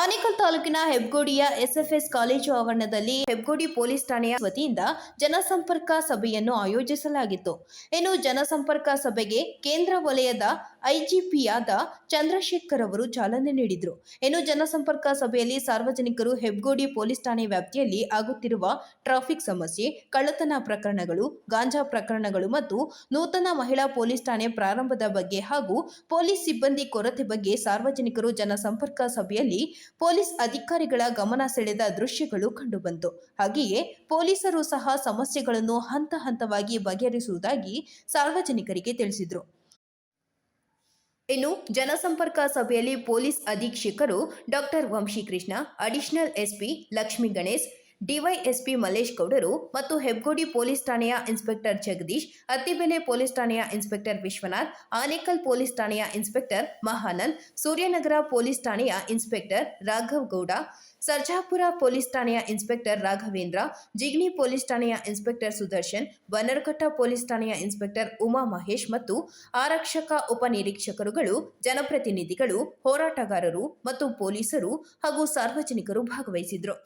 ಆನೇಕಲ್ ತಾಲೂಕಿನ ಹೆಬ್ಗೋಡಿಯ SFS college ಆವರಣದಲ್ಲಿ Hebbagodi police ಠಾಣೆಯ ವತಿಯಿಂದ ಜನಸಂಪರ್ಕ ಸಭೆಯನ್ನು ಆಯೋಜಿಸಲಾಗಿತ್ತು. ಇನ್ನು ಜನಸಂಪರ್ಕ ಸಭೆಗೆ ಕೇಂದ್ರ ವಲಯದ ಐಜಿಪಿಯಾದ ಚಂದ್ರಶೇಖರ್ ಅವರು ಚಾಲನೆ ನೀಡಿದರು. ಇನ್ನು ಜನಸಂಪರ್ಕ ಸಭೆಯಲ್ಲಿ ಸಾರ್ವಜನಿಕರು ಹೆಬ್ಗೋಡಿ ಪೊಲೀಸ್ ಠಾಣೆ ವ್ಯಾಪ್ತಿಯಲ್ಲಿ ಆಗುತ್ತಿರುವ ಟ್ರಾಫಿಕ್ ಸಮಸ್ಯೆ, ಕಳ್ಳತನ ಪ್ರಕರಣಗಳು, ಗಾಂಜಾ ಪ್ರಕರಣಗಳು ಮತ್ತು ನೂತನ ಮಹಿಳಾ ಪೊಲೀಸ್ ಠಾಣೆ ಪ್ರಾರಂಭದ ಬಗ್ಗೆ ಹಾಗೂ ಪೊಲೀಸ್ ಸಿಬ್ಬಂದಿ ಕೊರತೆ ಬಗ್ಗೆ ಸಾರ್ವಜನಿಕರು ಜನಸಂಪರ್ಕ ಸಭೆಯಲ್ಲಿ ಪೊಲೀಸ್ ಅಧಿಕಾರಿಗಳ ಗಮನ ಸೆಳೆದ ದೃಶ್ಯಗಳು ಕಂಡುಬಂತು. ಹಾಗೆಯೇ ಪೊಲೀಸರು ಸಹ ಸಮಸ್ಯೆಗಳನ್ನು ಹಂತ ಹಂತವಾಗಿ ಬಗೆಹರಿಸುವುದಾಗಿ ಸಾರ್ವಜನಿಕರಿಗೆ ತಿಳಿಸಿದರು. ಇನ್ನು ಜನಸಂಪರ್ಕ ಸಭೆಯಲ್ಲಿ ಪೊಲೀಸ್ ಅಧೀಕ್ಷಕರು doctor Vamshikrishna, additional SP Lakshmi Ganesh, DYSP Mallesh ಗೌಡರು ಮತ್ತು ಹೆಬ್ಗೋಡಿ ಪೊಲೀಸ್ ಠಾಣೆಯ ಇನ್ಸ್ಪೆಕ್ಟರ್ ಜಗದೀಶ್, ಅತ್ತಿಬೆಲೆ ಪೊಲೀಸ್ ಠಾಣೆಯ ಇನ್ಸ್ಪೆಕ್ಟರ್ ವಿಶ್ವನಾಥ್, ಆನೇಕಲ್ ಪೊಲೀಸ್ ಠಾಣೆಯ ಇನ್ಸ್ಪೆಕ್ಟರ್ ಮಹಾನಂದ್, ಸೂರ್ಯನಗರ ಪೊಲೀಸ್ ಠಾಣೆಯ ಇನ್ಸ್ಪೆಕ್ಟರ್ ರಾಘವ್ ಗೌಡ, ಸರ್ಜಾಪುರ ಪೊಲೀಸ್ ಠಾಣೆಯ ಇನ್ಸ್ಪೆಕ್ಟರ್ ರಾಘವೇಂದ್ರ, ಜಿಗ್ನಿ ಪೊಲೀಸ್ ಠಾಣೆಯ ಇನ್ಸ್ಪೆಕ್ಟರ್ ಸುದರ್ಶನ್, ಬನ್ನರಘಟ್ಟ ಪೊಲೀಸ್ ಠಾಣೆಯ ಇನ್ಸ್ಪೆಕ್ಟರ್ ಉಮಾ ಮಹೇಶ್ ಮತ್ತು ಆರಕ್ಷಕ ಉಪನಿರೀಕ್ಷಕರುಗಳು, ಜನಪ್ರತಿನಿಧಿಗಳು, ಹೋರಾಟಗಾರರು ಮತ್ತು ಪೊಲೀಸರು ಹಾಗೂ ಸಾರ್ವಜನಿಕರು ಭಾಗವಹಿಸಿದರು.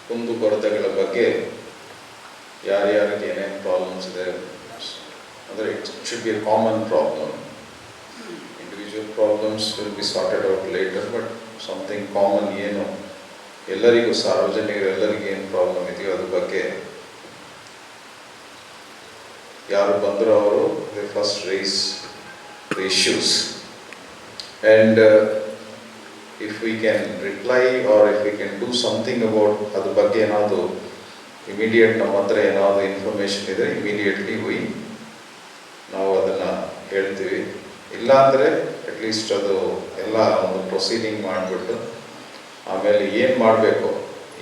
ಕುಂದುಕೊರತೆಗಳ ಬಗ್ಗೆ ಯಾರ್ಯಾರಿಗೆ ಏನೇನು ಪ್ರಾಬ್ಲಮ್ಸ್ ಇದೆ ಅಂದರೆ it should be a common problem. Individual problems will be sorted out later, but something common ಏನು ಎಲ್ಲರಿಗೂ ಸಾರ್ವಜನಿಕರೆಲ್ಲರಿಗೂ ಏನು ಪ್ರಾಬ್ಲಮ್ ಇದೆಯೋ ಅದ್ರ ಬಗ್ಗೆ ಯಾರು ಬಂದರೂ ಅವರು they first raise the issues and if we can reply or if we can do something about ಅದ್ರ ಬಗ್ಗೆ ಏನಾದರೂ ಇಮಿಡಿಯೇಟ್ ನಮ್ಮ ಹತ್ರ ಏನಾದರೂ ಇನ್ಫಾರ್ಮೇಷನ್ ಇದೆ ಇಮಿಡಿಯೇಟ್ಲಿ ನಾವು ಅದನ್ನು ಹೇಳ್ತೀವಿ. ಇಲ್ಲಾಂದರೆ ಅಟ್ಲೀಸ್ಟ್ ಅದು ಎಲ್ಲ ಒಂದು ಪ್ರೊಸೀಡಿಂಗ್ ಮಾಡಿಬಿಟ್ಟು ಆಮೇಲೆ ಏನು ಮಾಡಬೇಕು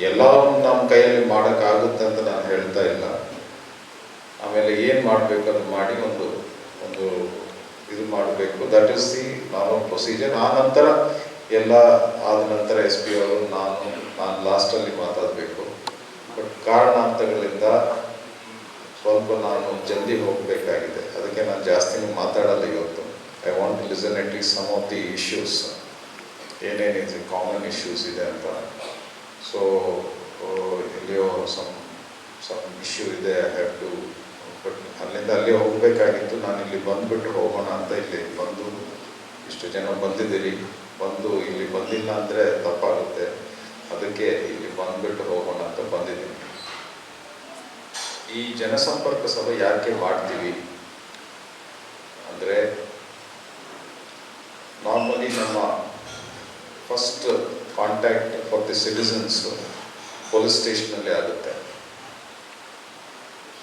ಎಲ್ಲ ನಮ್ಮ ಕೈಯಲ್ಲಿ ಮಾಡೋಕ್ಕಾಗುತ್ತೆ ಅಂತ ನಾನು ಹೇಳ್ತಾ ಇಲ್ಲ. ಆಮೇಲೆ ಏನು ಮಾಡಬೇಕು ಅದು ಮಾಡಿ ಒಂದು ಇದು ಮಾಡಬೇಕು. That is the normal procedure. ಆ ನಂತರ ಎಲ್ಲ ಆದ ನಂತರ ಎಸ್ ಪಿ ಅವರು ನಾನು ಲಾಸ್ಟಲ್ಲಿ ಮಾತಾಡಬೇಕು. ಬಟ್ ಕಾರಣಾಂತರಗಳಿಂದ ಸ್ವಲ್ಪ ನಾನು ಜಲ್ದಿ ಹೋಗಬೇಕಾಗಿದೆ, ಅದಕ್ಕೆ ನಾನು ಜಾಸ್ತಿ ಮಾತಾಡಲ್ಲ ಇವತ್ತು. I want to listen at least some of the issues, ಏನೇನಿದೆ ಕಾಮನ್ ಇಶ್ಯೂಸ್ ಇದೆ ಅಂತ. ಸೊ ಎಲ್ಲಿಯೋ ಸಮ್ ಇಶ್ಯೂ ಇದೆ, ಐ ಹ್ಯಾವ್ ಟು. ಬಟ್ ಅಲ್ಲಿಂದ ಅಲ್ಲಿ ಹೋಗಬೇಕಾಗಿತ್ತು. ನಾನು ಇಲ್ಲಿ ಬಂದುಬಿಟ್ಟು ಹೋಗೋಣ ಅಂತ ಇಲ್ಲಿ ಬಂದು ಇಷ್ಟು ಜನ ಬಂದಿದ್ದೀರಿ. ಇಲ್ಲಿ ಬಂದಿಲ್ಲ ಅಂದರೆ ತಪ್ಪಾಗುತ್ತೆ, ಅದಕ್ಕೆ ಇಲ್ಲಿ ಬಂದುಬಿಟ್ಟು ಹೋಗೋಣ ಅಂತ ಬಂದಿದ್ದೀನಿ. ಈ ಜನಸಂಪರ್ಕ ಸಭೆ ಯಾಕೆ ಮಾಡ್ತೀವಿ ಅಂದರೆ ನಾರ್ಮಲಿ ನಮ್ಮ first contact for the citizens police ಸ್ಟೇಷನಲ್ಲಿ ಆಗುತ್ತೆ.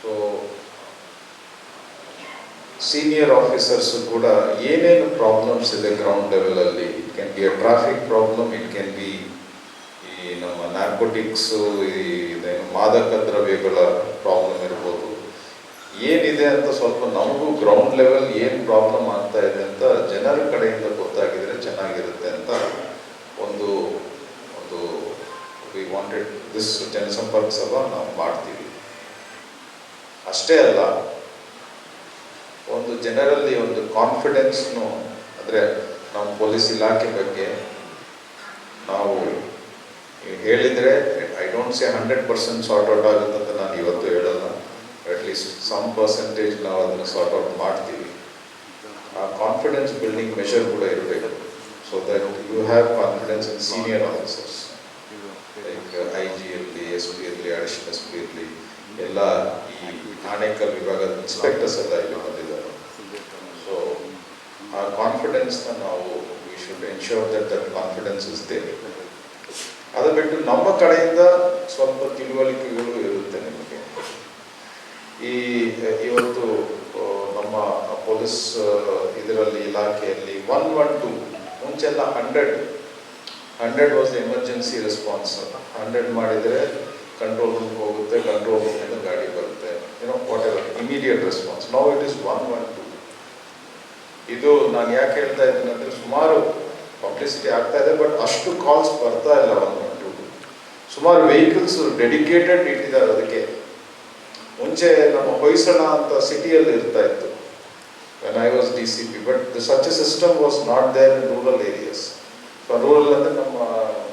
ಸೊ ಸೀನಿಯರ್ ಆಫೀಸರ್ಸ್ ಕೂಡ ಏನೇನು ಪ್ರಾಬ್ಲಮ್ಸ್ ಇದೆ ಗ್ರೌಂಡ್ ಲೆವೆಲಲ್ಲಿ, it can be a traffic problem, it can be ಈ ನಮ್ಮ ನಾರ್ಕೋಟಿಕ್ಸು, ಇದೇನು ಮಾದಕ ದ್ರವ್ಯಗಳ ಪ್ರಾಬ್ಲಮ್ ಇರ್ಬೋದು, ಏನಿದೆ ಅಂತ ಸ್ವಲ್ಪ ನಮಗೂ ಗ್ರೌಂಡ್ ಲೆವೆಲ್ ಏನು ಪ್ರಾಬ್ಲಮ್ ಆಗ್ತಾ ಇದೆ ಅಂತ ಜನರ ಕಡೆಯಿಂದ ಗೊತ್ತಾಗಿದ್ರೆ ಚೆನ್ನಾಗಿರುತ್ತೆ ಅಂತ ಒಂದು ವಿ ವಾಂಟೆಡ್ ದಿಸ್ ಜನಸಂಪರ್ಕ ಸಭಾ ನಾವು ಮಾಡ್ತೀವಿ. ಅಷ್ಟೇ ಅಲ್ಲ, ಒಂದು ಜನರಲ್ಲಿ ಒಂದು ಕಾನ್ಫಿಡೆನ್ಸ್ನು, ಅಂದರೆ ನಮ್ಮ ಪೊಲೀಸ್ ಇಲಾಖೆ ಬಗ್ಗೆ ನಾವು ಹೇಳಿದರೆ I don't say 100% sort out ಆಗುತ್ತೆ ಅಂತ ನಾನು ಇವತ್ತು ಹೇಳಲ್ಲ. ಅಟ್ಲೀಸ್ಟ್ ಸಮ್ ಪರ್ಸೆಂಟೇಜ್ ನಾವು ಅದನ್ನು ಸಾರ್ಟ್ ಔಟ್ ಮಾಡ್ತೀವಿ. ಆ ಕಾನ್ಫಿಡೆನ್ಸ್ ಬಿಲ್ಡಿಂಗ್ ಮೆಷರ್ ಕೂಡ ಇರಬೇಕು. So that you have confidence in senior officers like IG ಇರಲಿ, SP ಇರಲಿ, ಅಡಿಷನಲ್ SP ಇರಲಿ, ಎಲ್ಲ ಈ ಆನೇಕಲ್ ವಿಭಾಗದ ಇನ್ಸ್ಪೆಕ್ಟರ್ಸ್ ಎಲ್ಲ ಇಲ್ಲಿ ಬಂದಿದ್ದಾರೆ. ಸೊ ಆ ಕಾನ್ಫಿಡೆನ್ಸ್ನ ನಾವು we should ensure that confidence is there. ಅದು ಬಿಟ್ಟು ನಮ್ಮ ಕಡೆಯಿಂದ ಸ್ವಲ್ಪ ತಿಳುವಳಿಕೆಗಳು ಇರುತ್ತೆ ನಿಮಗೆ. ಇವತ್ತು ನಮ್ಮ ಪೊಲೀಸ್ ಇದರಲ್ಲಿ ಇಲಾಖೆಯಲ್ಲಿ 112 ಮುಂಚೆಲ್ಲ 100 ವಾಸ್ ಎಮರ್ಜೆನ್ಸಿ ರೆಸ್ಪಾನ್ಸ್. 100 ಮಾಡಿದರೆ ಕಂಟ್ರೋಲ್ ರೂಮ್ ಹೋಗುತ್ತೆ, ಕಂಟ್ರೋಲ್ ರೂಮಿಂದ ಗಾಡಿ ಬರುತ್ತೆ, what ever immediate response. Now it is 112. ಇದು ನಾನು ಯಾಕೆ ಹೇಳ್ತಾ ಇದ್ದೀನಿ ಅಂದರೆ, ಸುಮಾರು ಪಬ್ಲಿಸಿಟಿ ಆಗ್ತಾ ಇದೆ, ಬಟ್ ಅಷ್ಟು ಕಾಲ್ಸ್ ಬರ್ತಾ ಇಲ್ಲ 112. ಸುಮಾರು ವೆಹಿಕಲ್ಸ್ ಡೆಡಿಕೇಟೆಡ್ ಇಟ್ಟಿದ್ದಾರೆ ಅದಕ್ಕೆ. ಮುಂಚೆ ನಮ್ಮ ಹೊಯ್ಸಳ ಅಂತ ಸಿಟಿಯಲ್ಲಿ ಇರ್ತಾ ಇತ್ತು when I was DCP, but such a system was not there in rural areas. Rural ಅಂದರೆ ನಮ್ಮ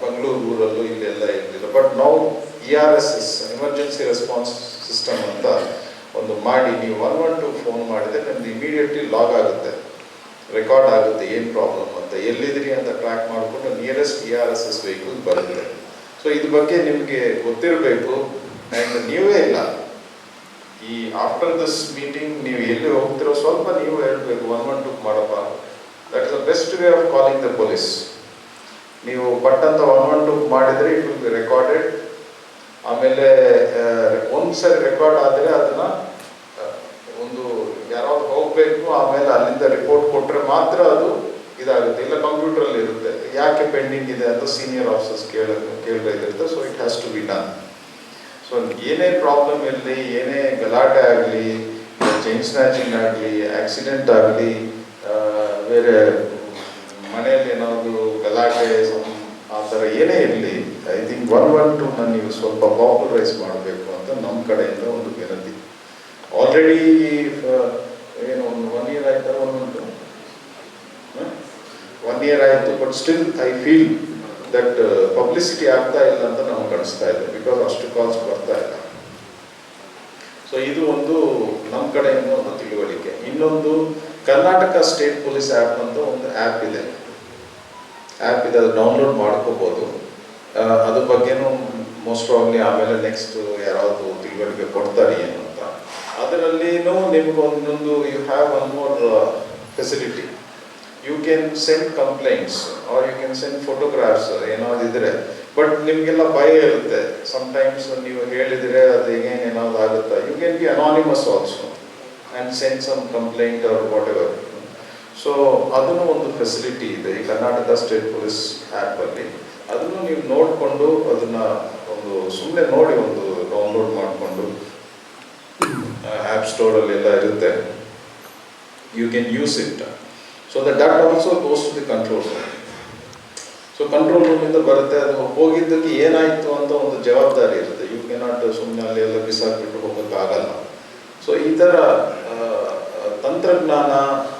ಬೆಂಗಳೂರು ರೂರಲ್ಲು ಇಲ್ಲೆಲ್ಲ ಇರಲಿಲ್ಲ. ಬಟ್ ನಾವು ERSS ಎಮರ್ಜೆನ್ಸಿ ರೆಸ್ಪಾನ್ಸ್ ಸಿಸ್ಟಮ್ ಅಂತ ಒಂದು ಮಾಡಿ, ನೀವು 112 ಫೋನ್ ಮಾಡಿದರೆ ನಿಮ್ದು ಇಮಿಡಿಯೇಟ್ಲಿ ಲಾಗ್ ಆಗುತ್ತೆ, ರೆಕಾರ್ಡ್ ಆಗುತ್ತೆ ಏನು ಪ್ರಾಬ್ಲಮ್ ಅಂತ, ಎಲ್ಲಿದ್ದೀರಿ ಅಂತ ಟ್ರ್ಯಾಕ್ ಮಾಡಿಕೊಂಡು ನಿಯರೆಸ್ಟ್ ERSS ವೆಹಿಕಲ್ ಬರುತ್ತೆ. ಸೊ ಇದ್ರ ಬಗ್ಗೆ ನಿಮಗೆ ಗೊತ್ತಿರಬೇಕು. ಆ್ಯಂಡ್ ನೀವೇ ಇಲ್ಲ, ಈ ಆಫ್ಟರ್ ದಿಸ್ ಮೀಟಿಂಗ್ ನೀವು ಎಲ್ಲಿ ಹೋಗ್ತಿರೋ ಸ್ವಲ್ಪ ನೀವು ಹೇಳಬೇಕು, 112 ಮಾಡಪ್ಪ. That is the best way of calling the police. ನೀವು ಪಟ್ಟಂತ 112 ಮಾಡಿದರೆ ಇಟ್ ವಿಲ್ ಬಿ ರೆಕಾರ್ಡೆಡ್. ಆಮೇಲೆ ಒಂದ್ಸರಿ ರೆಕಾರ್ಡ್ ಆದರೆ ಅದನ್ನು ಒಂದು ಯಾರಾದ್ರು ಹೋಗಬೇಕು, ಆಮೇಲೆ ಅಲ್ಲಿಂದ ರಿಪೋರ್ಟ್ ಕೊಟ್ಟರೆ ಮಾತ್ರ ಅದು ಇದಾಗುತ್ತೆ, ಇಲ್ಲ ಕಂಪ್ಯೂಟ್ರಲ್ಲಿ ಇರುತ್ತೆ. ಯಾಕೆ ಪೆಂಡಿಂಗ್ ಇದೆ ಅಂತ ಸೀನಿಯರ್ ಆಫೀಸರ್ಸ್ ಕೇಳಬೇಕಾಗಿರುತ್ತೆ. So it has to be done. So ಏನೇ ಪ್ರಾಬ್ಲಮ್ ಇರಲಿ, ಏನೇ ಗಲಾಟೆ ಆಗಲಿ, ಚೈನ್ ಸ್ನ್ಯಾಚಿಂಗ್ ಆಗಲಿ, ಆಕ್ಸಿಡೆಂಟ್ ಆಗಲಿ, ಬೇರೆ ಮನೆಯಲ್ಲಿ ಏನಾದರೂ ಗಲಾಟೆ ಆ ಥರ ಏನೇ ಇರಲಿ, ಐ ಥಿಂಕ್ 112ನ ನೀವು ಸ್ವಲ್ಪ ಪಾಪ್ಯುಲರೈಸ್ ಮಾಡಬೇಕು ಅಂತ ನಮ್ಮ ಕಡೆಯಿಂದ ಒಂದು ವಿನಂತಿ. ಆಲ್ರೆಡಿ ಏನು ಒಂದು 1 year ಆಯ್ತಾ, 1 year ಆಯಿತು, but still I feel that publicity ಆಗ್ತಾ ಇಲ್ಲ ಅಂತ ನಮ್ಗೆ ಅನಿಸ್ತಾ ಇದೆ, ಬಿಕಾಸ್ ಅಷ್ಟು ಕಾಲ್ಸ್ ಬರ್ತಾ ಇಲ್ಲ. ಸೊ ಇದು ಒಂದು ನಮ್ಮ ಕಡೆಯಿಂದ ಒಂದು ತಿಳುವಳಿಕೆ. ಇನ್ನೊಂದು, ಕರ್ನಾಟಕ ಸ್ಟೇಟ್ ಪೊಲೀಸ್ ಆ್ಯಪ್ ಅಂತ ಒಂದು ಆ್ಯಪ್ ಇದೆ, ಅದು ಡೌನ್ಲೋಡ್ ಮಾಡ್ಕೋಬೋದು. ಅದ್ರ ಬಗ್ಗೆನೂ ಮೋಸ್ಟ್ ಪ್ರಾಬ್ಲಿ ಆಮೇಲೆ ನೆಕ್ಸ್ಟ್ ಯಾರಾದರೂ ತಿಳುವಳಿಕೆ ಕೊಡ್ತಾರೆ ಏನು ಅಂತ. ಅದರಲ್ಲಿನೂ ನಿಮ್ಗೆ ಒಂದೊಂದು you have one more facility. You can send complaints or you can send photographs ಏನಾದ್ರು ಇದ್ರೆ. ಬಟ್ ನಿಮಗೆಲ್ಲ ಭಯ ಇರುತ್ತೆ, ಸಮ್ಟೈಮ್ಸ್ ನೀವು ಹೇಳಿದರೆ ಅದು ಏನಾದ್ರು ಆಗುತ್ತಾ. You can be anonymous also and send some complaint or whatever. So ಅದನ್ನು ಒಂದು ಫೆಸಿಲಿಟಿ ಇದೆ ಈ ಕರ್ನಾಟಕ ಸ್ಟೇಟ್ ಪೊಲೀಸ್ ಆ್ಯಪಲ್ಲಿ. ಅದನ್ನು ನೀವು ನೋಡಿಕೊಂಡು ಅದನ್ನು ಒಂದು ಸುಮ್ಮನೆ ನೋಡಿ ಒಂದು ಡೌನ್ಲೋಡ್ ಮಾಡಿಕೊಂಡು, ಆ್ಯಪ್ ಸ್ಟೋರಲ್ಲೆಲ್ಲ ಇರುತ್ತೆ, you can use it. So that also goes to the control room. So control ರೂಮಿಂದ ಬರುತ್ತೆ, ಅದು ಹೋಗಿದ್ದಕ್ಕೆ ಏನಾಯಿತು ಅಂತ ಒಂದು ಜವಾಬ್ದಾರಿ ಇರುತ್ತೆ. ಯು ಕೆನಾಟ್ ಸುಮ್ಮನೆ ಅಲ್ಲಿ ಎಲ್ಲ ಬಿಸಾಕ್ಬಿಟ್ಟು ಹೋಗೋಕ್ಕಾಗಲ್ಲ. ಸೊ ಈ ಥರ ತಂತ್ರಜ್ಞಾನ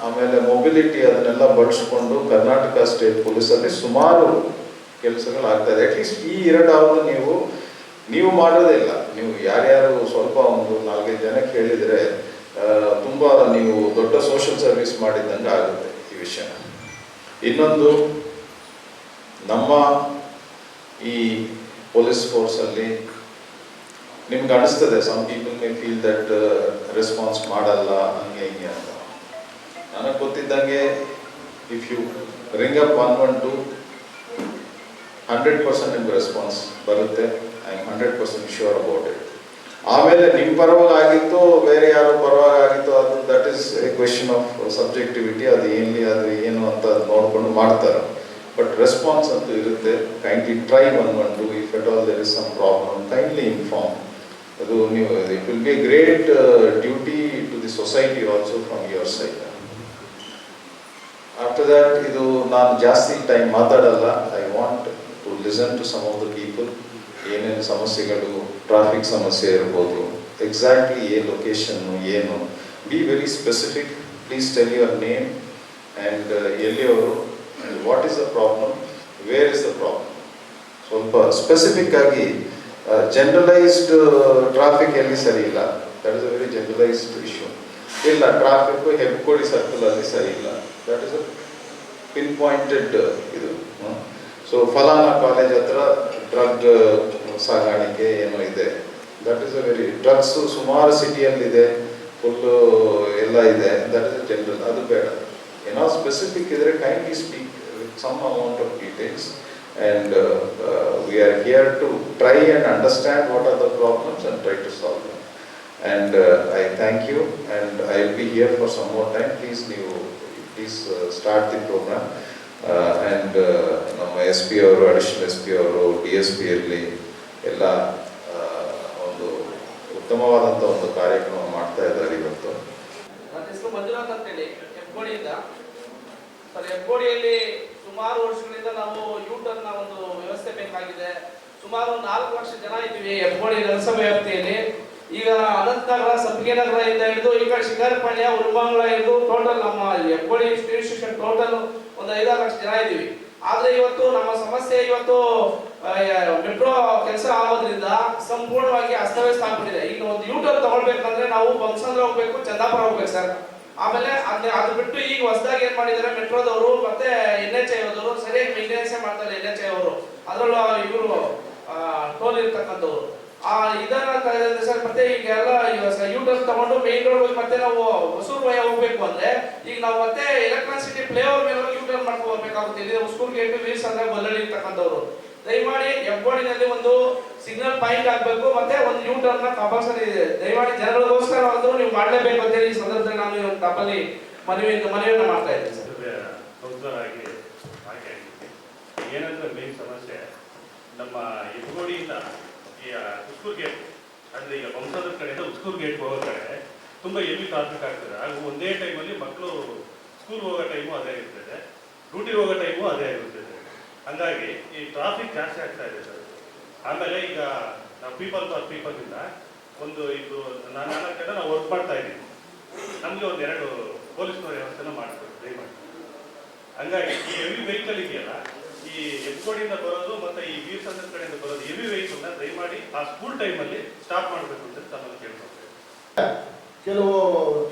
ಆಮೇಲೆ ಮೊಬಿಲಿಟಿ ಅದನ್ನೆಲ್ಲ ಬಳಸ್ಕೊಂಡು ಕರ್ನಾಟಕ ಸ್ಟೇಟ್ ಪೊಲೀಸಲ್ಲಿ ಸುಮಾರು ಕೆಲಸಗಳಾಗ್ತಾಯಿದೆ. ಅಟ್ಲೀಸ್ಟ್ ಈ 2 ಅವರ್ ನೀವು ಮಾಡೋದೇ ಇಲ್ಲ, ನೀವು ಯಾರ್ಯಾರು ಸ್ವಲ್ಪ ಒಂದು 4-5 ಜನಕ್ಕೆ ಹೇಳಿದರೆ ತುಂಬ ನೀವು ದೊಡ್ಡ ಸೋಷಿಯಲ್ ಸರ್ವಿಸ್ ಮಾಡಿದ್ದಂಗೆ ಆಗುತ್ತೆ ಈ ವಿಷಯ. ಇನ್ನೊಂದು, ನಮ್ಮ ಈ ಪೊಲೀಸ್ ಫೋರ್ಸಲ್ಲಿ ನಿಮ್ಗೆ ಅನಿಸ್ತದೆ, some people may feel that response ಮಾಡಲ್ಲ ಹಂಗೆ ಹಿಂಗೆ ಅಂತ. ನನಗೆ ಗೊತ್ತಿದ್ದಂಗೆ, ಇಫ್ ಯು ರಿಂಗ್ ಅಪ್ 112, 100% ನಿಮ್ಗೆ ರೆಸ್ಪಾನ್ಸ್ ಬರುತ್ತೆ. I am 100% sure about it. ಆಮೇಲೆ ನಿಮ್ಮ ಪರವಾಗಿ ಆಗಿತ್ತು, ಬೇರೆ ಯಾರೋ ಪರವಾಗಿ ಆಗಿತ್ತು, ಅದು that is a question of subjectivity. ಅದು ಏನು ಅಂತ ನೋಡಿಕೊಂಡು ಮಾಡ್ತಾರೆ. ಬಟ್ ರೆಸ್ಪಾನ್ಸ್ ಅಂತೂ ಇರುತ್ತೆ. Kindly try 112. If at all there is some problem, kindly inform. ಅದು ನೀವು, it will be a great duty to the society also from your side. After that, ಇದು ನಾನು ಜಾಸ್ತಿ ಟೈಮ್ ಮಾತಾಡಲ್ಲ. I want to listen to some of the people. ಏನೇನು ಸಮಸ್ಯೆಗಳು, traffic ಸಮಸ್ಯೆ ಇರ್ಬೋದು, ಎಕ್ಸಾಕ್ಟ್ಲಿ ಲೊಕೇಶನ್ನು ಏನು, be very specific. Please tell your name and ಎಲ್ಲಿಯವರು, what is the problem, where is the problem. ಸ್ವಲ್ಪ ಸ್ಪೆಸಿಫಿಕ್ ಆಗಿ, ಜನರಲೈಸ್ಡ್ ಟ್ರಾಫಿಕ್ ಎಲ್ಲಿ ಸರಿ ಇಲ್ಲ, that is a very generalized issue. ಇಲ್ಲ, ಟ್ರಾಫಿಕ್ಕು ಹೆಬ್ಕೋಡಿ ಸರ್ಕಲಲ್ಲಿ ಸರಿ ಇಲ್ಲ, that is a pin pointed ಇದು. ಸೊ ಫಲಾನಾ ಕಾಲೇಜ್ ಹತ್ರ ಡ್ರಗ್ ಸಾಗಾಣಿಕೆ ಏನೋ ಇದೆ, that is a very, drugs ಸುಮಾರು ಸಿಟಿಯಲ್ಲಿದೆ, ಫುಲ್ಲು ಎಲ್ಲ ಇದೆ, ದಟ್ ಇಸ್ ಅ ಜನರಲ್. ಅದು ಬೇಡ. ಏನೋ ಸ್ಪೆಸಿಫಿಕ್ ಇದ್ರೆ kindly speak with some amount of details. And we are here to try and understand what are the problems and try to solve them. And I thank you, and I will be here for some more time. Please start the program. And ನಮ್ಮ SP ಅವರು, additional SP ಅವರು, DSP ಇರಲಿ, ಎಲ್ಲ ಒಂದು ಉತ್ತಮವಾದಂಥ ಒಂದು ಕಾರ್ಯಕ್ರಮ ಮಾಡ್ತಾ ಇದ್ದಾರೆ ಇವತ್ತು. ನನ್ನ ಹೆಸರು ಮಂಜುನಾಥ್ ಅಂತೇಳಿ, ಹೆಬ್ಗೋಡಿಯಿಂದ. ಸರ್, ಹೆಬ್ಗೋಡಿಯಲ್ಲಿ ಸುಮಾರು ವರ್ಷಗಳಿಂದ ನಾವು ಯೂಟರ್ನ ಒಂದು ವ್ಯವಸ್ಥೆ ಬೇಕಾಗಿದೆ. ಸುಮಾರು 4 ಲಕ್ಷ ಜನ ಇದ್ದೀವಿ ಹೆಬ್ಗೋಡಿ ನಗರಸಭೆ ವ್ಯಾಪ್ತಿಯಲ್ಲಿ. ಈಗ ಅನಂತನಗರ, ಸಂಪಿಗೆ ನಗರದಿಂದ ಹಿಡಿದು ಈ ಕಡೆ ಶಿಕಾರಿಪಾಳ್ಯ, ಉರುಮಂಗಲ ಹಿಡಿದು ಟೋಟಲ್ ನಮ್ಮ ಹೆಬ್ಗೋಡಿ ಸ್ಟೇಷನ್ ಟೋಟಲ್ ಒಂದು 5-6 ಲಕ್ಷ ಜನ ಇದ್ದೀವಿ. ಆದ್ರೆ ಇವತ್ತು ನಮ್ಮ ಸಮಸ್ಯೆ, ಇವತ್ತು ಮೆಟ್ರೋ ಕೆಲಸ ಆಗೋದ್ರಿಂದ ಸಂಪೂರ್ಣವಾಗಿ ಅಸ್ತವ್ಯಸ್ತ ಆಗ್ಬಿಟ್ಟಿದೆ. ಈಗ ಒಂದು ಯೂಟರ್ ತಗೊಳ್ಬೇಕಂದ್ರೆ ನಾವು ಬಂಸಂದ್ರ ಹೋಗ್ಬೇಕು, ಚಂದಾಪುರ ಹೋಗ್ಬೇಕು ಸರ್. ಆಮೇಲೆ ಅದು ಬಿಟ್ಟು ಈಗ ಹೊಸದಾಗಿ ಏನ್ ಮಾಡಿದ್ದಾರೆ ಮೆಟ್ರೋದವರು ಮತ್ತೆ NHI ಅವರು ಸರಿಯಾಗಿ ಮೇಂಟೆನೆನ್ಸ್ ಮಾಡ್ತಾರೆ. NHI ಅವರು ಅದರಲ್ಲೂ ಇವರು ಟೋಲ್ ಇರ್ತಕ್ಕಂಥವ್ರು ಇದನ್ನ ಸರ್. ಮತ್ತೆ ಈಗ ಎಲ್ಲ ಯೂಟರ್ನ್ ತಗೊಂಡು ಮೇನ್ ರೋಡ್ ಹೋಗಿ ಮತ್ತೆ ನಾವು ಹೊಸೂರು ವಯ ಹೋಗ್ಬೇಕು ಅಂದ್ರೆ ಈಗ ನಾವು ಮತ್ತೆ ಎಲೆಕ್ಟ್ರಾನಿಕ್ ಸಿಟಿ ಫ್ಲೈ ಓವರ್ ಮೇಲೆ ಯೂಟರ್ನ್ ಮಾಡ್ಕೊಂಡು ಹೋಗ್ಬೇಕಾಗುತ್ತೆ. ಇಲ್ಲಿ ಹೊಸೂರು ಗೇಟ್ ವೀರ್ಸ್ ಅಂದ್ರೆ ಬಲ್ಲಳ್ಳಿ ಇರ್ತಕ್ಕಂಥವ್ರು ದಯಮಾಡಿ ಹೆಬ್ಗೋಡಿನಲ್ಲಿ ಒಂದು ಸಿಗ್ನಲ್ ಪಾಯಿಂಟ್ ಆಗ್ಬೇಕು, ಮತ್ತೆ ಒಂದು ಯೂಟರ್ನ್ ಕಂಪಲ್ಸರಿ ಇದೆ. ದಯಮಾಡಿ ಜನಗಳಿಗೋಸ್ಕರ ಆದ್ರೂ ನೀವು ಮಾಡಲೇಬೇಕು ಅಂತ ಹೇಳಿ ಈ ಸಂದರ್ಭದಲ್ಲಿ ನಾನು ತಪ್ಪಲ್ಲಿ ಮನವಿಯನ್ನ ಮಾಡ್ತಾ ಇದ್ದೀನಿ ಸರ್. ಏನಂದ್ರೆ ಮೇನ್ ಸಮಸ್ಯೆ ನಮ್ಮ ಹೆಬ್ಗೋಡಿಯಿಂದ ಈ ಉಸ್ಕೂರು ಗೇಟ್ ಅಂದ್ರೆ ಈಗ ಬಂಸದ ಕಡೆಯಿಂದ ಉಸ್ಕೂರು ಗೇಟ್ ಹೋಗೋ ಕಡೆ ತುಂಬಾ ಹೆವಿ ಟ್ರಾಫಿಕ್ ಆಗ್ತದೆ. ಹಾಗೂ ಒಂದೇ ಟೈಮಲ್ಲಿ ಮಕ್ಕಳು ಸ್ಕೂಲ್ ಹೋಗೋ ಟೈಮು ಅದೇ ಇರ್ತದೆ, ಡ್ಯೂಟಿ ಹೋಗೋ ಟೈಮು ಅದೇ ಇರ್ತದೆ. ಹಂಗಾಗಿ ಈ ಟ್ರಾಫಿಕ್ ಜಾಸ್ತಿ ಆಗ್ತಾ ಇದೆ ಸರ್. ಆಮೇಲೆ ಈಗ ನಾವು ಪೀಪಲ್ ಇಂದ ಒಂದು ಇದು ನಾನು 4 ಕಡೆ ನಾವು ವರ್ಕ್ ಮಾಡ್ತಾ ಇದ್ದೀವಿ. ನಮಗೆ ಒಂದು 2 ಪೊಲೀಸ್ನವ್ರ ವ್ಯವಸ್ಥೆನ ಮಾಡ್ಬೇಕು ದಯಮಾಡಿ. ಹಂಗಾಗಿ ಈ ಹೆವಿ ವೆಹಿಕಲ್ ಇದೆಯಲ್ಲ, ಈ ಹೆಬ್ಗೋಡಿಯಿಂದ ಬರೋದು ಮತ್ತೆ ಈ ವೀರಸಂದ್ರ ಕಡೆಯಿಂದ ಬರೋದು ಹೆವಿ ವೆಹಿಕಲ್ನ ದಯಮಾಡಿ ಆ ಸ್ಕೂಲ್ ಟೈಮಲ್ಲಿ ಸ್ಟಾಪ್ ಮಾಡಬೇಕು ಅಂತ ತಮ್ಮನ್ನು ಕೇಳ್ಕೊಳ್ತೇವೆ. ಕೆಲವು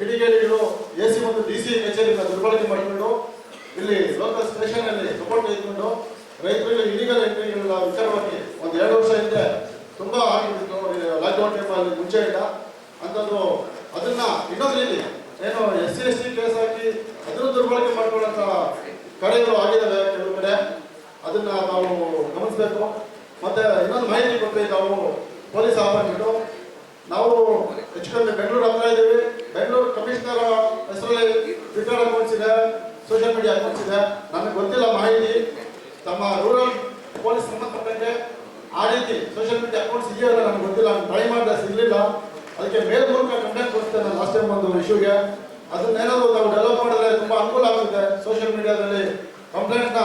ಕಿಡಿಗೇಡಿಗಳು AC ಮತ್ತು DC ಕಚೇರಿಯಿಂದ ದುರ್ಬಳಕೆ ಮಾಡಿಕೊಂಡು ಇಲ್ಲಿ ಲೋಕಲ್ ಸ್ಟೇಷನ್ ಅಲ್ಲಿ ಸಪೋರ್ಟ್ ತೆಗೆದುಕೊಂಡು ರೈತರಿಗೆ ಇಲಿಗಲ್ ಎಂಟ್ರಿಗಳ ವಿಚಾರವಾಗಿ ಒಂದು 2 ವರ್ಷ ಹಿಂದೆ ತುಂಬಾ ಆಗಿಬಿಟ್ಟು ಲಾಕ್ಡೌನ್ ಟೈಮಲ್ಲಿ ಮುಂಚೆಯಿಂದ ಅಂಥದ್ದು. ಅದನ್ನ ಇನ್ನೊಂದು ರೀತಿ ಏನು SC ST ಕೇಸ್ ಹಾಕಿ ಅದನ್ನು ದುರ್ಬಳಕೆ ಮಾಡ್ಕೊಳ್ಳೋಂಥ ಕಡೆಗಳು ಆಗಿದ್ದಾವೆ ಕೆಲವು ಕಡೆ. ಅದನ್ನ ನಾವು ಗಮನಿಸಬೇಕು. ಮತ್ತೆ ಇನ್ನೊಂದು ಮಾಹಿತಿ ಕೊಟ್ಟು ನಾವು ಪೊಲೀಸ್ ಆಫೀಸರು ನಾವು ಹೆಚ್ಚು ಕಮ್ಮಿ ಬೆಂಗಳೂರು ಹತ್ರ ಇದ್ದೀವಿ. ಬೆಂಗಳೂರು ಕಮಿಷನರ್ ಹೆಸರಲ್ಲಿ ಟ್ವಿಟರ್ ಅಕೌಂಟ್ಸ್ ಇದೆ, ಸೋಷಿಯಲ್ ಮೀಡಿಯಾ ಅಕೌಂಟ್ಸ್ ಇದೆ. ನಮಗೆ ಗೊತ್ತಿಲ್ಲ ಮಾಹಿತಿ. ತಮ್ಮ ರೂರಲ್ ಪೊಲೀಸ್ ಸಂಬಂಧಪಟ್ಟಂತೆ ಆ ರೀತಿ ಸೋಷಿಯಲ್ ಮೀಡಿಯಾ ಅಕೌಂಟ್ಸ್ ಇದೆಯಲ್ಲ ನಮ್ಗೆ ಗೊತ್ತಿಲ್ಲ. ಟ್ರೈ ಮಾಡಿದ್ರೆ ಸಿಗಲಿಲ್ಲ. ಅದಕ್ಕೆ ಮೇಲ್ ಮೂಲಕ ಕಂಪ್ಲೇಂಟ್ ಕೊಡ್ತೇನೆ ನಾನು ಲಾಸ್ಟ್ ಟೈಮ್ ಒಂದು ಇಶ್ಯೂಗೆ. ಅದನ್ನೇನಾದರೂ ನಾವು ಡೆವಲಪ್ ಮಾಡಿದ್ರೆ ತುಂಬ ಅನುಕೂಲ ಆಗುತ್ತೆ. ಸೋಷಿಯಲ್ ಮೀಡಿಯಾದಲ್ಲಿ ಕಂಪ್ಲೇಂಟ್ನ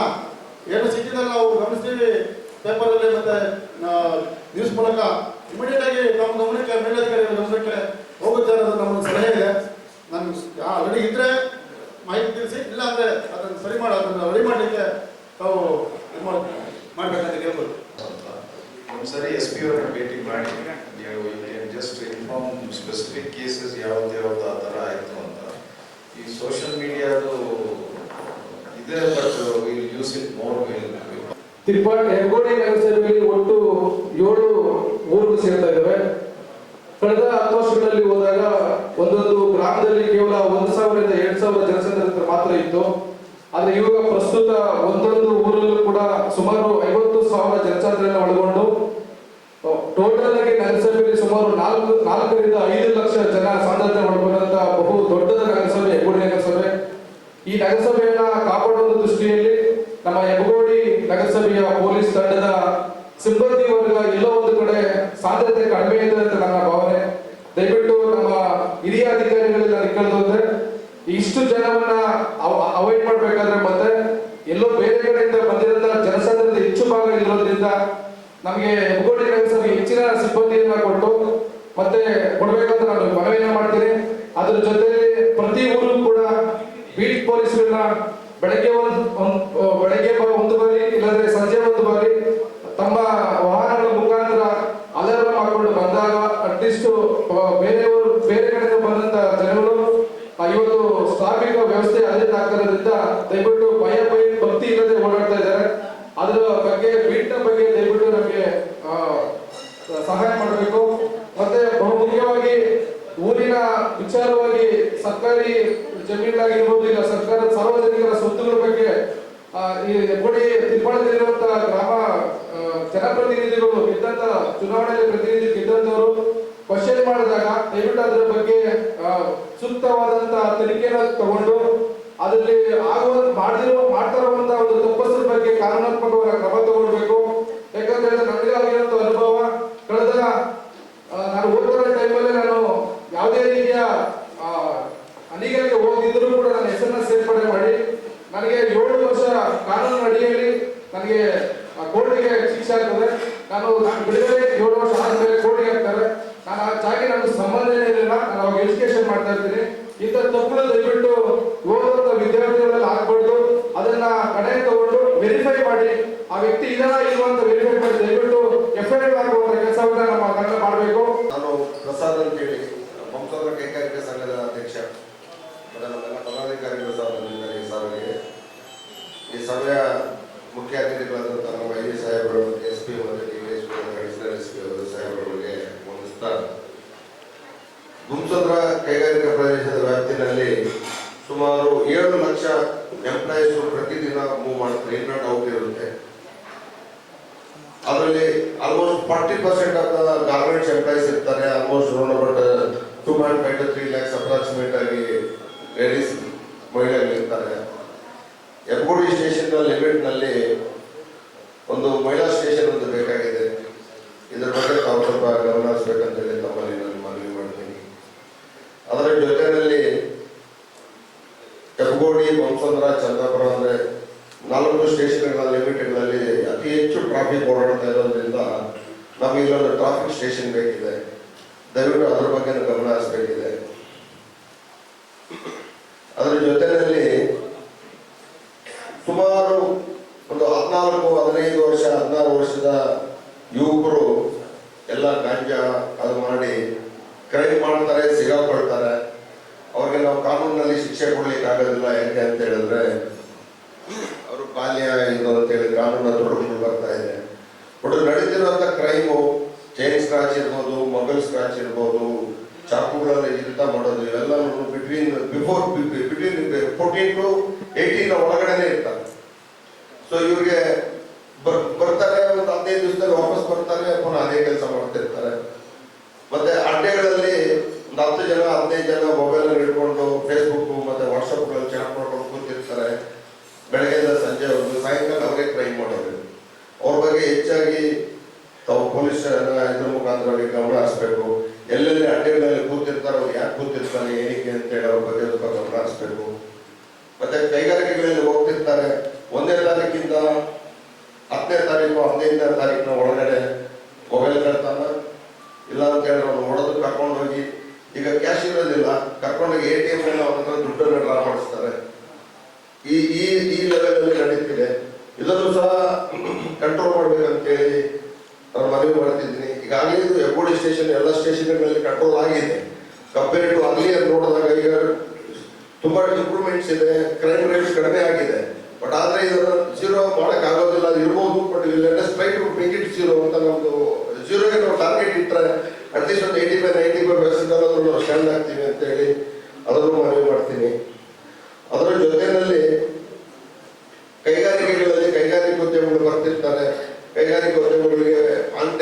ಏನು ಸಿಕ್ಕಿದ್ರೆ ನಾವು ಗಮನಿಸ್ತೀವಿ, ಪೇಪರಲ್ಲಿ ಮತ್ತೆ ನ್ಯೂಸ್ ಮೂಲಕ ಇಮಿಡಿಯೇಟ್ ಆಗಿ ನಮ್ಮ ಗಮನಕ್ಕೆ, ಮೇಲಧಿಕಾರಿಗಳ ಗಮನಕ್ಕೆ ಹೋಗುತ್ತೆ ಅನ್ನೋದು ನಮ್ಮ ಸಲಹೆ ಇದೆ. ನಾನು ಆಲ್ರೆಡಿ ಇದ್ರೆ ಮಾಹಿತಿ ತಿಳಿಸಿ, ಇಲ್ಲ ಅಂದರೆ ಅದನ್ನು ಸರಿ ಮಾಡಿ ಅದನ್ನು ರೆಡಿ ಮಾಡಲಿಕ್ಕೆ ತಾವು ಮಾಡಬೇಕಂತ ಕೇಳ್ಬೋದು. ಒಂದ್ಸರಿ SP ಅವರನ್ನ ಭೇಟಿ ಮಾಡಿ ನೀವು ಜಸ್ಟ್ ಇನ್ಫಾರ್ಮ್ ಸ್ಪೆಸಿಫಿಕ್ ಕೇಸಸ್ ಯಾವ್ದು ಆ ಥರ ಆಯಿತು ಅಂತ. ಈ ಸೋಷಿಯಲ್ ಮೀಡಿಯಾದು ಇದೆ, but will use it more well. Hebbagodi ನಗರಸಭೆಯಲ್ಲಿ ಒಟ್ಟು 7 ಊರುಗಳು ಸೇರ್ತಾ ಇದ್ದಾವೆ. ಕಳೆದ 10 ವರ್ಷಗಳಲ್ಲಿ ಹೋದಾಗ ಒಂದೊಂದು ಗ್ರಾಮದಲ್ಲಿ ಕೇವಲ 1,000 ರಿಂದ 2,000 ಜನಸಂಖ್ಯೆ ಮಾತ್ರ ಇತ್ತು. ಆದ್ರೆ ಇವಾಗ ಪ್ರಸ್ತುತ ಒಂದೊಂದು ಊರಲ್ಲೂ ಕೂಡ ಸುಮಾರು 50,000 ಜನಸಂಖ್ಯೆಯನ್ನು ಒಳಗೊಂಡು ಟೋಟಲ್ ಆಗಿ ನಗರಸಭೆಯಲ್ಲಿ ಸುಮಾರು 4ರಿಂದ 5 ಲಕ್ಷ ಜನ ಸಾಂದ್ರತೆ ಒಳಗೊಂಡಂತ ಬಹು ದೊಡ್ಡದ ನಗರಸಭೆ ಹೆಬ್ಬಗೋಡಿ ನಗರಸಭೆ. ಈ ನಗರಸಭೆಯನ್ನ ಕಾಪಾಡುವ ದೃಷ್ಟಿಯಲ್ಲಿ ನಮ್ಮ ಹೆಬ್ಬಗೋಡಿ ನಗರಸಭೆಯ ಪೊಲೀಸ್ ತಂಡದ ಸಿಬ್ಬಂದಿ ವರ್ಗ ಎಲ್ಲೋ ಒಂದು ಕಡೆ ಸಾಂದ್ರತೆ ಕಡಿಮೆ ಇದೆ ಅಂತ ನನ್ನ ಭಾವನೆ. ದಯವಿಟ್ಟು ನಮ್ಮ ಹಿರಿಯ ಅಧಿಕಾರಿಗಳೆಲ್ಲ ನಿಕ್ಕಳದಂದ್ರೆ ಇಷ್ಟು ಜನವನ್ನ ಅವಾಯ್ಡ್ ಮಾಡ್ಬೇಕಾದ್ರೆ ಮತ್ತೆ ಎಲ್ಲೋ ಬೇರೆ ಕಡೆಯಿಂದ ಬಂದಿರೋದ ಜನಸಾಂದ್ರತೆ ಹೆಚ್ಚು ಭಾಗ ಇರೋದ್ರಿಂದ ನಮಗೆ ಹೆಬ್ಬಗೋಡಿ ನಗರಸಭೆ ಹೆಚ್ಚಿನ ಸಿಬ್ಬಂದಿಯನ್ನ ಕೊಟ್ಟು ಮತ್ತೆ ಕೊಡ್ಬೇಕಂತ ನಾನು ಮನವಿಯನ್ನ ಮಾಡ್ತೀನಿ. ಅದ್ರ ಜೊತೆಲಿ ಪ್ರತಿ ಊರು ಕೂಡ ಬೀಟ್ ಪೊಲೀಸರನ್ನ ಬೆಳಗ್ಗೆ ಒಂದು ಬಾರಿ ಇಲ್ಲಾಂದ್ರೆ ಸಂಜೆ ಒಂದು ಬಾರಿ ತಮ್ಮ ವಾಹನಗಳ ಮುಖಾಂತರ ಅಲಾರಾಮ್ ಹಾಕೊಂಡು ಬಂದಾಗ ಅಟ್ಲೀಸ್ಟ್ ಬೇರೆ ಕಡೆಯಿಂದ ಬಂದಂತ ಜನಗಳು ಇವತ್ತು ಟ್ರಾಫಿಕ್ ವ್ಯವಸ್ಥೆ ಅಲ್ಲಿಂದ ಆಗ್ತಿರೋದ್ರಿಂದ ದಯವಿಟ್ಟು ಭಕ್ತಿ ಇಲ್ಲದೆ ಓಡಾಡ್ತಾ ಇದ್ದಾರೆ. ಅದರ ಬಗ್ಗೆ ಬೀಟ್ನ ಬಗ್ಗೆ ದಯವಿಟ್ಟು ನಮಗೆ ಸಹಾಯ ಮಾಡಬೇಕು. ಮತ್ತೆ ಬಹುಮುಖ್ಯವಾಗಿ ಊರಿನ ವಿಚಾರವಾಗಿ ಸರ್ಕಾರಿ ಜಮೀನಾಗಿರ್ಬೋದು ಇಲ್ಲ ಸರ್ಕಾರದ ಸಾರ್ವಜನಿಕರ ಸ್ವತ್ತುಗಳ ಬಗ್ಗೆ ಈ ಹೆಬ್ಬಗೋಡಿ ತಿರುಪಾಳದಲ್ಲಿರುವಂತಹ ಗ್ರಾಮ ಜನಪ್ರತಿನಿಧಿಗಳು ಗೆದ್ದಂತ ಚುನಾವಣೆಯಲ್ಲಿ ಪ್ರತಿನಿಧಿ ಗೆದ್ದಂತವರು ಕ್ವಶನ್ ಮಾಡಿದಾಗ ದಯವಿಟ್ಟು ಅದರ ಬಗ್ಗೆ ಸೂಕ್ತವಾದಂತಹ ತನಿಖೆಯನ್ನು ತಗೊಂಡು ಅದರಲ್ಲಿ ಮಾಡ್ತಾ ಇರುವಂತಹ ಒಂದು ತಪ್ಪಸ್ಸರ ಬಗ್ಗೆ ಕಾನೂನಾತ್ಮಕವಾದ ಕ್ರಮ ತಗೊಳ್ಬೇಕು. ಯಾಕಂತ ಹೇಳಿದ್ರೆ ನನಗೆ ಆಗಿರುವಂತ ಅನುಭವ ಕಳೆದ ನಾನು ಓದ್ತಿರೋ ಟೈಮಲ್ಲಿ ನಾನು ಯಾವುದೇ ರೀತಿಯ ಅಣಿಗಳಿಗೆ ಹೋಗಿದ್ರು ಕೂಡ ನನ್ನ ಹೆಸರನ್ನ ಸೇರ್ಪಡೆ ಮಾಡಿ ನನಗೆ 7 ವರ್ಷ ಕಾನೂನು ಅಡಿಯಲ್ಲಿ ನನಗೆ ಕೋರ್ಟಿಗೆ ಶಿಕ್ಷೆ ಆಗ್ತದೆ. ನಾನು ಬಿಡುಗಡೆ 7 ವರ್ಷ ಆದ್ಮೇಲೆ ಕೋರ್ಟಿಗೆ ಹಾಕ್ತಾರೆ. ನಾನು ಆ ಜಾಗಿ ನನಗೆ ಸಂಬಂಧ ಏನಿಲ್ಲ. ನಾನು ಅವಾಗ ಎಜುಕೇಶನ್ ಮಾಡ್ತಾ ಇರ್ತೀನಿ. ಇಂಥ ತಪ್ಪುಗಳು ದಯವಿಟ್ಟು ಓದುವಂತ ವಿದ್ಯಾರ್ಥಿಗಳೆಲ್ಲ ಆಗ್ಬಾರ್ದು. ಅದನ್ನ ಕಡೆ ತಗೊಂಡು ವೆರಿಫೈ ಮಾಡಿ ಆ ವ್ಯಕ್ತಿ ಇದನ್ನ ಇಲ್ವಾ ಅಂತ ವೆರಿಫೈ ಮಾಡಿ ದಯವಿಟ್ಟು FIR ಹಾಕುವಂತ ಕೆಲಸವನ್ನ ನಮ್ಮ ತಂಡ ಮಾಡಬೇಕು. ನಾನು ಪ್ರಸಾದ್ ಅಂತೇಳಿ ಬಂಸೋದ್ರ ಕೈಗಾರಿಕಾ ಸಂಘದ ಅಧ್ಯಕ್ಷ. ನಮ್ಮೆಲ್ಲ ಪದಾಧಿಕಾರಿಗಳು ಸಹ ಬಂದಿದ್ದಾರೆ ಈ ಸಭೆಗೆ. ಈ ಸಭೆಯ ಮುಖ್ಯ ಅತಿಥಿಗಳಾದಂಥ ನಮ್ಮ ಐ ಸಾಹೇಬರು, SP ಮತ್ತು DSP ಅಡಿಷನಲ್ SP ಅವರು ಸಾಹೇಬರಿಗೆ ವಂದಿಸ್ತಾ, ಗುಮ್ಸಂದ್ರ ಕೈಗಾರಿಕಾ ಪ್ರದೇಶದ ವ್ಯಾಪ್ತಿನಲ್ಲಿ ಸುಮಾರು 7 ಲಕ್ಷ ಎಂಪ್ಲಾಯೀಸ್ ಪ್ರತಿದಿನ ಮೂವ್ ಮಾಡ್ತಾರೆ. ಇನ್ ಅಂಡ್ ಔಟ್ ಇರುತ್ತೆ. ಅದರಲ್ಲಿ almost 40% of the garments employees ಇರ್ತಾರೆ. Almost around about 2.5 to 3 lakhs approximate ಆಗಿ ಲೇಡೀಸ್ ಮಹಿಳೆಗಳು ಇರ್ತಾರೆ. ಹೆಬ್ಬಗೋಡಿ ಸ್ಟೇಷನ್ ಲಿಮಿಟ್ ನಲ್ಲಿ ಒಂದು ಮಹಿಳಾ ಸ್ಟೇಷನ್ ಒಂದು ಬೇಕಾಗಿದೆ. ಇದರ ಬಗ್ಗೆ ತಾವು ಸ್ವಲ್ಪ ಗಮನ ಹರಿಸಬೇಕಂತ ಹೇಳಿ ತಮ್ಮಲ್ಲಿ ನಾನು ಮನವಿ ಮಾಡ್ತೀನಿ. ಅದರ ಜೊತೆಯಲ್ಲಿ ಹೆಬ್ಬಗೋಡಿ, ಬಂಸಂದ್ರ, ಚಂದಾಪುರ ಅಂದ್ರೆ 4 ಸ್ಟೇಷನ್ಗಳ ಲಿಮಿಟ್ಗಳಲ್ಲಿ ಅತಿ ಹೆಚ್ಚು ಟ್ರಾಫಿಕ್ ಓಡಾಡ್ತಾ ಇರೋದ್ರಿಂದ ನಮಗೆ ಇಲ್ಲೊಂದು ಟ್ರಾಫಿಕ್ ಸ್ಟೇಷನ್ ಬೇಕಿದೆ. ದಯವಿಟ್ಟು ಅದರ ಬಗ್ಗೆ ಗಮನ ಹರಿಸಬೇಕಿದೆ. ಅದರ ಜೊತೆಯಲ್ಲಿ ಸುಮಾರು ಒಂದು 14-15 ವರ್ಷ 16 ವರ್ಷದ ಯುವಕರು ಎಲ್ಲ ಗಾಂಜಾ ಅದು ಮಾಡಿ ಕ್ರೈಮ್ ಮಾಡ್ತಾರೆ, ಸಿಗಾಕೊಳ್ತಾರೆ. ಅವ್ರಿಗೆ ನಾವು ಕಾನೂನಿನಲ್ಲಿ ಶಿಕ್ಷೆ ಕೊಡ್ಲಿಕ್ಕೆ ಆಗೋದಿಲ್ಲ. ಯಾಕೆ ಅಂತ ಹೇಳಿದ್ರೆ ಅವರು ಬಾಲ್ಯ ಇದು ಅಂತ ಹೇಳಿ ಕಾನೂನ ತೊಡಕೊಂಡು ಬರ್ತಾ ಇದೆ. ಬಟ್ ನಡೀತಿರುವಂತ ಕ್ರೈಮು ಚೈನ್ ಸ್ಕ್ರಾಚ್ ಇರ್ಬೋದು, ಮೊಬೈಲ್ ಸ್ಕ್ರಾಚ್ ಇರ್ಬೋದು, ಚಾಕುಗಳಲ್ಲಿ ಇರ್ತ ಮಾಡೋದು, ಇವೆಲ್ಲ ಬಿಟ್ವೀನ್ 14 to 18 ಒಳಗಡೆನೆ ಇರ್ತಾರೆ. ಸೊ ಇವ್ರಿಗೆ ಬರ್ತಾರೆ, ಒಂದು 15 ದಿವಸದಲ್ಲಿ ವಾಪಸ್ ಬರ್ತಾರೆ, ಪುನಃ ಅದೇ ಕೆಲಸ ಮಾಡ್ತಿರ್ತಾರೆ. ಮತ್ತೆ ಅಡ್ಡೆಗಳಲ್ಲಿ ಒಂದು 10 ಜನ 15 ಜನ ಮೊಬೈಲ್ ಹಿಡ್ಕೊಂಡು ಫೇಸ್ಬುಕ್ ಮತ್ತೆ ವಾಟ್ಸಪ್ಗಳಲ್ಲಿ ಚಾಟ್ ಮಾಡ್ಕೊಂಡು ಕೂತಿರ್ತಾರೆ. ಬೆಳಗ್ಗೆಯಿಂದ ಸಂಜೆವರೆಗೂ, ಸಾಯಂಕಾಲ ಅವರೇ ಕ್ರೈಮ್ ಮಾಡೋದು. ಅವ್ರ ಬಗ್ಗೆ ಹೆಚ್ಚಾಗಿ ತಾವು ಪೊಲೀಸ್ ಇದ್ರ ಮುಖಾಂತರವಾಗಿ ಗಮನ ಹರಿಸ್ಬೇಕು. ಎಲ್ಲೆಲ್ಲಿ ಅಡ್ಡೆಗಳಲ್ಲಿ ಕೂತಿರ್ತಾರೆ, ಅವ್ರು ಯಾಕೆ ಕೂತಿರ್ತಾರೆ, ಏನಕ್ಕೆ ಅಂತೇಳಿ ಅವ್ರ ಬಗ್ಗೆ ಸ್ವಲ್ಪ ಗಮನ ಹರಿಸ್ಬೇಕು. ಮತ್ತೆ ಕೈಗಾರಿಕೆಗಳಲ್ಲಿ ಹೋಗ್ತಿರ್ತಾರೆ, 1ನೇ ತಾರೀಕಿಂದ 10ನೇ ತಾರೀಕು 15ನೇ ತಾರೀಕಿನ ಒಳಗಡೆ ಮೊಬೈಲ್ ಕಳ್ತಾನ ಇಲ್ಲ ಅಂತ ಹೇಳಿ ಅವ್ರು ಹೊಡೆದು ಕರ್ಕೊಂಡು ಹೋಗಿ, ಈಗ ಕ್ಯಾಶ್ ಇರೋದಿಲ್ಲ, ಕರ್ಕೊಂಡೋಗಿ ATM ನಲ್ಲಿ ಅವ್ರ ಹತ್ರ ದುಡ್ಡನ್ನು ಡ್ರಾ ಮಾಡಿಸ್ತಾರೆ. ಈ ಲೆವೆಲ್ ಅಲ್ಲಿ ನಡೀತಿದೆ. ಇದನ್ನು ಸಹ ಕಂಟ್ರೋಲ್ ಮಾಡ್ಬೇಕಂತೇಳಿ ನಾನು ಮನವಿ ಮಾಡ್ತಿದ್ದೀನಿ. ಈಗಾಗಲೇ ಇದು ಹೆಬ್ಬಗೋಡಿ ಸ್ಟೇಷನ್ ಎಲ್ಲ ಸ್ಟೇಷನ್ಗಳಲ್ಲಿ ಕಂಟ್ರೋಲ್ ಆಗಿದೆ. ಕಂಪೇರ್ ಟು ಅರ್ಲಿಯರ್ ನೋಡಿದಾಗ ಈಗ ತುಂಬಾ ಇಂಪ್ರೂವ್ಮೆಂಟ್ಸ್ ಇದೆ, ಕ್ರೈಮ್ ರೇಟ್ಸ್ ಕಡಿಮೆ ಆಗಿದೆ. ಬಟ್ ಆದ್ರೆ ಇದನ್ನು ಜೀರೋ ಮಾಡಕ್ ಆಗೋದಿಲ್ಲ, ಅದು ಇರ್ಬೋದು. But let try to make it zero ಅಂತ ನಮ್ದು ಜೀರೋಗೆ ನಾವು ಟಾರ್ಗೆಟ್ ಇಟ್ಟರೆ ಅಟ್ಲೀಸ್ಟ್ ಒಂದು 85-95% ನಾವು ಸ್ಟ್ಯಾಂಡ್ ಆಗ್ತೀವಿ ಅಂತ ಹೇಳಿ ಅದನ್ನು ಮನವಿ ಮಾಡ್ತೀನಿ. ಅದರ ಜೊತೆಯಲ್ಲಿ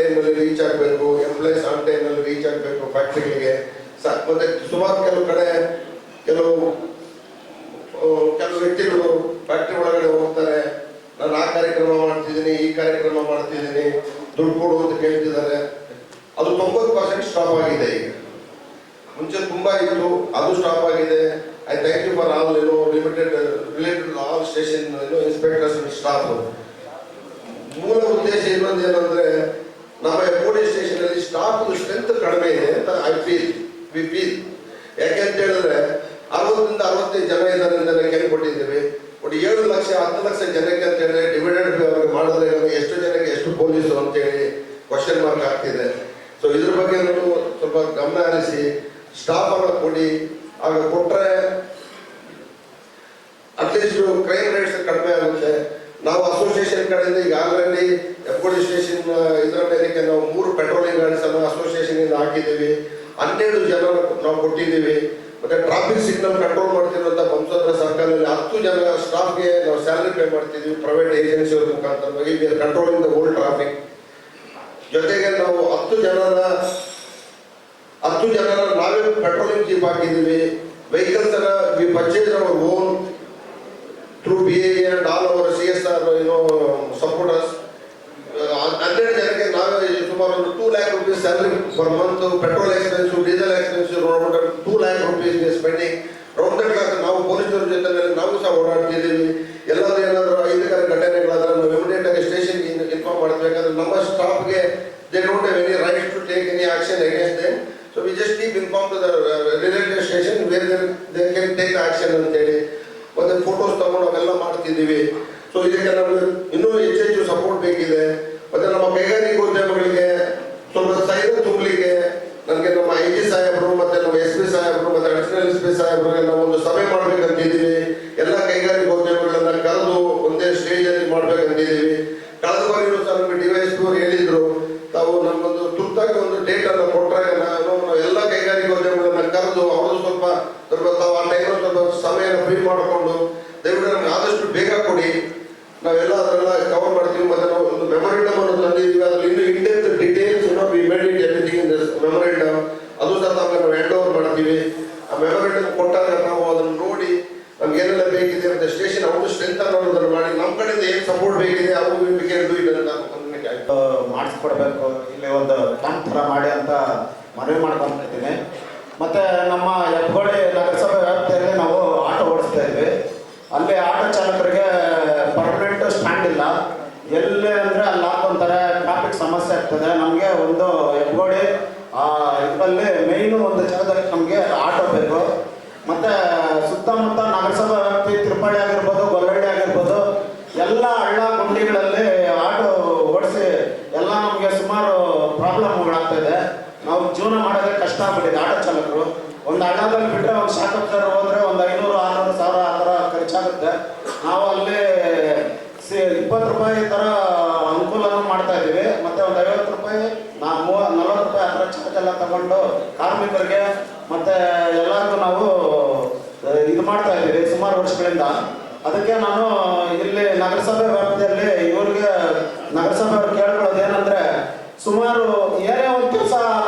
ಟೈಮ್ನಲ್ಲಿ ರೀಚ್ ಆಗಬೇಕು, ಎಂಪ್ಲಾಯೀಸ್ ಆನ್ ಟೈಮ್ನಲ್ಲಿ ರೀಚ್ ಆಗಬೇಕು ಫ್ಯಾಕ್ಟ್ರಿಗಳಿಗೆ. ಮತ್ತೆ ಸುಮಾರು ಕೆಲವು ಕಡೆ ಕೆಲವು ವ್ಯಕ್ತಿಗಳು ಫ್ಯಾಕ್ಟ್ರಿ ಒಳಗಡೆ ಹೋಗ್ತಾರೆ, ನಾನು ಆ ಕಾರ್ಯಕ್ರಮ ಮಾಡ್ತಿದ್ದೀನಿ, ಈ ಕಾರ್ಯಕ್ರಮ ಮಾಡ್ತಿದ್ದೀನಿ, ದುಡ್ಡು ಕೊಡು ಅಂತ ಕೇಳ್ತಿದ್ದಾರೆ. ಅದು 90% ಸ್ಟಾಪ್ ಆಗಿದೆ. ಈಗ ಮುಂಚೆ ತುಂಬಾ ಇತ್ತು, ಅದು ಸ್ಟಾಪ್ ಆಗಿದೆ. I thank you for all related all station inspectors and staff. ಮೂಲ ಉದ್ದೇಶ ಇನ್ನೊಂದೇನಂದ್ರೆ ನಮ್ಮ FOD ಸ್ಟೇಷನ್ ಅಲ್ಲಿ ಸ್ಟಾಫ್ ಸ್ಟ್ರೆಂತ್ ಕಡಿಮೆ ಇದೆ ಅಂತ ವಿ ಫೀಲ್. ಯಾಕೆಂತ ಹೇಳಿದ್ರೆ 60ರಿಂದ 65 ಜನ ಇದ್ದಾರೆ ಅಂತ ಕೇಳ್ಕೊಟ್ಟಿದ್ದೀವಿ. ಒಟ್ಟು 7 ಲಕ್ಷ 10 ಲಕ್ಷ ಜನಕ್ಕೆ ಅಂತ ಹೇಳಿದ್ರೆ ಡಿವಿಡೆಂಡ್ ಅವ್ರಿಗೆ ಮಾಡಿದ್ರೆ ಎಷ್ಟು ಜನಕ್ಕೆ ಎಷ್ಟು ಪೊಲೀಸರು ಅಂತೇಳಿ ಕ್ವಶನ್ ಮಾರ್ಕ್ ಆಗ್ತಿದೆ. ಸೊ ಇದ್ರ ಬಗ್ಗೆ ನಾವು ಸ್ವಲ್ಪ ಗಮನ ಹರಿಸಿ ಸ್ಟಾಫ್ ಅನ್ನು ಕೊಡಿ. ಆಗ ಕೊಟ್ರೆ ಅಟ್ಲೀಸ್ಟ್ ಕ್ರೈಮ್ ರೇಟ್ಸ್ ಕಡಿಮೆ ಆಗುತ್ತೆ. ನಾವು ಅಸೋಸಿಯೇಷನ್ ಕಡೆಯಿಂದ ಈಗ ಆಲ್ರೆಡಿ FOD ಸ್ಟೇಷನ್ ಇದರ ಮೇಲೆ ನಾವು 3 ಪೆಟ್ರೋಲಿಂಗ್ ಗಾರ್ಡ್ಸ್ ಅನ್ನು ಅಸೋಸಿಯೇಷನ್ ಇಂದ ಹಾಕಿದ್ದೀವಿ. 12 ಜನ ನಾವು ಕೊಟ್ಟಿದ್ದೀವಿ. ಮತ್ತೆ ಟ್ರಾಫಿಕ್ ಸಿಗ್ನಲ್ ಕಂಟ್ರೋಲ್ ಮಾಡ್ತಿರುವಂತ ಬಂಸಂದ್ರ ಸರ್ಕಲ್ನಲ್ಲಿ 10 ಜನ ಸ್ಟಾಫ್ಗೆ ನಾವು ಸ್ಯಾಲರಿ ಪೇ ಮಾಡ್ತಿದ್ವಿ ಪ್ರೈವೇಟ್ ಏಜೆನ್ಸಿಯವರ ಮುಖಾಂತರವಾಗಿ. We are controlling the whole traffic. ಜೊತೆಗೆ ನಾವು 10 ಜನರ ನಾವೇ ಪೆಟ್ರೋಲಿಂಗ್ ಜೀಪ್ ಹಾಕಿದ್ದೀವಿ. ವೆಹಿಕಲ್ಸ್ ಅನ್ನ we purchase our own through BAE and all our CSR supporters. 12 ಜನಕ್ಕೆ ನಾವೇ ಸುಮಾರು ಒಂದು 2 lakh rupees salary per month. Petrol expense, diesel expense 2 lakh rupees spending. Round the clock ನಾವು ಪೊಲೀಸರ ಜೊತೆ ನಾವು ಸಹ ಓಡಾಡ್ತಿದ್ದೀವಿ. ಎಲ್ಲಾದ್ರೂ ಏನಾದರೂ ಅಹಿತಕರ ಘಟನೆಗಳಾದ್ರೆ ನಾವು ಇಮಿಡಿಯೇಟ್ ಆಗಿ ಸ್ಟೇಷನ್ಗೆ ಇನ್ಫಾರ್ಮ್ ಮಾಡ್ತೀವಿ. ನಮ್ಮ ಸ್ಟಾಫ್ಗೆ they don't have any right to take any action against them. So we just keep inform to the related station where they can take action ಅಂತೇಳಿ. ಮತ್ತೆ ಫೋಟೋಸ್ ತಗೊಂಡು ಅವೆಲ್ಲ ಮಾಡ್ತಿದ್ದೀವಿ. ಸೊ ಇದಕ್ಕೆ ನಮಗೆ ಇನ್ನೂ ಹೆಚ್ಚು ಸಪೋರ್ಟ್ ಬೇಕಿದೆ. ಮತ್ತೆ ನಮ್ಮ ಕೈಗಾರಿಕೋದ್ಯಮಗಳಿಗೆ ಸ್ವಲ್ಪ ಸೈನ್ ತುಂಬಲಿಕ್ಕೆ ನನಗೆ ನಮ್ಮ IG ಸಾಹೇಬರು ಮತ್ತೆ ನಮ್ಮ SP ಸಾಹೇಬರು ಮತ್ತೆ ಅಡಿಷನಲ್ SP ಸಾಹೇಬರಿಗೆ ನಾವು ಒಂದು ಸಭೆ ಮಾಡ್ಬೇಕಂತಿದ್ದೀವಿ. ಎಲ್ಲ ಕೈಗಾರಿಕೋದ್ಯಮಗಳನ್ನ ಕರೆದು ಒಂದೇ ಸ್ಟೇಜ್ ಅಲ್ಲಿ ಮಾಡ್ಬೇಕಂತಿದ್ದೀವಿ. ಕಳೆದ ಬಾರಿನೂ ಸಹ ನಮಗೆ DYSP ಅವರು ಹೇಳಿದ್ರು, ತಾವು ನಮ್ಮೊಂದು ತುರ್ತಾಗಿ ಒಂದು ಡೇಟ್ ಅನ್ನು ಕೊಟ್ಟರೆ ನಾವು ಎಲ್ಲ ಕೈಗಾರಿಕೋದ್ಯಮಗಳನ್ನ ಕರೆದು ಅವರು ಸ್ವಲ್ಪ ತಾವು ಆ ಟೈಮ್ ಸ್ವಲ್ಪ ಸಮಯನ ಫ್ರೀ ಮಾಡಿಕೊಂಡು ದಯವಿಟ್ಟು ನಮ್ಗೆ ಆದಷ್ಟು ಬೇಗ ಕೊಡಿ, ನಾವೆಲ್ಲ ಅದನ್ನೆಲ್ಲ ಕವರ್ ಮಾಡ್ತೀವಿ. ಮತ್ತೆ ನಾವು ಒಂದು ಮೆಮೊರಿಡಮ್ ಅನ್ನು ತಂದಿದ್ದೀವಿ. ಅದ್ರಲ್ಲಿ ಇನ್ನೂ in-depth details we made it everything in this memorandum. ಅದು ಸಹ ನಾವು ಹ್ಯಾಂಡ್ ಓವರ್ ಮಾಡ್ತೀವಿ. ಆ ಮೆಮೊರಿಡಮ್ ಕೊಟ್ಟಾಗ ನಾವು ಅದನ್ನು ನೋಡಿ ನಮ್ಗೆ ಏನೆಲ್ಲ ಬೇಕಿದೆ ಮತ್ತೆ ಸ್ಟೇಷನ್ ಅವ್ರು ಸ್ಟ್ರೆಂತ್ ಅನ್ನೋದನ್ನು ಮಾಡಿ ನಮ್ಮ ಕಡೆಯಿಂದ ಏನು ಸಪೋರ್ಟ್ ಬೇಕಿದೆ ಅವು ಮಾಡಿಸ್ಕೊಡ್ಬೇಕು. ಇಲ್ಲಿ ಒಂದು ಕ್ಯಾಂಪ್ ಥರ ಮಾಡಿ ಅಂತ ಮನವಿ ಮಾಡ್ಕೊಂಡಿದ್ದೀನಿ. ಮತ್ತು ನಮ್ಮ FOD ನಗರಸಭೆ ವ್ಯಾಪ್ತಿಯಲ್ಲಿ ನಾವು ಆಟೋ ಓಡಿಸ್ತಾ ಇದ್ವಿ. ಅಲ್ಲಿ ಆಟೋ ಚಾಲಕರಿಗೆ ಪರ್ಮನೆಂಟ್ ಸ್ಟ್ಯಾಂಡ್ ಇಲ್ಲ. ಎಲ್ಲಿ ಅಂದರೆ ಅಲ್ಲಿ ಹಾಕೊಂತಾರೆ, ಟ್ರಾಫಿಕ್ ಸಮಸ್ಯೆ ಆಗ್ತದೆ. ನಮಗೆ ಒಂದು FOD ಇದರಲ್ಲಿ ಮೇಯ್ನು ಒಂದು ಜಾಗದಲ್ಲಿ ನಮಗೆ ಆಟೋ ಬೇಕು. ಮತ್ತು ಸುತ್ತಮುತ್ತ ನಗರಸಭಾ ವ್ಯಾಪ್ತಿ ತಿರುಪಳ್ಳಿ ಆಗಿರ್ಬೋದು, ಗೊಲ್ಲಹಳ್ಳಿ ಆಗಿರ್ಬೋದು, ಎಲ್ಲ ಹಳ್ಳ ಗುಂಡಿಗಳಲ್ಲಿ ಆಟೋ ಓಡಿಸಿ ಎಲ್ಲ ನಮಗೆ ಸುಮಾರು ಪ್ರಾಬ್ಲಮ್ಗಳಾಗ್ತಾ ಇದೆ. ನಾವು ಜೀವನ ಮಾಡೋದೇ ಕಷ್ಟ ಆಗ್ಬಿಟ್ಟಿದೆ ಆಟೋ ಚಾಲಕರು. ಒಂದು ಹಳ್ಳದಲ್ಲಿ ಬಿಟ್ಟರೆ ಒಂದು ಶಾಖಪ್ಟರ್ ಹೋದರೆ ಒಂದು 500-600,000 ಆ ಥರ ಖರ್ಚಾಗುತ್ತೆ. ನಾವು ಅಲ್ಲಿ 20 ರೂಪಾಯಿ ಥರ ಅನುಕೂಲನೂ ಮಾಡ್ತಾ ಇದ್ದೀವಿ. ಮತ್ತು ಒಂದು 50 ರೂಪಾಯಿ 40 ರೂಪಾಯಿ ಆ ಥರ ಚಾರ್ಜ್ ಎಲ್ಲ ತಗೊಂಡು ಕಾರ್ಮಿಕರಿಗೆ ಮತ್ತು ಎಲ್ಲರಿಗೂ ನಾವು ಇದು ಮಾಡ್ತಾ ಇದ್ದೀವಿ ಸುಮಾರು ವರ್ಷಗಳಿಂದ. ಅದಕ್ಕೆ ನಾನು ಇಲ್ಲಿ ನಗರಸಭೆ ವ್ಯಾಪ್ತಿಯಲ್ಲಿ ಇವ್ರಿಗೆ ನಗರಸಭೆಯವ್ರು ಕೇಳ್ಕೊಳ್ಳೋದು ಏನಂದರೆ, ಸುಮಾರು ಏನೇ ಒಂದು ಕೆಲಸ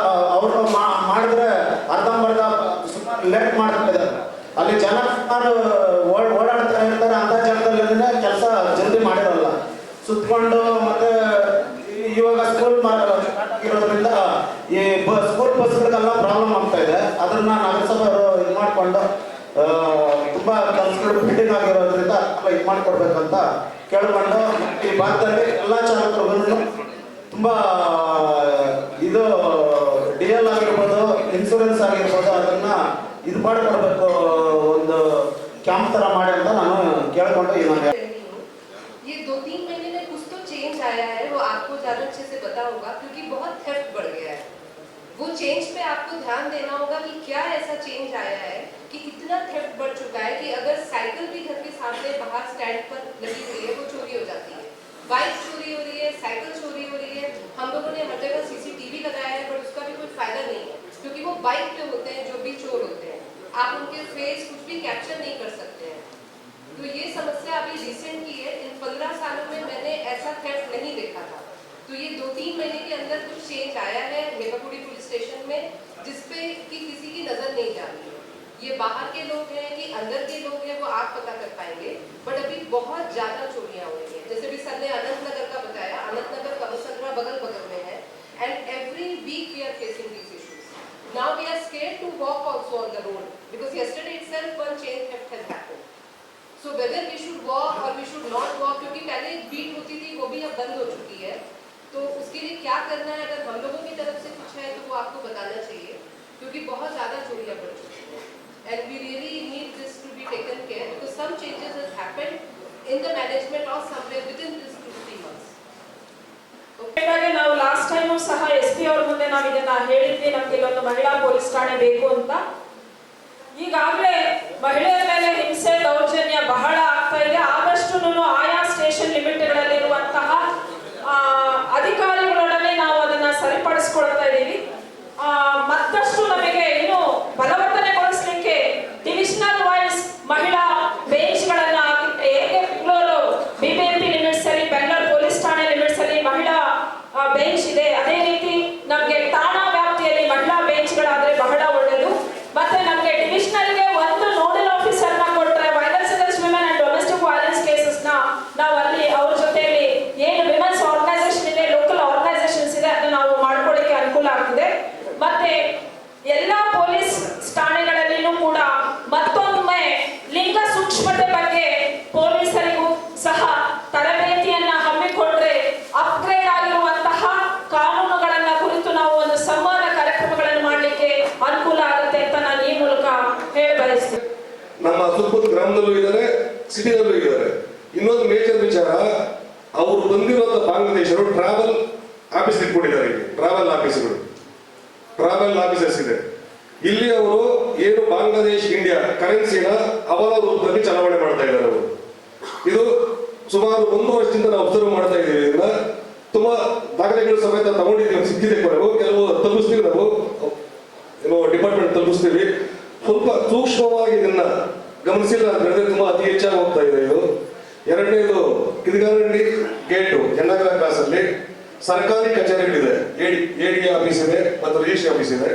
ಅವರು ಮಾಡಿದ್ರೆ ಅರ್ಧಂಬರ್ಧ ಸುಮಾರು ಲೇಟ್ ಮಾಡ್ತಿದ್ದಾರೆ. ಅಲ್ಲಿ ಜನ ಓಡಾಡ್ತಾ ಇರ್ತಾರೆ. ಅಂಥ ಜಾಗದಲ್ಲಿ ಕೆಲಸ ಜಲ್ದಿ ಮಾಡಿರಲ್ಲ, ಸುತ್ತಕೊಂಡು. ಮತ್ತು ಇವಾಗ ಸ್ಕೂಲ್ ಇರೋದ್ರಿಂದ ಈ ಸ್ಕೂಲ್ ಬಸ್ಗಳಿಗೆಲ್ಲ ಪ್ರಾಬ್ಲಮ್ ಆಗ್ತಾ ಇದೆ. ಅದನ್ನ ನಗರಸಭೆಯವರು ಇದು ಮಾಡಿಕೊಂಡು ತುಂಬ ಕೆಲಸಗಳು ಪೆಂಡಿಂಗ್ ಆಗಿರೋದ್ರಿಂದ ಇದು ಮಾಡಿಕೊಡ್ಬೇಕಂತ ಕೇಳ್ಕೊಂಡು ಈ ಭಾಗದಲ್ಲಿ ಎಲ್ಲ ಚಾಲಕರಿಗೂ ತುಂಬ ಇದು DL ಆಗಿರ್ಬೋದು, ಇನ್ಶೂರೆನ್ಸ್ ಆಗಿರ್ಬೋದು, ಅದನ್ನ ಇದು ಮಾಡಿಕೊಡ್ಬೇಕು, ಒಂದು ಕ್ಯಾಂಪ್ ಥರ ಮಾಡಿ ಅಂತ ನಾನು ಕೇಳ್ಕೊಂಡು ये 2-3 महीने में कुछ तो चेंज आया है, वो आपको ज़्यादा अच्छे से पता होगा क्योंकि बहुत थेफ्ट बढ़ गया है. वो चेंज पे आपको ध्यान देना होगा कि क्या ऐसा चेंज आया है कि इतना थेफ्ट बढ़ चुका है कि अगर साइकिल भी घर के सामने बाहर स्टैंड पर लगी हुई है वो चोरी हो जाती है, बाइक चोरी हो रही है, साइकिल चोरी हो रही है. हम लोगों ने हर जगह CCTV लगाया है, बट उसका भी कोई फायदा नहीं है क्योंकि वो बाइक पे होते हैं जो भी चोर होते हैं. आप उनके फेस कुछ भी कैप्चर नहीं कर सकते हैं. तो ये समस्या अभी रिसेंट की है. इन 15 सालों में मैंने ऐसा थेफ्ट नहीं देखा था. तो ये 2-3 महीने के अंदर अंदर कुछ चेंज आया है हेमापुरी पुलिस स्टेशन में जिसपे कि किसी की नजर नहीं जा रही है? ये बाहर के लोग हैं कि अंदर के लोग हैं वो आप पता कर पाएंगे, बट अभी बहुत ज्यादा चोरियां हो रही है। जैसे भी सर ने अनंतनगर का बताया, अनंतनगर कबूसंद्रा बगल बगल में है, and every week we are facing these issues. Now we are scared to walk also on the road because yesterday itself one chain theft has happened. So whether we should walk और we should not walk, क्योंकि पहले एक beat होती थी वो भी अब बंद हो चुकी है, तो उसके लिए क्या करना है? अगर हम लोगों की तरफ से कुछ है तो वो आपको बताना चाहिए, क्योंकि बहुत ज़्यादा चोरियां बढ़ चुकी है। And we really need this to be taken care because some changes has happened in the management of somewhere within this 2-3 months. ಹಾಗಾಗಿ ನಾವು ಲಾಸ್ಟ್ ಟೈಮು ಸಹ SP ಅವ್ರ ಮುಂದೆ ನಾವು ಇದನ್ನ ಹೇಳಿದ್ವಿ, ನಮ್ಗೆ ಇಲ್ಲೊಂದು ಮಹಿಳಾ ಪೊಲೀಸ್ ಠಾಣೆ ಬೇಕು ಅಂತ. ಈಗಾಗಲೇ ಮಹಿಳೆಯರ ಮೇಲೆ ಹಿಂಸೆ ದೌರ್ಜನ್ಯ ಬಹಳ ಆಗ್ತಾ ಇದೆ. ಆದಷ್ಟು ಆಯಾ ಸ್ಟೇಷನ್ ಲಿಮಿಟ್ಗಳಲ್ಲಿರುವಂತಹ ಅಧಿಕಾರಿಗಳೊಡನೆ ನಾವು ಅದನ್ನ ಸರಿಪಡಿಸ್ಕೊಳ್ತಾ ಇದ್ದೀವಿ. ಮತ್ತಷ್ಟು ನಮಗೆ ಇನ್ನು ಬಲವರ್ಧನೆಗೊಳಿಸಲಿಕ್ಕೆ ಡಿವಿಷನಲ್ ವೈಸ್ ಮಹಿಳಾ ಬೇಂಚ್ಗಳನ್ನ ಹೇಗೆ BBMP ಲಿಮಿಟ್ಸ್ ಅಲ್ಲಿ ಬೆಂಗಳೂರು ಪೊಲೀಸ್ ಠಾಣೆ ಲಿಮಿಟ್ಸ್ ಅಲ್ಲಿ ಮಹಿಳಾ ಬೇಂಚ್ ಇದೆ, ಅದೇ ರೀತಿ ನಮಗೆ ಠಾಣಾ ವ್ಯಾಪ್ತಿಯಲ್ಲಿ ಮಹಿಳಾ ಬೇಂಚ್ಗಳಾದ್ರೆ ಬಹಳ ಒಳ್ಳೆಯದು. ಮತ್ತೆ ನಮಗೆ ಡಿವಿಷನಲ್ಗೆ ಒಂದು ನೋಡಲ್ ಆಫೀಸರ್ ನ ಕೊಟ್ಟರೆ violence against women and domestic violence cases ನ ನಾವು ಅಲ್ಲಿ ಅವ್ರ ಜೊತೆಯಲ್ಲಿ ಏನು ವಿಮೆನ್ಸ್ ಆರ್ಗನೈಸೇಷನ್ ಇದೆ, ಲೋಕಲ್ ಆರ್ಗನೈಸೇಷನ್ಸ್ ಇದೆ, ಅದನ್ನ ನಾವು ಮಾಡ್ಕೊಳ್ಳಿಕ್ಕೆ ಅನುಕೂಲ ಆಗ್ತದೆ. ಮತ್ತೆ ಎಲ್ಲಾ ಪೊಲೀಸ್ ಠಾಣೆಗಳಲ್ಲಿನೂ ಕೂಡ ಮತ್ತೊಮ್ಮೆ ಲಿಂಗ ಸೂಕ್ಷ್ಮತೆ ಬಗ್ಗೆ ಪೊಲೀಸರಿಗೂ ಸಹ ತರಬೇತಿಯನ್ನ ಹಮ್ಮಿಕೊಂಡ್ರೆ ಅಪ್ಗ್ರೇಡ್ ಆಗಿರುವಂತಹ ಕಾನೂನುಗಳನ್ನ ಕುರಿತು ನಾವು ಒಂದು ಸಂವಾದ ಕಾರ್ಯಕ್ರಮಗಳನ್ನು ಮಾಡಲಿಕ್ಕೆ ಅನುಕೂಲ ಆಗುತ್ತೆ ಅಂತ ನಾನು ಈ ಮೂಲಕ ಹೇಳಿ ಬಯಸ್ತೇನೆ. ನಮ್ಮ ಸುತ್ತಮುತ್ತ ಗ್ರಾಮದಲ್ಲೂ ಇದ್ದಾರೆ, ಸಿಟಿನಲ್ಲೂ ಇದ್ದಾರೆ. ಇನ್ನೊಂದು ಮೇಜರ್ ವಿಚಾರ, ಅವರು ಬಂದಿರುವಂತ ಬಾಂಗ್ಲಾದೇಶರು ಟ್ರಾವೆಲ್ ಆಫೀಸ್ ಇಟ್ಕೊಂಡಿದ್ದಾರೆ. ಟ್ರಾವೆಲ್ ಆಫೀಸರ್ಸ್ ಇದೆ ಇಲ್ಲಿ. ಅವರು ಏನು ಬಾಂಗ್ಲಾದೇಶ್ ಇಂಡಿಯಾ ಕರೆನ್ಸಿನ ಅವರ ರೂಪದಲ್ಲಿ ಚಲಾವಣೆ ಮಾಡ್ತಾ ಇದ್ದಾರೆ. ಅವರು ಇದು ಸುಮಾರು 1 ವರ್ಷದಿಂದ ನಾವು ಅಬ್ಸರ್ವ್ ಮಾಡ್ತಾ ಇದ್ದೀವಿ. ಇದನ್ನ ತುಂಬಾ ದಾಖಲೆಗಳು ಸಮೇತ ತಗೊಂಡಿದ್ದೀವಿ, ಸಿಕ್ಕಿದೆ. ಕೆಲವು ತಲುಪಿಸ್ತೀವಿ, ನಾವು ಏನೋ ಡಿಪಾರ್ಟ್ಮೆಂಟ್ ತಲುಪಿಸ್ತೀವಿ. ಸ್ವಲ್ಪ ಸೂಕ್ಷ್ಮವಾಗಿ ಇದನ್ನ ಗಮನಿಸಿಲ್ಲ ಅಂತ ಹೇಳಿದ್ರೆ ತುಂಬಾ ಅತಿ ಹೆಚ್ಚಾಗಿ ಹೋಗ್ತಾ ಇದೆ ಇದು. ಎರಡನೇದು, ಕಿದಗಾನಹಳ್ಳಿ ಗೇಟು ಜಯನಗರ ಕ್ರಾಸ್ ಅಲ್ಲಿ ಸರ್ಕಾರಿ ಕಚೇರಿಗಳಿದೆ, ADA ಆಫೀಸ್ ಇದೆ ಮತ್ತು ರಿಜಿಸ್ಟ್ರಿ ಆಫೀಸ್ ಇದೆ.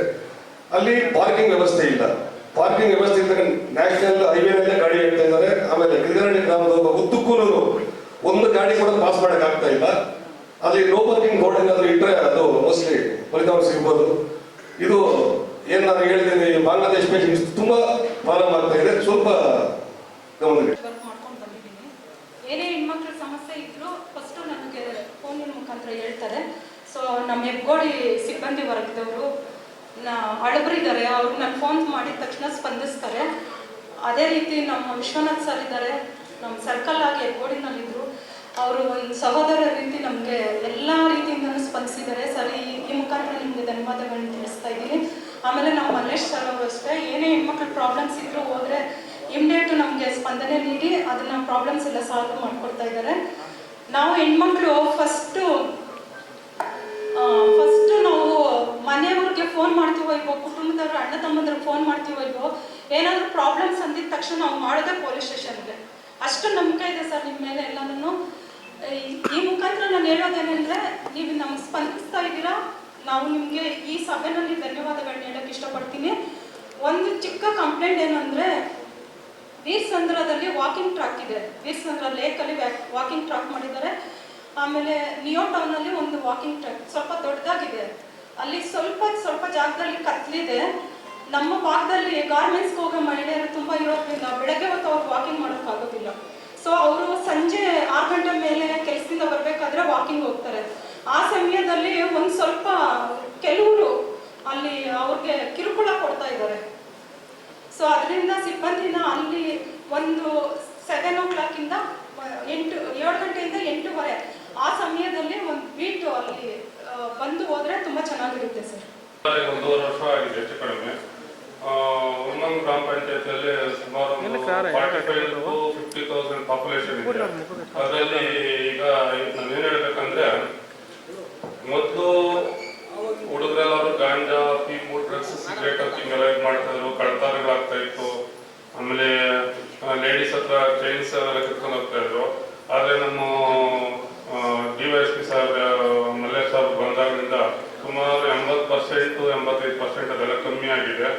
ಅಲ್ಲಿ ಪಾರ್ಕಿಂಗ್ ವ್ಯವಸ್ಥೆ ಇಲ್ಲ. ಪಾರ್ಕಿಂಗ್ ವ್ಯವಸ್ಥೆ ಇದ್ದಾಗ ನ್ಯಾಷನಲ್ ಹೈವೇನಲ್ಲೇ ಗಾಡಿ ಇಡ್ತಾ ಇದ್ದಾರೆ. ಆಮೇಲೆ ಕಿದಗಾನಹಳ್ಳಿ ಗ್ರಾಮದ ಉದ್ದಕ್ಕೂ ಒಂದು ಗಾಡಿ ಕೂಡ ಪಾಸ್ ಮಾಡಕ್ ಆಗ್ತಾ ಇಲ್ಲ. ಅಲ್ಲಿ ನೋ ಪಾರ್ಕಿಂಗ್ ಬೋರ್ಡ್ ಏನಾದ್ರು ಇಟ್ಟರೆ ಅದು ಮೋಸ್ಟ್ಲಿ ಫಲಿತಾಂಶ ಸಿಗ್ಬೋದು. ಇದು ಏನ್ ನಾನು ಹೇಳಿದ್ದೀನಿ, ಬಾಂಗ್ಲಾದೇಶ್ ಪೇಷಂಟ್ಸ್ ತುಂಬಾ ಪ್ರಾಬ್ಲಮ್ ಆಗ್ತಾ ಇದೆ. ಸ್ವಲ್ಪ ಗಮನ ಮಾಡ್ಕೊಂಡು ಬಂದಿದ್ದೀನಿ. ಏನೇ ಹೆಣ್ಮಕ್ಳ ಸಮಸ್ಯೆ ಇದ್ರು ಫಸ್ಟ್ ನನಗೆ ಫೋನಿನ ಮುಖಾಂತರ ಹೇಳ್ತಾರೆ. ಸೊ ನಮ್ಮ ಹೆಬ್ಗೋಡಿ ಸಿಬ್ಬಂದಿ ವರ್ಗದವರು ಹಳಬರಿದ್ದಾರೆ, ಅವ್ರು ನಾನು ಫೋನ್ ಮಾಡಿದ ತಕ್ಷಣ ಸ್ಪಂದಿಸ್ತಾರೆ. ಅದೇ ರೀತಿ ನಮ್ಮ ವಿಶ್ವನಾಥ್ ಸರ್ ಇದ್ದಾರೆ, ನಮ್ಮ ಸರ್ಕಲ್ ಆಗಿ ಹೆಬ್ಗೋಡಿನಲ್ಲಿದ್ದರು. ಅವರು ಒಂದು ಸಹೋದರ ರೀತಿ ನಮಗೆ ಎಲ್ಲ ರೀತಿಯಿಂದಲೂ ಸ್ಪಂದಿಸಿದ್ದಾರೆ. ಸರ್ ಈ ಮುಖಾಂತರ ನಿಮಗೆ ಧನ್ಯವಾದಗಳನ್ನ ತಿಳಿಸ್ತಾ ಇದ್ದೀನಿ. ಆಮೇಲೆ ನಮ್ಮ ಮಲ್ಲೇಶ್ ಸರ್ ಅವರು ಅಷ್ಟೇ, ಏನೇ ಹೆಣ್ಮಕ್ಳ ಪ್ರಾಬ್ಲಮ್ಸ್ ಇದ್ದರೂ ಹೋದರೆ ಇಮ್ಡಿಯೇಟು ನಮಗೆ ಸ್ಪಂದನೆ ನೀಡಿ ಅದನ್ನು ಪ್ರಾಬ್ಲಮ್ಸ್ ಎಲ್ಲ ಸಾಲ್ವ್ ಮಾಡಿಕೊಡ್ತಾ ಇದ್ದಾರೆ. ನಾವು ಹೆಣ್ಮಕ್ಳು ಫಸ್ಟು ನಾವು ಮನೆಯವ್ರಿಗೆ ಫೋನ್ ಮಾಡ್ತೀವೋ ಇಲ್ವೋ, ಕುಟುಂಬದವ್ರು ಅಣ್ಣ ತಮ್ಮಂದ್ರಿಗೆ ಫೋನ್ ಮಾಡ್ತೀವೋ ಇಲ್ವೋ, ಏನಾದರೂ ಪ್ರಾಬ್ಲಮ್ಸ್ ಅಂದಿದ ತಕ್ಷಣ ನಾವು ಮಾಡೋದೇ ಪೊಲೀಸ್ ಸ್ಟೇಷನ್ಗೆ. ಅಷ್ಟು ನಂಬಿಕೆ ಇದೆ ಸರ್ ನಿಮ್ಮ ಮೇಲೆ ಎಲ್ಲನೂ. ಈ ಮುಖಾಂತರ ನಾನು ಹೇಳೋದೇನೆಂದರೆ, ನೀವು ನಮಗೆ ಸ್ಪಂದಿಸ್ತಾ ಇದ್ದೀರಾ, ನಾವು ನಿಮಗೆ ಈ ಸಭೆಯಲ್ಲಿ ಧನ್ಯವಾದಗಳನ್ನ ಹೇಳೋಕ್ಕೆ ಇಷ್ಟಪಡ್ತೀನಿ. ಒಂದು ಚಿಕ್ಕ ಕಂಪ್ಲೇಂಟ್ ಏನಂದರೆ, ವೀರಸಂದ್ರದಲ್ಲಿ ವಾಕಿಂಗ್ ಟ್ರ್ಯಾಕ್ ಇದೆ, ವೀರಸಂದ್ರ ಲೇಕಲ್ಲಿ ವಾಕಿಂಗ್ ಟ್ರ್ಯಾಕ್ ಮಾಡಿದ್ದಾರೆ. ಆಮೇಲೆ ನಿಯೋ ಟೌನಲ್ಲಿ ಒಂದು ವಾಕಿಂಗ್ ಟ್ರ್ಯಾಕ್ ಸ್ವಲ್ಪ ದೊಡ್ಡದಾಗಿದೆ, ಅಲ್ಲಿ ಸ್ವಲ್ಪ ಜಾಗದಲ್ಲಿ ಕತ್ಲಿದೆ. ನಮ್ಮ ಭಾಗದಲ್ಲಿ ಗಾರ್ಮೆಂಟ್ಸ್ಗೆ ಹೋಗೋ ಮಹಿಳೆಯರು ತುಂಬ ಇರೋದ್ರಿಂದ ಬೆಳಗ್ಗೆ ಹೊತ್ತು ಅವ್ರು ವಾಕಿಂಗ್ ಮಾಡೋಕ್ಕಾಗೋದಿಲ್ಲ. ಸೊ ಅವರು ಸಂಜೆ 6 ಗಂಟೆ ಮೇಲೆ ಕೆಲಸದಿಂದ ಬರಬೇಕಾದ್ರೆ ವಾಕಿಂಗ್ ಹೋಗ್ತಾರೆ. ಆ ಸಮಯದಲ್ಲಿ ಒಂದು ಸ್ವಲ್ಪ ಕೆಲವರು ಅಲ್ಲಿ ಅವ್ರಿಗೆ ಕಿರುಕುಳ ಕೊಡ್ತಾ ಇದ್ದಾರೆ. ಸೊ ಅದರಿಂದ ಸಿಬ್ಬಂದಿನ ಅಲ್ಲಿ ಒಂದು 7 o'clock 7 ಗಂಟೆಯಿಂದ 8:30 ಆ ಸಮಯದಲ್ಲಿ ಒಂದು ಬೀಟ್ ಅಲ್ಲಿ ಬಂದು ಹೋದ್ರೆ ತುಂಬಾ ಚೆನ್ನಾಗಿರುತ್ತೆ ಸರ್. 1.5 ವರ್ಷ ಆಗಿದೆ ಹೆಚ್ಚು ಕಡಿಮೆ. ಒಂದೊಂದು ಗ್ರಾಮ ಪಂಚಾಯತಿಯಲ್ಲಿ ಸುಮಾರು 45,000 to 50,000 ಪಾಪ್ಯುಲೇಷನ್ ಇದೆ. ಅದರಲ್ಲಿ ಈಗ ನಾನು ಏನು ಹೇಳ್ಬೇಕಂದ್ರೆ, ಮೊದಲು ಹುಡುಗರೆಲ್ಲರೂ ಗಾಂಜಾ, ಪೀಪು, ಡ್ರಗ್ಸ್, ಸಿಗರೇಟ್ ಹಿಂಗೆಲ್ಲ ಇದು ಮಾಡ್ತಾ ಇದ್ರು, ಕಳ್ತನಗಳಾಗ್ತಾ ಇತ್ತು. ಆಮೇಲೆ ಲೇಡೀಸ್ ಹತ್ರ ಚೈನ್ಸ್ ಎಲ್ಲ ಕಿತ್ಕೊಂಡು ಹೋಗ್ತಾ ಇದ್ರು. ಆದರೆ ನಮ್ಮ DYSP ಸಾಹೇಬ್ ಮಲ್ಲೇಶ್ ಸಾಹೇಬ್ ಬಂದಾಗಿನಿಂದ ಕಮ್ಮಿ ಆಗಿದೆ.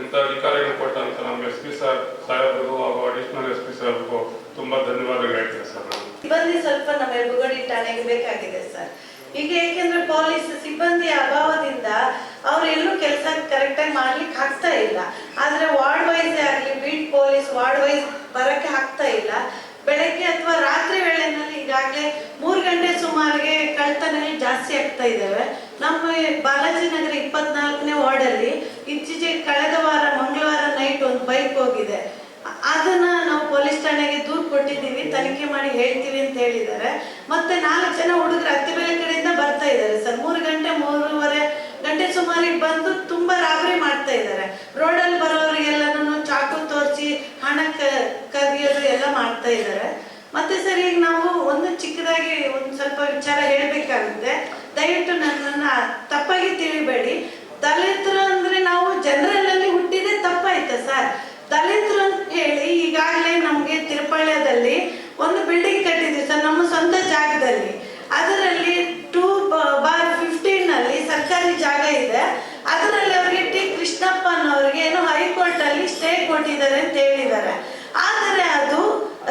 ಇಂಥ ಅಧಿಕಾರಿಗಳು ಕೊಟ್ಟಂತ ನಮಗೆ SP ಸಾಹೇಬ್ರಿಗೂ ಹಾಗೂ ಅಡಿಷನಲ್ SP ಸಾಹೇಬ್ರಿಗೂ ತುಂಬಾ ಧನ್ಯವಾದಗಳು ಹೇಳ್ತೀನಿ ಸರ್. ನಾನು ಸಿಬ್ಬಂದಿ ಸ್ವಲ್ಪ ನಮ್ಮ ಹೆಬ್ಬಗೋಡಿ ಠಾಣೆಗೆ ಬೇಕಾಗಿದೆ ಸರ್. ಈಗ ಏಕೆಂದ್ರೆ ಪೊಲೀಸ್ ಸಿಬ್ಬಂದಿ ಅಭಾವದಿಂದ ಅವರೆಲ್ಲೂ ಕೆಲಸ ಕರೆಕ್ಟಾಗಿ ಮಾಡ್ಲಿಕ್ಕೆ ಆಗ್ತಾ ಇಲ್ಲ. ಆದ್ರೆ ವಾರ್ಡ್ ವೈಸ್ ಆಗಲಿ ಬೀಟ್ ಪೊಲೀಸ್ ವಾರ್ಡ್ ವೈಸ್ ಬರಕ್ಕೆ ಆಗ್ತಾ ಇಲ್ಲ. ಬೆಳಗ್ಗೆ ಅಥವಾ ರಾತ್ರಿ ವೇಳೆನಲ್ಲಿ ಈಗಾಗಲೇ 3 ಗಂಟೆ ಸುಮಾರಿಗೆ ಕಳ್ತನಗಳು ಜಾಸ್ತಿ ಆಗ್ತಾ ಇದ್ದಾವೆ. ನಮ್ಮ ಬಾಲಾಜಿನಗರ 24ನೇ ವಾರ್ಡಲ್ಲಿ ಇತ್ತೀಚೆಗೆ ಕಳೆದ ವಾರ ಮಂಗಳವಾರ ನೈಟ್ ಒಂದು ಬೈಕ್ ಹೋಗಿದೆ. ಅದನ್ನ ನಾವು ಪೊಲೀಸ್ ಠಾಣೆಗೆ ದೂರು ಕೊಟ್ಟಿದ್ದೀವಿ, ತನಿಖೆ ಮಾಡಿ ಹೇಳ್ತೀವಿ ಅಂತ ಹೇಳಿದ್ದಾರೆ. ಮತ್ತೆ 4 ಜನ ಹುಡುಗರು ಅತ್ತಿಬೇಲೆ ಕಡೆಯಿಂದ ಬರ್ತಾ ಇದ್ದಾರೆ ಸರ್. 3 ಗಂಟೆ 3:30 ಗಂಟೆ ಸುಮಾರಿಗೆ ಬಂದು ತುಂಬಾ ರಾಬರಿ ಮಾಡ್ತಾ ಇದ್ದಾರೆ. ರೋಡಲ್ಲಿ ಬರೋರಿಗೆಲ್ಲನೂ ಚಾಕು ತೋರಿಸಿ ಹಣ ಕದಿಯೋದು ಎಲ್ಲ ಮಾಡ್ತಾ ಇದ್ದಾರೆ. ಮತ್ತೆ ಸರ್ ಈಗ ನಾವು ಒಂದು ಚಿಕ್ಕದಾಗಿ ಒಂದು ಸ್ವಲ್ಪ ವಿಚಾರ ಹೇಳ್ಬೇಕಾಗುತ್ತೆ. ದಯವಿಟ್ಟು ನನ್ನನ್ನ ತಪ್ಪಾಗಿ ತಿಳಿಬೇಡಿ. ದಲಿತರು ಅಂದ್ರೆ ನಾವು ಜನರಲ್ ಅಲ್ಲಿ ಹುಟ್ಟಿದೆ ತಪ್ಪಾಯ್ತಾ ಸರ್? ದಲಿತರು ಅಂತ ಹೇಳಿ ಈಗಾಗಲೇ ನಮಗೆ ತಿರುಪಳ್ಯದಲ್ಲಿ ಒಂದು ಬಿಲ್ಡಿಂಗ್ ಕಟ್ಟಿದ್ವಿ ಸರ್, ನಮ್ಮ ಸ್ವಂತ ಜಾಗದಲ್ಲಿ. ಅದರಲ್ಲಿ 2/15 ಸರ್ಕಾರಿ ಜಾಗ ಇದೆ. ಅದರಲ್ಲಿ ಅವರಿಗೆ ಟಿ ಕೃಷ್ಣಪ್ಪ ಅನ್ನೋರಿಗೆ ಏನೋ ಹೈಕೋರ್ಟ್ ಅಲ್ಲಿ ಸ್ಟೇ ಕೊಟ್ಟಿದ್ದಾರೆ ಅಂತ ಹೇಳಿದ್ದಾರೆ. ಆದರೆ ಅದು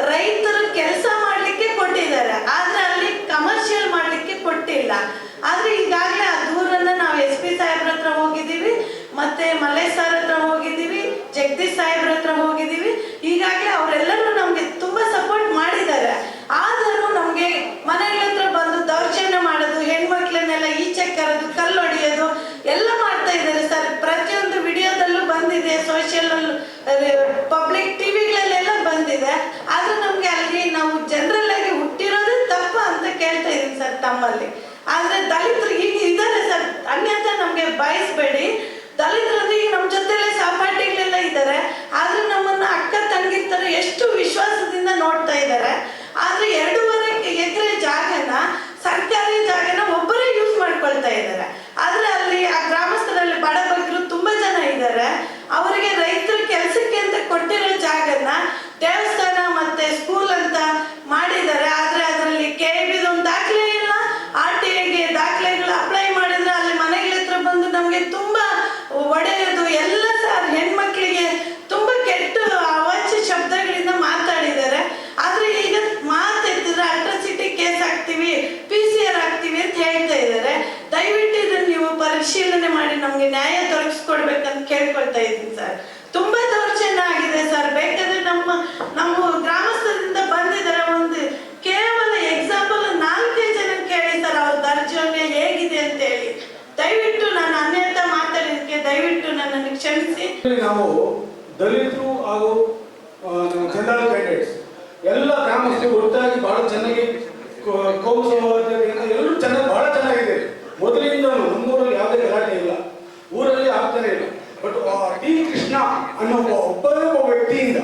ರೈತರು ಕೆಲಸ ಮಾಡ್ಲಿಕ್ಕೆ ಕೊಟ್ಟಿದ್ದಾರೆ, ಆದ್ರೆ ಅಲ್ಲಿ ಕಮರ್ಷಿಯಲ್ ಮಾಡ್ಲಿಕ್ಕೆ ಕೊಟ್ಟಿಲ್ಲ. ಆದ್ರೆ ಈಗಾಗಲೇ ಆ ದೂರನ್ನ ನಾವು SP ಸಾಹೇಬ್ರ ಹತ್ರ ಹೋಗಿದ್ದೀವಿ, ಮತ್ತೆ ಮಲ್ಲೇಶ್ ಸರ್ ಹತ್ರ ಹೋಗಿದ್ದೀವಿ, ಜಗದೀಶ್ ಸಾಹೇಬ್ರ ಹತ್ರ ಹೋಗಿದ್ದೀವಿ. ಈಗಾಗಲೇ ಅವರೆಲ್ಲರೂ ನಮ್ಗೆ ತುಂಬಾ ಸಪೋರ್ಟ್ ಮಾಡಿದ್ದಾರೆ. ಆದರೂ ನಮ್ಗೆ ಮನೆಗಳ ಹತ್ರ ಬಂದು ದೌರ್ಜನ್ಯ ಮಾಡೋದು, ಹೆಣ್ಮಕ್ಳನ್ನೆಲ್ಲ ಈಚೆ ಕರೆದು ಕಲ್ಲು ಹೊಡೆಯೋದು ಎಲ್ಲ ಮಾಡ್ತಾ ಇದ್ದಾರೆ ಸರ್. ಪ್ರತಿಯೊಂದು ವಿಡಿಯೋದಲ್ಲೂ ಬಂದಿದೆ, ಸೋಷಿಯಲ್ ಪಬ್ಲಿಕ್ ಟಿವಿಗಳಲ್ಲೆಲ್ಲ ಬಂದಿದೆ. ಆದ್ರೂ ನಮ್ಗೆ ಅಲ್ಲಿ ನಾವು ಜನರಲ್ ಆಗಿ ಹುಟ್ಟಿರೋದು ತಪ್ಪ ಅಂತ ಕೇಳ್ತಾ ಇದೀನಿ ಸರ್ ತಮ್ಮಲ್ಲಿ. ಆದ್ರೆ ದಲಿತರು ಈಗ ಇದ್ದಾರೆ ಸರ್, ಅನ್ಯथा ನಮ್ಗೆ ಬಯಸ್ಬೇಡಿ. ದಲಿತರು ಈಗ ನಮ್ಮ ಜೊತೆಲೆ ಸಹಪಾಠಿಗಳೆಲ್ಲ ಇದ್ದಾರೆ. ಆದ್ರೆ ನಮ್ಮನ್ನ ಅಕ್ಕ ತಂಗಿ ತರ ಎಷ್ಟು ವಿಶ್ವಾಸದಿಂದ ನೋಡ್ತಾ ಇದ್ದಾರೆ. ಆದ್ರೆ 2.5 ಎಕರೆ ಜಾಗನ ಸರ್ಕಾರಿ ಜಾಗನ ಒಬ್ಬರೇ ಯೂಸ್ ಮಾಡ್ಕೊಳ್ತಾ ಇದ್ದಾರೆ. ಆದ್ರೆ ಅಲ್ಲಿ ಆ ಗ್ರಾಮಸ್ಥರಲ್ಲಿ ಬಡ ಬಗ್ಗರು ತುಂಬಾ ಜನ ಇದ್ದಾರೆ. ಅವರಿಗೆ ರೈತರ ಕೆಲಸಕ್ಕೆ ಅಂತ ಕೊಟ್ಟಿರೋ ಜಾಗನ ದೇವಸ್ಥಾನ ಮತ್ತೆ ಸ್ಕೂಲ್ ಅಂತ ಮಾಡಿದ್ದಾರೆ. ಆದ್ರೆ ಅದರಲ್ಲಿ KIBದೊಂದು ದಾಖಲೆ ಇಲ್ಲ, RTIಗೆ ದಾಖಲೆಗಳು ಅಪ್ಲೈ ಮಾಡಿದ್ರೆ ಅಲ್ಲಿ ಮನೆಗಳ ಹತ್ರ ಬಂದು ನಮ್ಗೆ ತುಂಬಾ ಒಡೆಯೋದು ಎಲ್ಲ ಸರ್. ಹೆಣ್ಮಕ್ಳಿಗೆ ತುಂಬಾ ಕೆಟ್ಟ ಅವಾಚ್ಯ ಶಬ್ದಗಳಿಂದ ಮಾತಾಡಿದ್ದಾರೆ. ಆದ್ರೆ ಈಗ ಮಾತೆತ್ತಿದ್ರೆ ಅಟ್ರಾಸಿಟಿ ಕೇಸ್ ಹಾಕ್ತಿವಿ, PCR ಹಾಕ್ತಿವಿ ಅಂತ ಹೇಳ್ತಾ ಇದ್ದಾರೆ. ದಯವಿಟ್ಟು ಇದನ್ನ ನೀವು ಪರಿಶೀಲನೆ ಮಾಡಿ ನಮ್ಗೆ ನ್ಯಾಯ ದೊರಕಿಸ್ಕೊಡ್ಬೇಕಂತ ಕೇಳ್ಕೊಳ್ತಾ ಇದ್ದೀನಿ ಸರ್. ತುಂಬಾ ದೌರ್ಜನ್ಯ ಆಗಿದೆ ಸರ್. ಬೇಕಾದ್ರೆ ನಮ್ಮ ಗ್ರಾಮಸ್ಥರಿಂದ ಬಂದಿದ್ದಾರೆ. ಒಂದು ಕೇವಲ ಎಕ್ಸಾಂಪಲ್ 4 ಜನ ಕೇಳಿ ಸರ್ ಅವ್ರ ದೌರ್ಜನ್ಯ ಹೇಗಿದೆ ಅಂತ ಹೇಳಿ. ದಯವಿಟ್ಟು ನಾನು ಅನ್ಯತಾ ಮಾತಾಡಿದಕ್ಕೆ ದಯವಿಟ್ಟು ನನ್ನನ್ನು ಕ್ಷಮಿಸಿ. ನಾವು ದಲಿತರು ಹಾಗೂ ಜನರಲ್ ಕ್ಯಾಂಡಿಡೇಟ್ಸ್ ಎಲ್ಲ ಗ್ರಾಮಸ್ಥರು ಒಟ್ಟಾಗಿ ಬಹಳ ಚೆನ್ನಾಗಿ ಕೋಮು ಸೌಹಾರ್ದತೆಯಿಂದ ಎಲ್ಲರೂ ಚೆನ್ನಾಗಿ ಬಹಳ ಚೆನ್ನಾಗಿದೆ. ಮೊದಲಿಂದ ನಮ್ಮೂರಲ್ಲಿ ಯಾವುದೇ ಗಲಾಟೆ ಇಲ್ಲ, ಊರಲ್ಲಿ ಆಗ್ತಾನೆ ಇಲ್ಲ. ಬಟ್ ಟಿ ಕೃಷ್ಣ ಅನ್ನೋ ಒಬ್ಬ ವ್ಯಕ್ತಿಯಿಂದ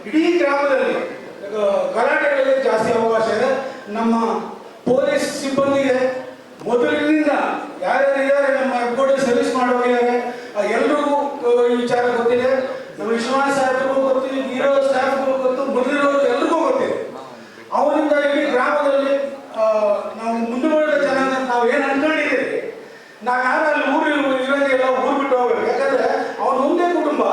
ಇಡೀ ಗ್ರಾಮದಲ್ಲಿ ಗಲಾಟೆಗಳಿಗೆ ಜಾಸ್ತಿ ಅವಕಾಶ ಇದೆ. ನಮ್ಮ ಪೊಲೀಸ್ ಸಿಬ್ಬಂದಿಗೆ ಮೊದಲಿನಿಂದ ಯಾರ್ಯಾರಿದ್ದಾರೆ ನಮ್ಮ ಹೆಬ್ಬಗೋಡಿ ಸರ್ವಿಸ್ ಮಾಡೋರಿದ್ದಾರೆ ಎಲ್ರಿಗೂ ಈ ವಿಚಾರ ಗೊತ್ತಿದೆ. ನಮ್ಮ ವಿಶ್ವನಾಥ್ ಸಾಹೇಬ್ರಿಗೂ ಗೊತ್ತಿದೆ, ಹೀರೋ ಸ್ಟಾಫ್ಗೂ ಗೊತ್ತು, ಮೊದಲಿರೋರು ಎಲ್ರಿಗೂ ಗೊತ್ತಿದೆ. ಅವರಿಂದ ಇಡೀ ಗ್ರಾಮದಲ್ಲಿ ನಾವು ಮುಂದುವರೆದ ಜನ ನಾವು ಏನು ಅನ್ಕೊಂಡಿದ್ದೀವಿ, ನಾವು ಯಾರು ಅಲ್ಲಿ ಇರೋದೆಲ್ಲ ಊರು ಬಿಟ್ಟು ಹೋಗ್ಬೇಕು. ಯಾಕಂದ್ರೆ ಅವ್ರ ಮುಂದೆ ಕುಟುಂಬ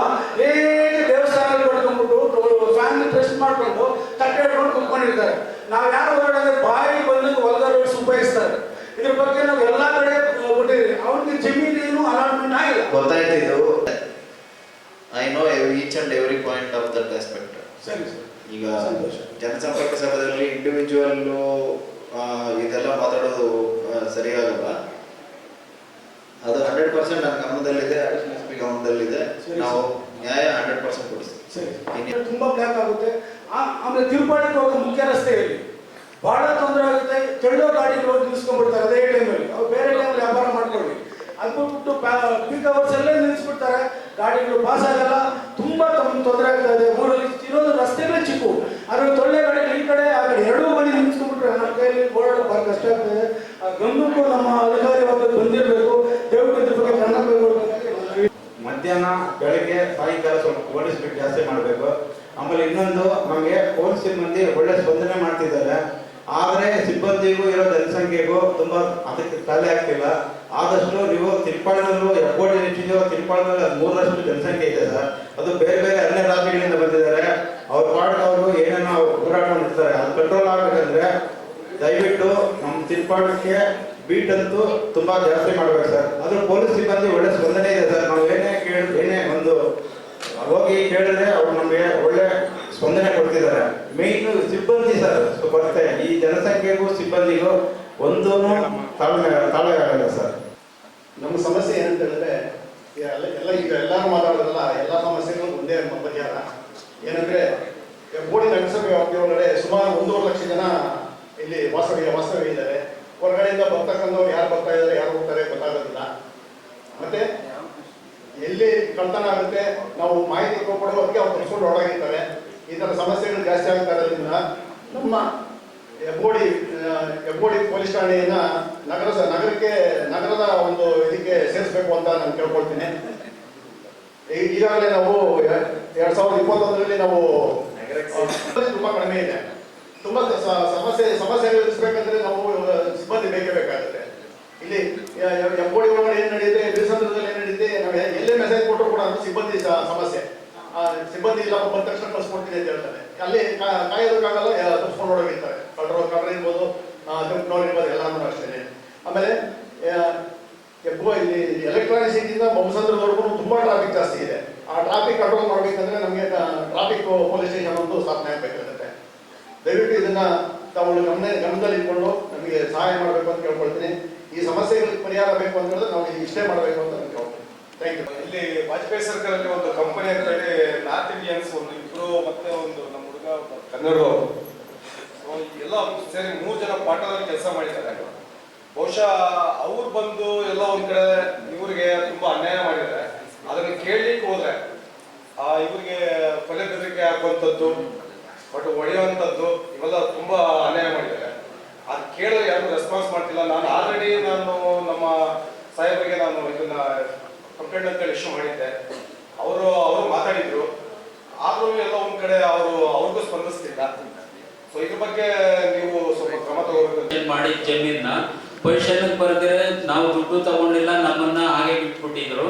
ದೇವಸ್ಥಾನ ಕಟ್ಕೊಂಡ್ಬಿಟ್ಟು ಫ್ಯಾಮಿಲಿ ಟ್ರಸ್ಟ್ ಮಾಡ್ಕೊಂಡು ತಟ್ಟೆ ಹಿಡ್ಕೊಂಡು ಕುತ್ಕೊಂಡಿರ್ತಾರೆ. ನಾವು ಯಾರು ಹೊರಡೋದ್ರೆ ಬಾಯಿ ಬಂದು ಹೊಲಗಾರ ಉಪಯೋಗಿಸ್ತಾರೆ. ಇದ್ರ ಬಗ್ಗೆ ನಾವು ಎಲ್ಲಾ ಕಡೆ ಕೊಟ್ಟಿದ್ದೀವಿ. ಅವ್ರಿಗೆ ಜಮೀನೇನು ಅಲಾಟ್ಮೆಂಟ್ ಆಗಿಲ್ಲ. ಗೊತ್ತಾಯ್ತು ಇದು. I know each and every point of that aspect. ಸರಿ ಸರ್. ಈಗ ಜನಸಂಪರ್ಕ ಸಭೆಯಲ್ಲಿ ಇಂಡಿವಿಜುವಲ್ ಇದೆಲ್ಲ ಮಾತಾಡೋದು ಸರಿಯಾಗಲ್ಲ. ಅದು 100% ನನ್ನ ಗಮನದಲ್ಲಿದೆ, ಅಡಿಷನಲ್ SP ಗಮನದಲ್ಲಿದೆ. ನಾವು ನ್ಯಾಯ 100% ಕೊಡಿಸ್ತೀವಿ. ತುಂಬಾ ಬ್ಲಾಕ್ ಆಗುತ್ತೆ. ಆಮೇಲೆ ತಿರುಪಾಡಿಗೆ ಹೋಗೋ ಮುಖ್ಯ ರಸ್ತೆಯಲ್ಲಿ ಬಹಳ ತೊಂದರೆ ಆಗುತ್ತೆ. ತೆಳ್ಳೋ ಗಾಡಿಗಳು ನಿಲ್ಸ್ಕೊಂಡ್ಬಿಡ್ತಾರೆ ಅದೇ ಟೈಮಲ್ಲಿ. ಅವ್ರು ಬೇರೆ ಟೈಮಲ್ಲಿ ವ್ಯಾಪಾರ ಮಾಡ್ಕೊಳ್ಳಿ, ಅದು ಬಿಟ್ಟು ಪೀಕ್ ಅವರ್ಸ್ ಅಲ್ಲೇ ನಿಲ್ಲಿಸ್ಬಿಡ್ತಾರೆ. ಗಾಡಿಗಳು ಪಾಸ್ ಆಗಲ್ಲ, ತುಂಬಾ ತೊಂದರೆ ಆಗ್ತಾ ಇದೆ. ಊರಲ್ಲಿ ಇರೋದು ರಸ್ತೆಗಳೇ ಚಿಕ್ಕು, ಅದ್ರಲ್ಲಿ ತೊಳ್ಳೆ ಗಾಡಿಗಳು ಈ ಕಡೆ ಆ ಕಡೆ ಎರಡೂ ಗಾಡಿ ನಿಲ್ಲಿಸ್ಕೊಂಡ್ಬಿಟ್ರೆ ನಮ್ಮ ಕೈಯಲ್ಲಿ ಓಡಾಡೋದು ಬಹಳ ಕಷ್ಟ ಆಗ್ತದೆ. ಆ ಗಮನಕ್ಕೂ ನಮ್ಮ ಅಧಿಕಾರಿ ವರ್ಗ ಬಂದಿರಬೇಕು. ದಯವಿಟ್ಟು ಇದ್ರ ಬಗ್ಗೆ ಗಮನ ಕೊಡಬೇಕಾಗಿ ಮಧ್ಯಾಹ್ನ ಬೆಳಗ್ಗೆ ಸಾಯಂಕಾಲ ಸ್ವಲ್ಪ ಪೊಲೀಸ್ ಬಿಟ್ಟು ಜಾಸ್ತಿ ಮಾಡಬೇಕು. ಆಮೇಲೆ ಇನ್ನೊಂದು, ನಮಗೆ ಪೊಲೀಸ್ ಸಿಬ್ಬಂದಿ ಒಳ್ಳೆ ಸ್ಪಂದನೆ ಮಾಡ್ತಿದ್ದಾರೆ. ಆದರೆ ಸಿಬ್ಬಂದಿಗೂ ಇರೋ ಜನಸಂಖ್ಯೆಗೂ ತುಂಬಾ ಅದಕ್ಕೆ ತಲೆ ಹಾಕ್ತೀವಿ. ಆಗಿಲ್ಲ. ಆದಷ್ಟು ನೀವು ತಿರುಪಾಳದಲ್ಲೂ ಹೆಬ್ಗೋಡಿ ಎಷ್ಟಿದೆಯೋ ತಿರುಪಾಳದಲ್ಲಿ 3ರಷ್ಟು ಜನಸಂಖ್ಯೆ ಇದೆ ಸರ್. ಅದು ಬೇರೆ ಬೇರೆ ಅನ್ಯ ರಾಜ್ಯಗಳಿಂದ ಬಂದಿದ್ದಾರೆ. ಅವ್ರ ಪಾಡಿಗೆ ಅವರು ಏನೇನೋ ಹೋರಾಟ ಮಾಡ್ತಾರೆ. ಅದು ಕಂಟ್ರೋಲ್ ಆಗಬೇಕಂದ್ರೆ ದಯವಿಟ್ಟು ನಮ್ಮ ತಿರುಪಾಳಕ್ಕೆ ಬೀಟ್ ಅಂತೂ ತುಂಬಾ ಜಾಸ್ತಿ ಮಾಡ್ಬೇಕು ಸರ್. ಅದು ಪೊಲೀಸ್ ಸಿಬ್ಬಂದಿ ಒಳ್ಳೆ ಸ್ಪಂದನೆ ಇದೆ ಸರ್. ನಾವು ಏನೇ ಒಂದು ಹೋಗಿ ಕೇಳಿದ್ರೆ ಅವ್ರು ನಮಗೆ ಒಳ್ಳೆ ಸ್ಪಂದನೆ ಕೊಡ್ತಿದ್ದಾರೆ. ಮೇಯ್ನ್ ಸಿಬ್ಬಂದಿ ಸರ್ ಕೊರತೆ. ಈ ಜನಸಂಖ್ಯೆಗೂ ಸಿಬ್ಬಂದಿಗೂ ಒಂದೂ ತಾಳೆ ಆಗಲ್ಲ ಸರ್. ನಮ್ಮ ಸಮಸ್ಯೆ ಏನಂತ ಹೇಳಿದ್ರೆ ಈಗ ಎಲ್ಲರೂ ಮಾತಾಡೋದಲ್ಲ, ಎಲ್ಲ ಸಮಸ್ಯೆಗಳು ಒಂದೇ ಪರಿಹಾರ. ಏನಂದ್ರೆ ಹೆಬ್ಗೋಡಿ ನಗರಸಭೆ ವ್ಯಾಪ್ತಿಯೊಳಗಡೆ ಸುಮಾರು 1.5 ಲಕ್ಷ ಜನ ಇಲ್ಲಿ ವಾಸ್ತವ್ಯ ಇದ್ದಾರೆ. ಹೊರಗಡೆಯಿಂದ ಬರ್ತಕ್ಕಂಥವ್ರು ಯಾರು ಬರ್ತಾ ಇದ್ದಾರೆ, ಯಾರು ಹೋಗ್ತಾರೆ ಗೊತ್ತಾಗೋದಿಲ್ಲ. ಮತ್ತೆ ಎಲ್ಲಿ ಕಳ್ತನ ಆಗುತ್ತೆ ನಾವು ಮಾಹಿತಿ ಕೊಡುವವರೆಗೆ ಅವ್ರು ತರಿಸ್ಕೊಂಡು ಹೊರಗಿರ್ತಾರೆ. ಈ ಥರ ಸಮಸ್ಯೆಗಳು ಜಾಸ್ತಿ ಆಗ್ತಾ ಇರೋದ್ರಿಂದ ನಮ್ಮ ಹೆಬ್ಗೋಡಿ ಪೊಲೀಸ್ ಠಾಣೆಯನ್ನ ನಗರದ ಒಂದು ಇದಕ್ಕೆ ಸೇರಿಸಬೇಕು ಅಂತ ನಾನು ಕೇಳ್ಕೊಳ್ತೀನಿ. ಈಗಾಗಲೇ ನಾವು 2021ರಲ್ಲಿ ನಾವು ತುಂಬಾ ಕಡಿಮೆ ಇದೆ. ತುಂಬಾ ಸಮಸ್ಯೆ ಎದುರಿಸಬೇಕಂದ್ರೆ ನಾವು ಸಿಬ್ಬಂದಿ ಬೇಕೇ ಬೇಕಾಗುತ್ತೆ. ಇಲ್ಲಿ ಹೆಬ್ಗೋಡಿ ಒಳಗಡೆ ಏನ್ ನಡೆಯುತ್ತೆ, ಬಿಲ್ಸಂದ್ರದಲ್ಲಿ ಏನ್ ನಡೆಯುತ್ತೆ, ನಾವು ಎಲ್ಲೇ ಮೆಸೇಜ್ ಕೊಟ್ಟರು ಕೂಡ ಅದು ಸಿಬ್ಬಂದಿ ಸಮಸ್ಯೆ. ಸಿಬ್ಬಂದಿ ಇಲ್ಲ ಬಂದ ತಕ್ಷಣ ಕಳ್ಸ್ಕೊಡ್ತೀನಿ ಅಂತ ಹೇಳ್ತಾರೆ. ಅಲ್ಲಿ ಕಾಯೋದಕ್ಕಾಗಲ್ಲ, ತಪ್ಪಿಸ್ಕೊಂಡು ಹೋಗಿರ್ತಾರೆ. ಕಳ್ರ ಇರ್ಬೋದು, ತುಪ್ಪನವ್ರು ಇರ್ಬೋದು, ಎಲ್ಲಾನು ಅಷ್ಟೇ. ಆಮೇಲೆ ಇಲ್ಲಿ ಎಲೆಕ್ಟ್ರಾನಿಕ್ ಸಿಟಿಯಿಂದ ಬೊಮ್ಮಸಂದ್ರದವರೆಗೂ ತುಂಬಾ ಟ್ರಾಫಿಕ್ ಜಾಸ್ತಿ ಇದೆ. ಆ ಟ್ರಾಫಿಕ್ ಕಂಟ್ರೋಲ್ ಮಾಡ್ಬೇಕಂದ್ರೆ ನಮಗೆ ಟ್ರಾಫಿಕ್ ಪೊಲೀಸ್ ಸ್ಟೇಷನ್ ಒಂದು ಸ್ಥಾಪನೆ ಆಗಬೇಕಾಗುತ್ತೆ. ದಯವಿಟ್ಟು ಇದನ್ನ ತಾವು ಗಮನದಲ್ಲಿ ಇಟ್ಕೊಂಡು ನಮಗೆ ಸಹಾಯ ಮಾಡಬೇಕು ಅಂತ ಕೇಳ್ಕೊಳ್ತೀನಿ. ಈ ಸಮಸ್ಯೆಗಳಿಗೆ ಪರಿಹಾರ ಬೇಕು ಅಂತ ಹೇಳಿದ್ರೆ ನಾವು ಇಷ್ಟೇ ಮಾಡಬೇಕು ಅಂತ ನಾನು ಕೇಳ್ತೀನಿ. Thank you. ಇಲ್ಲಿ ವಾಜಪೇಯಿ ಸರ್ಕಲ್ ಅಲ್ಲಿ ಒಂದು ಕಂಪನಿ ಅಂತ ಹೇಳಿ ನಾರ್ತ್ ಇಂಡಿಯನ್ಸ್ ಒಂದು 2 ಮತ್ತೆ ಒಂದು ನಮ್ಮ ಹುಡುಗ ಕನ್ನಡದವರು ಎಲ್ಲ ಸೇರಿ 3 ಜನ ಪಾಠದಲ್ಲಿ ಕೆಲಸ ಮಾಡಿದ್ದಾರೆ. ಬಹುಶಃ ಅವ್ರು ಬಂದು ಎಲ್ಲ ಒಂದ್ ಕಡೆ ಇವ್ರಿಗೆ ತುಂಬಾ ಅನ್ಯಾಯ ಮಾಡಿದ್ದಾರೆ. ಅದನ್ನ ಕೇಳಲಿಕ್ಕೆ ಹೋದ್ರೆ ಇವ್ರಿಗೆ ಕೊಲೆ ಬೆದರಿಕೆ ಹಾಕುವಂಥದ್ದು, ಬಟ್ ಹೊಡೆಯುವಂಥದ್ದು ಇವೆಲ್ಲ ತುಂಬಾ ಅನ್ಯಾಯ ಮಾಡಿದ್ದಾರೆ. ಅದು ಕೇಳಿದ್ರೆ ಯಾರು ರೆಸ್ಪಾನ್ಸ್ ಮಾಡ್ತಿಲ್ಲ. ನಾನು ನಮ್ಮ ಸಾಹೇಬರಿಗೆ ಇದನ್ನ ಕಂಪ್ಲೇಂಟ್ ಅಂತೇಳಿ ಇಶ್ಯೂ ಮಾಡಿದ್ದೆ. ಅವರು ಮಾತಾಡಿದ್ರು, ಆದ್ರೂ ಎಲ್ಲ ಒಂದ್ ಕಡೆ ಅವ್ರಿಗೂ ಸ್ಪಂದಿಸ್ತಿಲ್ಲ. ಸೊ ಇದ್ರ ಬಗ್ಗೆ ನೀವು ಸ್ವಲ್ಪ ಕ್ರಮ ತಗೋಬೇಕು. ಮಾಡಿ ಜಮೀನ ಪೊಸಿಷನ್ ಬರೆದ್ರೆ ನಾವು ದುಡ್ಡು ತಗೊಂಡಿಲ್ಲ, ನಮ್ಮನ್ನ ಹಾಗೆ ಬಿಟ್ಬಿಟ್ಟಿದ್ರು.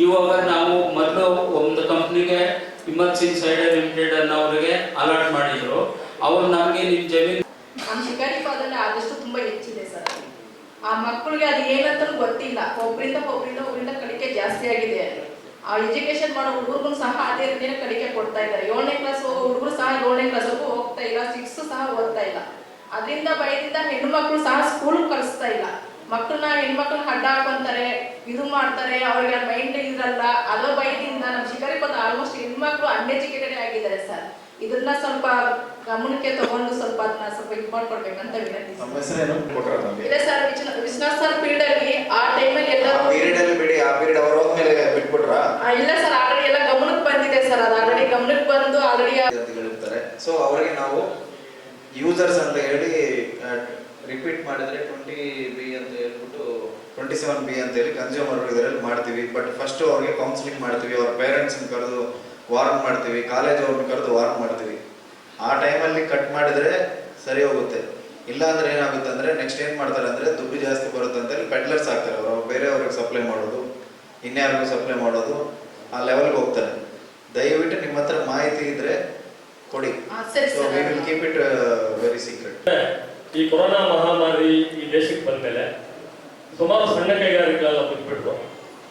ಇವಾಗ ನಾವು ಮೊದಲು ಒಂದು ಕಂಪ್ನಿಗೆ Himmat Singh cider limited ಅನ್ನೋರಿಗೆ allot ಮಾಡಿದ್ರು. ಅವ್ರು ನಮಗೆ ನಿಮ್ ಜಮೀನು ನಮ್ಮ ಶಿಕಾರಿ ಪಾಲನೆ ಆದಷ್ಟು ತುಂಬಾ ಹೆಚ್ಚಿದೆ ಸರ್. ಆ ಮಕ್ಕಳಿಗೆ ಅದು ಏನಂತ ಗೊತ್ತಿಲ್ಲ. ಒಬ್ಬರಿಂದ ಕಲಿಕೆ ಜಾಸ್ತಿ ಆಗಿದೆ. ಆ ಎಜುಕೇಶನ್ ಮಾಡೋ ಹುಡುಗರಿಗೂ ಸಹ ಅದೇ ರೀತಿಯ ಕಲಿಕೆ ಕೊಡ್ತಾ ಇದ್ದಾರೆ. 7ನೇ ಕ್ಲಾಸ್ ಹೋಗೋ ಹುಡುಗರು ಸಹ 7ನೇ ಕ್ಲಾಸ್ವರೆಗೂ ಹೋಗ್ತಾ ಇಲ್ಲ, 6 ಸಹ ಓದ್ತಾ ಇಲ್ಲ. ಅದರಿಂದ ಭಯದಿಂದ ಹೆಣ್ಣು ಮಕ್ಕಳು ಸಹ ಸ್ಕೂಲ್ ಕಳಿಸ್ತಾ ಇಲ್ಲ. ಮಕ್ಕಳನ್ನ ಹೆಣ್ಮಕ್ಳನ್ನ ಅಡ್ಡ ಹಾಕೊಂತಾರೆ, ಇದು ಮಾಡ್ತಾರೆ, ಅವ್ರಿಗೆ ಮೈಂಡ್ ಇರಲ್ಲ. ಅದರ ಭಯದಿಂದ ನಮ್ಮ ಶಿಕಾರಿ ಪದ ಆಲ್ಮೋಸ್ಟ್ ಹೆಣ್ಮಕ್ಳು ಅನ್ಎಜುಕೇಟೆಡ್ ಆಗಿದ್ದಾರೆ ಸರ್. ಇದನ್ನ ಸ್ವಲ್ಪ ಗಮನಕ್ಕೆ ತಗೊಂಡು ಸ್ವಲ್ಪ ಅದನ್ನ ಸ್ವಲ್ಪ ಇದು ಮಾಡ್ಕೊಡ್ಬೇಕಂತ ವಿನಂತಿ. ಇಲ್ಲ ಸರ್, ವಿಶ್ವನಾಥ್ ಸರ್ ಪೀರಿಯಡ್ ಅಲ್ಲಿ ಆ ಟೈಮಲ್ಲಿ ಎಲ್ಲರೂ ಬಿಡಿ, ಆ ಪೀರಿಯಡ್ ಅವರು ಹೋದ್ಮೇಲೆ ಬಿಟ್ಬಿಟ್ರಾ? ಇಲ್ಲ ಸರ್, ಆಲ್ರೆಡಿ ಎಲ್ಲ ಗಮನಕ್ಕೆ ಬಂದಿದೆ ಸರ್. ಅದು ಆಲ್ರೆಡಿ ಗಮನಕ್ಕೆ ಬಂದು ಆಲ್ರೆಡಿ ಹೇಳ್ತಾರೆ. ಸೊ ಅವರಿಗೆ ನಾವು ಯೂಸರ್ಸ್ ಅಂತ ಹೇಳಿ ರಿಪೀಟ್ ಮಾಡಿದ್ರೆ 20B ಅಂತ ಹೇಳ್ಬಿಟ್ಟು 27B ಅಂತ ಹೇಳಿ ಕನ್ಸ್ಯೂಮರ್ ಇದರಲ್ಲಿ ಮಾಡ್ತೀವಿ. ಬಟ್ ಫಸ್ಟ್ ಅವ್ರಿಗೆ ಕೌನ್ಸಿಲಿಂಗ್ ಮಾಡ್ತೀವಿ, ಅವ್ರ ಪೇರೆಂಟ್ಸ್ನ ಕರೆದು ವಾರ್ನ್ ಮಾಡ್ತೀವಿ, ಕಾಲೇಜ್ ಅವ್ರನ್ನ ಕರೆದು ವಾರ್ನ್ ಮಾಡ್ತೀವಿ. ಆ ಟೈಮಲ್ಲಿ ಕಟ್ ಮಾಡಿದ್ರೆ ಸರಿ ಹೋಗುತ್ತೆ. ಇಲ್ಲ ಅಂದ್ರೆ ಏನಾಗುತ್ತೆ ಅಂದ್ರೆ ನೆಕ್ಸ್ಟ್ ಏನ್ ಮಾಡ್ತಾರೆ ಅಂದ್ರೆ ದುಡ್ಡು ಜಾಸ್ತಿ ಬರುತ್ತೆ ಅಂತ ಹೇಳಿ ಪೆಡ್ಲರ್ಸ್ ಆಗ್ತಾರೆ. ಅವರು ಬೇರೆಯವ್ರಿಗೆ ಸಪ್ಲೈ ಮಾಡೋದು, ಇನ್ಯಾರಿಗೂ ಸಪ್ಲೈ ಮಾಡೋದು, ಆ ಲೆವೆಲ್ಗೆ ಹೋಗ್ತಾರೆ. ದಯವಿಟ್ಟು ನಿಮ್ಮ ಹತ್ರ ಮಾಹಿತಿ ಇದ್ರೆ ಕೊಡಿ. So we will keep it very secret. ಈ ಕೊರೋನಾ ಮಹಾಮಾರಿ ಈ ದೇಶಕ್ಕೆ ಬಂದ್ಮೇಲೆ ಸುಮಾರು ಸಣ್ಣ ಕೈಗಾರಿಕೆಗಳೆಲ್ಲ ಬಿಟ್ಬಿಟ್ರು.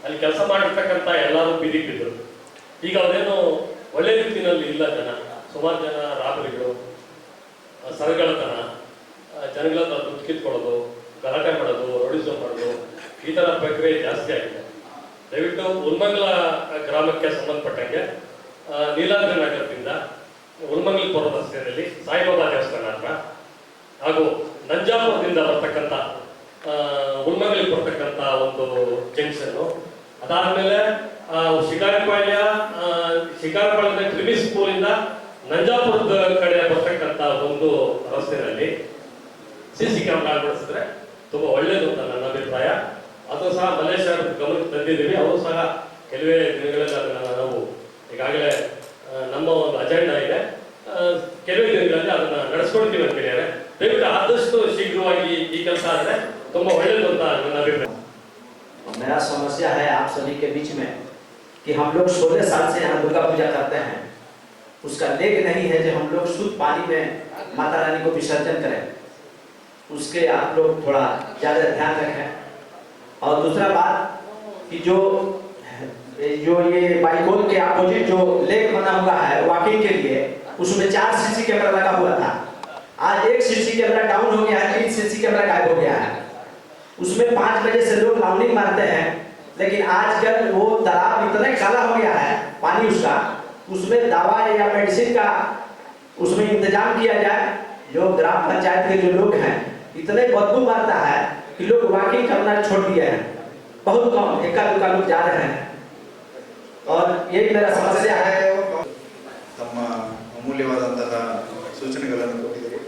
ಅಲ್ಲಿ ಕೆಲಸ ಮಾಡಿರ್ತಕ್ಕಂಥ ಎಲ್ಲರೂ ಬೀದಿಗೆ ಬಿದ್ದರು. ಈಗ ಅದೇನು ಒಳ್ಳೆ ರೀತಿಯಲ್ಲಿ ಇಲ್ಲ. ಸುಮಾರು ಜನ ರಾಬರಿಗಳು, ಸರಗಳತನ, ಜನಗಳ ದುಡ್ಡು ಕಿತ್ಕೊಳ್ಳೋದು, ಗಲಾಟೆ ಮಾಡೋದು, ರೌಡಿಸಮ್ ಮಾಡೋದು, ಈ ಥರ ಪ್ರಕ್ರಿಯೆ ಜಾಸ್ತಿ ಆಗಿದೆ. ದಯವಿಟ್ಟು ಉಲ್ಮಂಗಲ ಗ್ರಾಮಕ್ಕೆ ಸಂಬಂಧಪಟ್ಟಂಗೆ ನೀಲಾದ್ರಿ ನಗರದಿಂದ ಉಲ್ಮಂಗಲಪುರ ರಸ್ತೆಯಲ್ಲಿ ಸಾಯಿಬಾಬಾ ದೇವಸ್ಥಾನ ಹತ್ರ ಹಾಗೂ ನಂಜಾಪುರದಿಂದ ಬರ್ತಕ್ಕಂಥ ಉಲ್ಮಂಗಲಿಗೆ ಬರ್ತಕ್ಕಂಥ ಒಂದು ಜಂಕ್ಷನ್ನು, ಅದಾದಮೇಲೆ ಶಿಕಾರಿಪಾಳ್ಯದ ಕ್ರಿಮಿ ಸ್ಕೂಲಿಂದ ನಂಜಾಪುರದ ಕಡೆ ಬರ್ತಕ್ಕಂಥ ಒಂದು ರಸ್ತೆಯಲ್ಲಿ CC ಕ್ಯಾಮ್ರಾ ಅಳವಡಿಸಿದ್ರೆ ತುಂಬ ಒಳ್ಳೆಯದು ಅಂತ ನನ್ನ ಅಭಿಪ್ರಾಯ. ಅದು ಸಹ ಮಲೇಷ್ಯಾ ಗಮನಕ್ಕೆ ತಂದಿದ್ದೀವಿ. ಅವರು ಸಹ ಕೆಲವೇ ದಿನಗಳಲ್ಲಿ ಅದನ್ನು ನಾವು ಈಗಾಗಲೇ ನಮ್ಮ ಒಂದು ಅಜೆಂಡಾ ಇದೆ, ಕೆಲವೇ ದಿನಗಳಲ್ಲಿ ಅದನ್ನು ನಡೆಸ್ಕೊಳ್ತೀವಿ ಅಂತ ಹೇಳಿದ್ದಾರೆ. ದಯವಿಟ್ಟು ಆದಷ್ಟು ಶೀಘ್ರವಾಗಿ ಈ ಕೆಲಸ ಆದರೆ ತುಂಬ ಒಳ್ಳೆಯದು ಅಂತ ನನ್ನ ಅಭಿಪ್ರಾಯ. मेरा समस्या है आप सभी के बीच में कि हम लोग 16 साल से यहाँ दुर्गा पूजा करते हैं, उसका लेख नहीं है जो हम लोग शुद्ध पानी में माता रानी को विसर्जन करें, उसके आप लोग थोड़ा ज़्यादा ध्यान रखें। और दूसरा बात कि जो ये बाइकोल के अपोजिट जो लेक बना हुआ है वॉकिंग के लिए, उसमें 4 सीसी कैमरा लगा हुआ था, आज 1 सीसी कैमरा डाउन हो गया है, 3 सीसी कैमरा गायब हो गया है। उसमें 5 बजे से लोग राउंडिंग मारते हैं, लेकिन आजकल वो तालाब इतना काला हो गया है पानी उसका, उसमें दवा या मेडिसिन का उसमें इंतजाम किया जाए। जो ग्राम पंचायत के जो लोग हैं इतने बदबू मारता है कि लोग वॉकिंग करना छोड़ दिए हैं, बहुत कम एका दुका लोग जा रहे हैं। और यही मेरा समस्या है। ತಮ್ಮ ಅಮೂಲ್ಯವಾದಂತಹ ಸೂಚನೆಗಳನ್ನು ಕೊಟ್ಟಿದ್ದೀರಿ.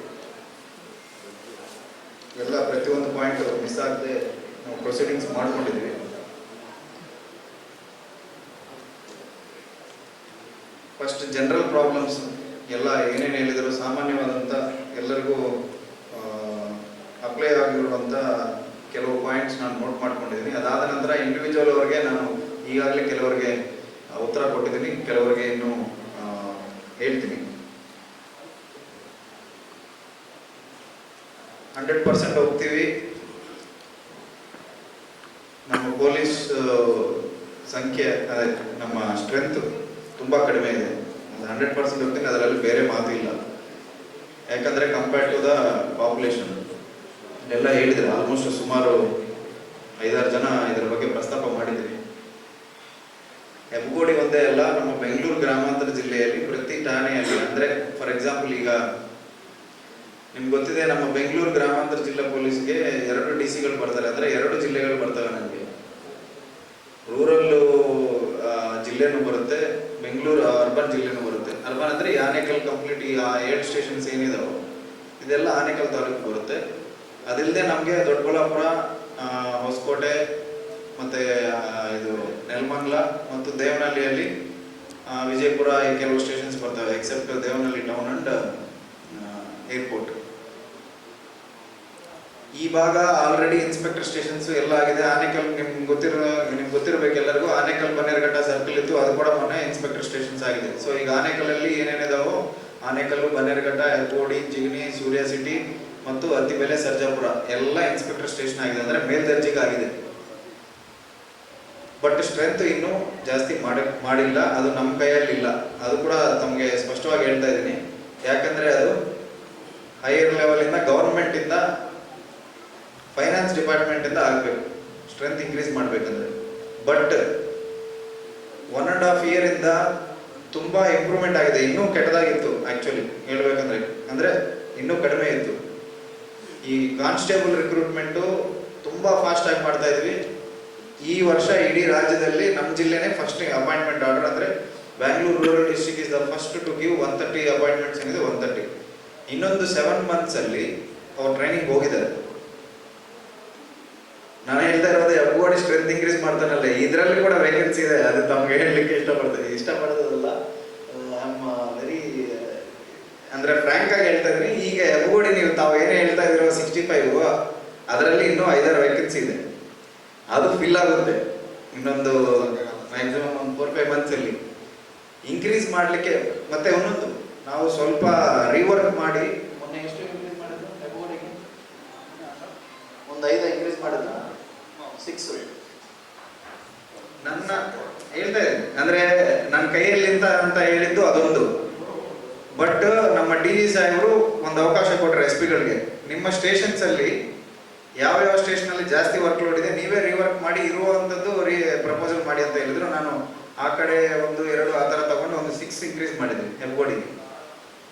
ಎಲ್ಲ ಪ್ರತಿಯೊಂದು ಪಾಯಿಂಟ್ ಮಿಸ್ ಆಗದೆ ನಾವು ಪ್ರೊಸೀಡಿಂಗ್ಸ್ ಮಾಡ್ಕೊಂಡಿದ್ದೀವಿ. ಫಸ್ಟ್ ಜನರಲ್ ಪ್ರಾಬ್ಲಮ್ಸ್ ಎಲ್ಲ ಏನೇನು ಹೇಳಿದ್ರು ಸಾಮಾನ್ಯವಾದಂಥ ಎಲ್ಲರಿಗೂ ಅಪ್ಲೈ ಆಗಿರುವಂಥ ಕೆಲವು ಪಾಯಿಂಟ್ಸ್ ನಾನು ನೋಟ್ ಮಾಡ್ಕೊಂಡಿದ್ದೀನಿ. ಅದಾದ ನಂತರ ಇಂಡಿವಿಜುವಲ್ ಅವರಿಗೆ ನಾನು ಈಗಾಗಲೇ ಕೆಲವರಿಗೆ ಉತ್ತರ ಕೊಟ್ಟಿದ್ದೀನಿ, ಕೆಲವರಿಗೆ ಇನ್ನೂ ಹೇಳ್ತೀನಿ. 100% ಹೋಗ್ತೀವಿ. ನಮ್ಮ ಪೊಲೀಸ್ ಸಂಖ್ಯೆ ನಮ್ಮ ಸ್ಟ್ರೆಂತ್ ತುಂಬ ಕಡಿಮೆ ಇದೆ. 100% ಹೋಗ್ತೀನಿ, ಅದರಲ್ಲಿ ಬೇರೆ ಮಾತು ಇಲ್ಲ. ಯಾಕಂದರೆ ಕಂಪೇರ್ಡ್ ಟು ದ ಪಾಪ್ಯುಲೇಷನ್ ಎಲ್ಲ ಹೇಳಿದರೆ ಆಲ್ಮೋಸ್ಟ್ ಸುಮಾರು 5-6 ಜನ ಇದರ ಬಗ್ಗೆ ಪ್ರಸ್ತಾಪ ಮಾಡಿದ್ರಿ. ಹೆಬ್ಬಗೋಡಿ ಒಂದೇ ಅಲ್ಲ, ನಮ್ಮ ಬೆಂಗಳೂರು ಗ್ರಾಮಾಂತರ ಜಿಲ್ಲೆಯಲ್ಲಿ ಪ್ರತಿ ಠಾಣೆಯಲ್ಲಿ, ಅಂದರೆ ಫಾರ್ ಎಕ್ಸಾಂಪಲ್ ಈಗ ನಿಮ್ಗೆ ಗೊತ್ತಿದೆ ನಮ್ಮ ಬೆಂಗಳೂರು ಗ್ರಾಮಾಂತರ ಜಿಲ್ಲಾ ಪೊಲೀಸ್ಗೆ 2 DC ಬರ್ತಾರೆ, ಅಂದರೆ 2 ಜಿಲ್ಲೆಗಳು ಬರ್ತವೆ. ನನಗೆ ರೂರಲ್ ಜಿಲ್ಲೆನೂ ಬರುತ್ತೆ, ಬೆಂಗಳೂರು ಅರ್ಬನ್ ಜಿಲ್ಲೆನೂ ಬರುತ್ತೆ. ಅರ್ಬನ್ ಅಂದರೆ ಈ ಆನೇಕಲ್ ಕಂಪ್ಲೀಟ್ ಈ 7 ಸ್ಟೇಷನ್ಸ್ ಏನಿದಾವೆ ಇದೆಲ್ಲ ಆನೇಕಲ್ ತಾಲೂಕು ಬರುತ್ತೆ. ಅದಿಲ್ಲದೆ ನಮಗೆ ದೊಡ್ಡಬಳ್ಳಾಪುರ, ಹೊಸಕೋಟೆ ಮತ್ತು ಇದು ನೆಲಮಂಗಲ ಮತ್ತು ದೇವನಹಳ್ಳಿಯಲ್ಲಿ ವಿಜಯಪುರ ಈ ಕೆಲವು ಸ್ಟೇಷನ್ಸ್ ಬರ್ತವೆ, except Devanahalli town and airport. ಈ ಭಾಗ ಆಲ್ರೆಡಿ ಇನ್ಸ್ಪೆಕ್ಟರ್ ಸ್ಟೇಷನ್ಸ್ ಎಲ್ಲ ಆಗಿದೆ. ಆನೇಕಲ್ ನಿಮ್ಗೆ ಗೊತ್ತಿರಬೇಕು ಎಲ್ಲರಿಗೂ, ಆನೇಕಲ್ ಬನ್ನೇರಘಟ್ಟ ಸರ್ಕಲ್ ಇತ್ತು, ಅದು ಕೂಡ ಮೊನ್ನೆ ಇನ್ಸ್ಪೆಕ್ಟರ್ ಸ್ಟೇಷನ್ಸ್ ಆಗಿದೆ. ಸೊ ಈಗ ಆನೇಕಲಲ್ಲಿ ಏನೇನಿದಾವೋ ಆನೇಕಲ್ಲು, ಬನ್ನೇರಘಟ್ಟ, ಹೆಬ್ಬಗೋಡಿ, ಜಿಗಣಿ, ಸೂರ್ಯ ಸಿಟಿ ಮತ್ತು ಅತ್ತಿಬೆಲೆ, ಸರ್ಜಾಪುರ ಎಲ್ಲ ಇನ್ಸ್ಪೆಕ್ಟರ್ ಸ್ಟೇಷನ್ ಆಗಿದೆ, ಅಂದರೆ ಮೇಲ್ದರ್ಜೆಗೆ ಆಗಿದೆ. ಬಟ್ ಸ್ಟ್ರೆಂತ್ ಇನ್ನೂ ಜಾಸ್ತಿ ಮಾಡಿಲ್ಲ, ಅದು ನಮ್ಮ ಕೈಯಲ್ಲಿಲ್ಲ. ಅದು ಕೂಡ ತಮಗೆ ಸ್ಪಷ್ಟವಾಗಿ ಹೇಳ್ತಾ ಇದ್ದೀನಿ. ಯಾಕಂದರೆ ಅದು ಹೈಯರ್ ಲೆವೆಲಿಂದ ಗೌರ್ಮೆಂಟಿಂದ ಫೈನಾನ್ಸ್ ಡಿಪಾರ್ಟ್ಮೆಂಟಿಂದ ಆಗಬೇಕು ಸ್ಟ್ರೆಂತ್ ಇನ್ಕ್ರೀಸ್ ಮಾಡಬೇಕಂದ್ರೆ. ಬಟ್ 1.5 ಇಯರಿಂದ ತುಂಬ ಇಂಪ್ರೂವ್ಮೆಂಟ್ ಆಗಿದೆ. ಇನ್ನೂ ಕೆಟ್ಟದಾಗಿತ್ತು ಆ್ಯಕ್ಚುಲಿ ಹೇಳ್ಬೇಕಂದ್ರೆ, ಅಂದರೆ ಇನ್ನೂ ಕಡಿಮೆ ಇತ್ತು. ಈ ಕಾನ್ಸ್ಟೇಬಲ್ ರಿಕ್ರೂಟ್ಮೆಂಟು ತುಂಬ ಫಾಸ್ಟಾಗಿ ಮಾಡ್ತಾ ಇದ್ವಿ. ಈ ವರ್ಷ ಇಡೀ ರಾಜ್ಯದಲ್ಲಿ ನಮ್ಮ ಜಿಲ್ಲೆನೇ ಫಸ್ಟ್ ಅಪಾಯಿಂಟ್ಮೆಂಟ್ ಆರ್ಡರ್, ಅಂದರೆ Bangalore rural district is the first to give 130 appointments ಏನಿದೆ 130. ಇನ್ನೊಂದು 7 ಮಂತ್ಸಲ್ಲಿ ಅವ್ರು ಟ್ರೈನಿಂಗ್ ಹೋಗಿದ್ದಾರೆ. ನಾನು ಹೇಳ್ತಾ ಇರೋದು ಹೆಬ್ಬಗೋಡಿ ಸ್ಟ್ರೆಂತ್ ಇನ್ಕ್ರೀಸ್ ಮಾಡ್ತಾನಲ್ಲ, ಇದರಲ್ಲಿ ಕೂಡ ವೇಕೆನ್ಸಿ ಇದೆ. ಅದು ತಮಗೆ ಹೇಳಲಿಕ್ಕೆ ಇಷ್ಟಪಡೋದಲ್ಲ, ನಮ್ಮ ವೆರಿ ಅಂದರೆ ಫ್ರ್ಯಾಂಕ್ ಆಗಿ ಹೇಳ್ತಾ ಇದ್ದೀನಿ. ಈಗ ಹೆಬ್ಬಗೋಡಿ ನೀವು ತಾವು ಏನೇ ಹೇಳ್ತಾ ಇದ್ದೀರೋ 65, ಅದರಲ್ಲಿ ಇನ್ನೂ 5-6 ವೇಕೆನ್ಸಿ ಇದೆ. ಅದು ಫಿಲ್ ಆಗುತ್ತೆ ಇನ್ನೊಂದು ಮ್ಯಾಕ್ಸಿಮಮ್ ಒಂದು 4-5 ಮಂತ್ಸಲ್ಲಿ ಇನ್ಕ್ರೀಸ್ ಮಾಡಲಿಕ್ಕೆ. ಮತ್ತೆ ಒಂದೊಂದು ನಾವು ಸ್ವಲ್ಪ ರಿವರ್ಕ್ ಮಾಡಿ, ಮೊನ್ನೆ ಎಷ್ಟು ಇನ್ಕ್ರೀಸ್ ಮಾಡಿದ್ರು ಹೆಬ್ಬಗೋಡಿಗೆ? ಒಂದು 5 ಇನ್ಕ್ರೀಸ್ ಮಾಡಿದ್ರು, 6. ನನ್ನ ಹೇಳ್ತಾ ಇದ್ದೀನಿ, ಅಂದರೆ ನನ್ನ ಕೈಯಲ್ಲಿಂದ ಅಂತ ಹೇಳಿದ್ದು ಅದೊಂದು. ಬಟ್ ನಮ್ಮ DG ಸಾಹೇಬರು ಒಂದು ಅವಕಾಶ ಕೊಟ್ಟರೆ SP ಗಳಿಗೆ, ನಿಮ್ಮ ಸ್ಟೇಷನ್ಸಲ್ಲಿ ಯಾವ್ಯಾವ ಸ್ಟೇಷನಲ್ಲಿ ಜಾಸ್ತಿ ವರ್ಕ್ಲೋಡ್ ಇದೆ ನೀವೇ ರಿವರ್ಕ್ ಮಾಡಿ ಇರುವಂಥದ್ದು ಪ್ರಪೋಸಲ್ ಮಾಡಿ ಅಂತ ಹೇಳಿದ್ರು. ನಾನು ಆ ಕಡೆ 1-2 ಆ ಥರ ತಗೊಂಡು ಒಂದು 6 ಇನ್ಕ್ರೀಸ್ ಮಾಡಿದ್ವಿ ಹೆಬ್ಬಗೋಡಿಗೆ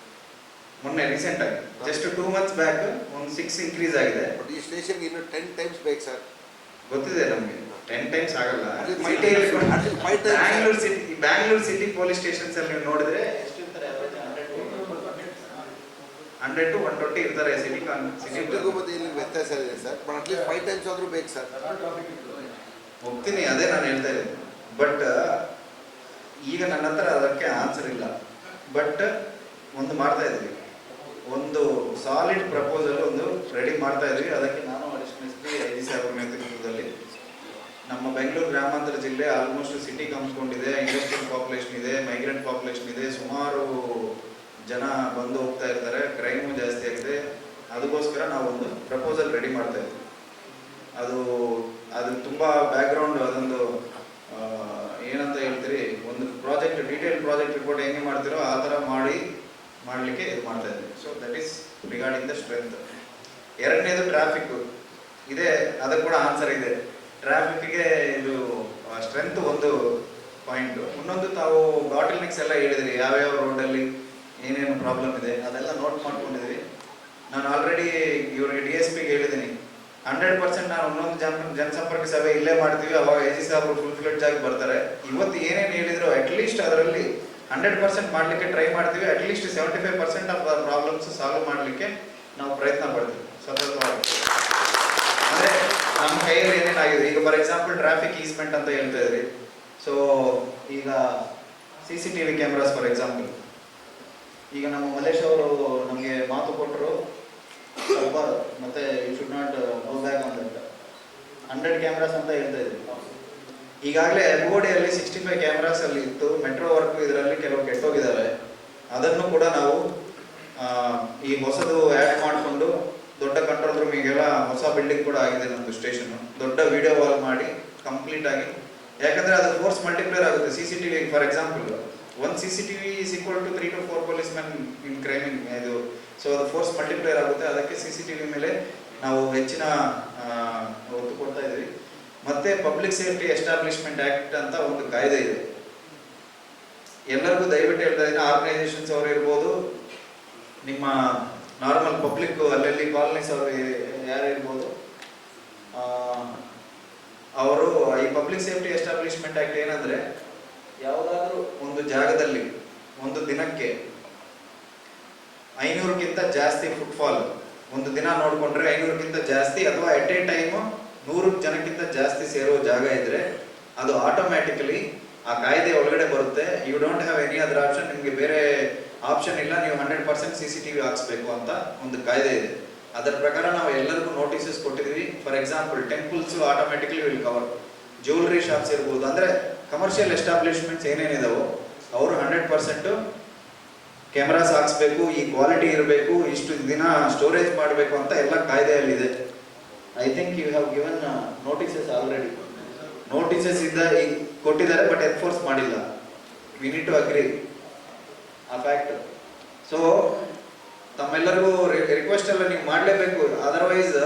ಮೊನ್ನೆ ರೀಸೆಂಟಾಗಿ, ಜಸ್ಟ್ 2 ಮಂತ್ಸ್ ಬ್ಯಾಕ್ ಒಂದು 6 ಇನ್ಕ್ರೀಸ್ ಆಗಿದೆ. ಈ ಸ್ಟೇಷನ್ಗೆ ಇನ್ನು 10 ಟೈಮ್ಸ್ ಬೇಕು ಸರ್. ಗೊತ್ತಿದೆ ನಮಗೆ, 10 ಟೈಮ್ಸ್ ಆಗಲ್ಲ. ಬ್ಯಾಂಗ್ಳೂರ್ ಸಿಟಿ ಪೊಲೀಸ್ ಸ್ಟೇಷನ್ಸ್ ಅಲ್ಲಿ ನೀವು ನೋಡಿದ್ರೆ ಎಷ್ಟು ಇರ್ತಾರೆ? 100 to 120 ಇರ್ತಾರೆ. ಸಿಟಿಗೂ ಮತ್ತೆ ಇಲ್ಲಿ ವ್ಯತ್ಯಾಸ ಇದೆ ಸರ್. ಬಟ್ ಅಟ್ಲೀಸ್ಟ್ 5 ಟೈಮ್ಸ್ ಆದರೂ ಬೇಕು ಸರ್. ಹೋಗ್ತೀನಿ, ಅದೇ ನಾನು ಹೇಳ್ತಾ ಇದ್ದೀನಿ. ಬಟ್ ಈಗ ನನ್ನ ಹತ್ರ ಅದಕ್ಕೆ ಆನ್ಸರ್ ಇಲ್ಲ. ಬಟ್ ಒಂದು ಮಾಡ್ತಾ ಇದ್ದೀವಿ, ಒಂದು ಸಾಲಿಡ್ ಪ್ರಪೋಸಲ್ ಒಂದು ರೆಡಿ ಮಾಡ್ತಾ ಇದ್ದೀವಿ. ಅದಕ್ಕೆ ನಾನು ಅಡಿಷನಲ್ SP ಐ ಜಿ ಸಾಹೇಬ್ರ ನೇತೃತ್ವದಲ್ಲಿ. ನಮ್ಮ ಬೆಂಗಳೂರು ಗ್ರಾಮಾಂತರ ಜಿಲ್ಲೆ ಆಲ್ಮೋಸ್ಟ್ ಸಿಟಿ ಕಂಸ್ಕೊಂಡಿದೆ, ಇಂಡಸ್ಟ್ರಿಯಲ್ ಪಾಪ್ಯುಲೇಷನ್ ಇದೆ, ಮೈಗ್ರೆಂಟ್ ಪಾಪ್ಯುಲೇಷನ್ ಇದೆ, ಸುಮಾರು ಜನ ಬಂದು ಹೋಗ್ತಾ ಇರ್ತಾರೆ, ಕ್ರೈಮು ಜಾಸ್ತಿ ಆಗಿದೆ. ಅದಕ್ಕೋಸ್ಕರ ನಾವು ಒಂದು ಪ್ರಪೋಸಲ್ ರೆಡಿ ಮಾಡ್ತಾ ಇದ್ವಿ. ಅದು ತುಂಬ ಬ್ಯಾಕ್ಗ್ರೌಂಡ್, ಅದೊಂದು ಏನಂತ ಹೇಳ್ತೀರಿ, ಒಂದು ಪ್ರಾಜೆಕ್ಟ್, ಡೀಟೇಲ್ ಪ್ರಾಜೆಕ್ಟ್ ರಿಪೋರ್ಟ್ ಹೆಂಗೆ ಮಾಡ್ತಿರೋ ಆ ಥರ ಮಾಡಲಿಕ್ಕೆ ಇದು ಮಾಡ್ತಾ ಇದ್ವಿ. So that is regarding the strength. ಎರಡನೇದು ಟ್ರಾಫಿಕ್ ಇದೆ, ಅದಕ್ಕೆ ಕೂಡ ಆನ್ಸರ್ ಇದೆ. ಟ್ರಾಫಿಕ್ಗೆ ಇದು ಸ್ಟ್ರೆಂತ್ ಒಂದು ಪಾಯಿಂಟು. ಇನ್ನೊಂದು ತಾವು ಬಾಟಲ್ ನೆಕ್ಸ್ ಎಲ್ಲ ಹೇಳಿದ್ರಿ, ಯಾವ್ಯಾವ ರೋಡಲ್ಲಿ ಏನೇನು ಪ್ರಾಬ್ಲಮ್ ಇದೆ ಅದೆಲ್ಲ ನೋಟ್ ಮಾಡ್ಕೊಂಡಿದ್ರಿ. ನಾನು ಆಲ್ರೆಡಿ ಇವ್ರಿಗೆ DSPಗೆ ಹೇಳಿದ್ದೀನಿ, 100% ನಾವು ಇನ್ನೊಂದು ಜನಸಂಪರ್ಕ ಸಭೆ ಇಲ್ಲೇ ಮಾಡ್ತೀವಿ, ಅವಾಗ AG ಸಾಹೇಬರು ಫುಲ್ ಫ್ಲೆಡ್ಜ್ ಆಗಿ ಬರ್ತಾರೆ. ಇವತ್ತು ಏನೇನು ಹೇಳಿದ್ರು ಅಟ್ಲೀಸ್ಟ್ ಅದರಲ್ಲಿ 100% ಮಾಡಲಿಕ್ಕೆ ಟ್ರೈ ಮಾಡ್ತೀವಿ. ಅಟ್ಲೀಸ್ಟ್ 75% ಆಫ್ ಪ್ರಾಬ್ಲಮ್ಸ್ ಸಾಲ್ವ್ ಮಾಡಲಿಕ್ಕೆ ನಾವು ಪ್ರಯತ್ನ ಪಡ್ತೀವಿ ಸತತವಾಗಿ. ಅಂದರೆ ನಮ್ಮ ಕೈಯಲ್ಲಿ ಏನೇನಾಗಿದೆ, ಈಗ ಫಾರ್ ಎಕ್ಸಾಂಪಲ್ ಟ್ರಾಫಿಕ್ ಈಸ್ಮೆಂಟ್ ಅಂತ ಹೇಳ್ತಾ ಇದ್ರಿ. ಸೊ ಈಗ CCTV ಕ್ಯಾಮ್ರಾಸ್ ಫಾರ್ ಎಕ್ಸಾಂಪಲ್, ಈಗ ನಮ್ಮ ಮಲೇಶ್ ಅವರು ನಮಗೆ ಮಾತು ಕೊಟ್ಟರು, ಸ್ವಲ್ಪ ಮತ್ತೆ you should not go back on that 100 cameras ಅಂತ ಹೇಳ್ತಾ ಇದ್ವಿ. ಈಗಾಗಲೇ ಹೆಬ್ಗೋಡಿಯಲ್ಲಿ 65 ಕ್ಯಾಮ್ರಾಸ್ ಅಲ್ಲಿ ಇತ್ತು. ಮೆಟ್ರೋ ವರ್ಕ್ ಇದರಲ್ಲಿ ಕೆಲವು ಕೆಟ್ಟೋಗಿದ್ದಾವೆ. ಅದನ್ನು ಕೂಡ ನಾವು ಈ ಹೊಸದು ಆ್ಯಡ್ ಮಾಡಿಕೊಂಡು ದೊಡ್ಡ ಕಂಟ್ರೋಲ್ ರೂಮ್, ಈಗೆಲ್ಲ ಹೊಸ ಬಿಲ್ಡಿಂಗ್ ಕೂಡ ಆಗಿದೆ ನಮ್ಮದು ಸ್ಟೇಷನ್, ದೊಡ್ಡ ವಿಡಿಯೋ ವಾಲ್ ಮಾಡಿ ಕಂಪ್ಲೀಟ್ ಆಗಿ. ಯಾಕಂದ್ರೆ ಅದು ಫೋರ್ಸ್ ಮಲ್ಟಿಪ್ಲೇಯರ್ ಆಗುತ್ತೆ. CCTV for example, 1 CCTV is equal to 3 to 4 policemen in crime ಇದು. ಸೊ ಅದು ಫೋರ್ಸ್ ಮಲ್ಟಿಪ್ಲೇಯರ್ ಆಗುತ್ತೆ. ಅದಕ್ಕೆ CCTV ಮೇಲೆ ನಾವು ಹೆಚ್ಚಿನ ಒತ್ತು ಕೊಡ್ತಾ ಇದ್ವಿ. ಮತ್ತೆ ಪಬ್ಲಿಕ್ ಸೇಫ್ಟಿ ಎಸ್ಟಾಬ್ಲಿಷ್ಮೆಂಟ್ ಆಕ್ಟ್ ಅಂತ ಒಂದು ಕಾಯ್ದೆ ಇದೆ. ಎಲ್ಲರಿಗೂ ದಯವಿಟ್ಟು ಹೇಳ್ತಾ ಇದ್ದೀನಿ, ಆರ್ಗನೈಸೇಷನ್ಸ್ ಅವರು ಇರ್ಬೋದು, ನಿಮ್ಮ ನಾರ್ಮಲ್ ಪಬ್ಲಿಕ್ ಅಲ್ಲಲ್ಲಿ ಕಾಲನೀಸ್ ಅವರು ಯಾರು ಇರ್ಬೋದು, ಅವರು ಈ ಪಬ್ಲಿಕ್ ಸೇಫ್ಟಿ ಎಸ್ಟಾಬ್ಲಿಷ್ಮೆಂಟ್ ಆಕ್ಟ್ ಏನಂದ್ರೆ, ಯಾವುದಾದ್ರೂ ಒಂದು ಜಾಗದಲ್ಲಿ ಒಂದು ದಿನಕ್ಕೆ 500ಕ್ಕಿಂತ ಜಾಸ್ತಿ ಫುಟ್ಫಾಲ್, ಒಂದು ದಿನ ನೋಡಿಕೊಂಡ್ರೆ 500ಕ್ಕಿಂತ ಜಾಸ್ತಿ, ಅಥವಾ ಎಟ್ ಎ ಟೈಮ್ 100 ಜನಕ್ಕಿಂತ ಜಾಸ್ತಿ ಸೇರೋ ಜಾಗ ಇದ್ರೆ ಅದು ಆಟೋಮ್ಯಾಟಿಕಲಿ ಆ ಕಾಯ್ದೆ ಒಳಗಡೆ ಬರುತ್ತೆ. You don't have any other option, ನಿಮಗೆ ಬೇರೆ ಆಪ್ಷನ್ ಇಲ್ಲ, ನೀವು 100% CCTV ಹಾಕ್ಸ್ಬೇಕು ಅಂತ ಒಂದು ಕಾಯ್ದೆ ಇದೆ. ಅದರ ಪ್ರಕಾರ ನಾವು ಎಲ್ಲರಿಗೂ ನೋಟಿಸಸ್ ಕೊಟ್ಟಿದ್ದೀವಿ. For example temples automatically will cover, jewellery shops ಇರ್ಬೋದು, ಅಂದರೆ ಕಮರ್ಷಿಯಲ್ ಎಸ್ಟಾಬ್ಲಿಷ್ಮೆಂಟ್ಸ್ ಏನೇನಿದಾವೋ ಅವರು 100% ಕ್ಯಾಮ್ರಾಸ್ ಹಾಕ್ಸ್ಬೇಕು, ಈ ಕ್ವಾಲಿಟಿ ಇರಬೇಕು, ಇಷ್ಟು ದಿನ ಸ್ಟೋರೇಜ್ ಮಾಡಬೇಕು ಅಂತ ಎಲ್ಲ ಕಾಯ್ದೆಯಲ್ಲಿದೆ. I think you have given notices already. Notices ಕೊಟ್ಟಿದ್ದಾರೆ, ಬಟ್ ಎನ್ಫೋರ್ಸ್ ಮಾಡಿಲ್ಲ. We need to agree a fact. So ತಮ್ಮೆಲ್ಲರಿಗೂ ರಿಕ್ವೆಸ್ಟ್ ಎಲ್ಲ ನೀವು ಮಾಡಲೇಬೇಕು. ಅದರ್ವೈಸ್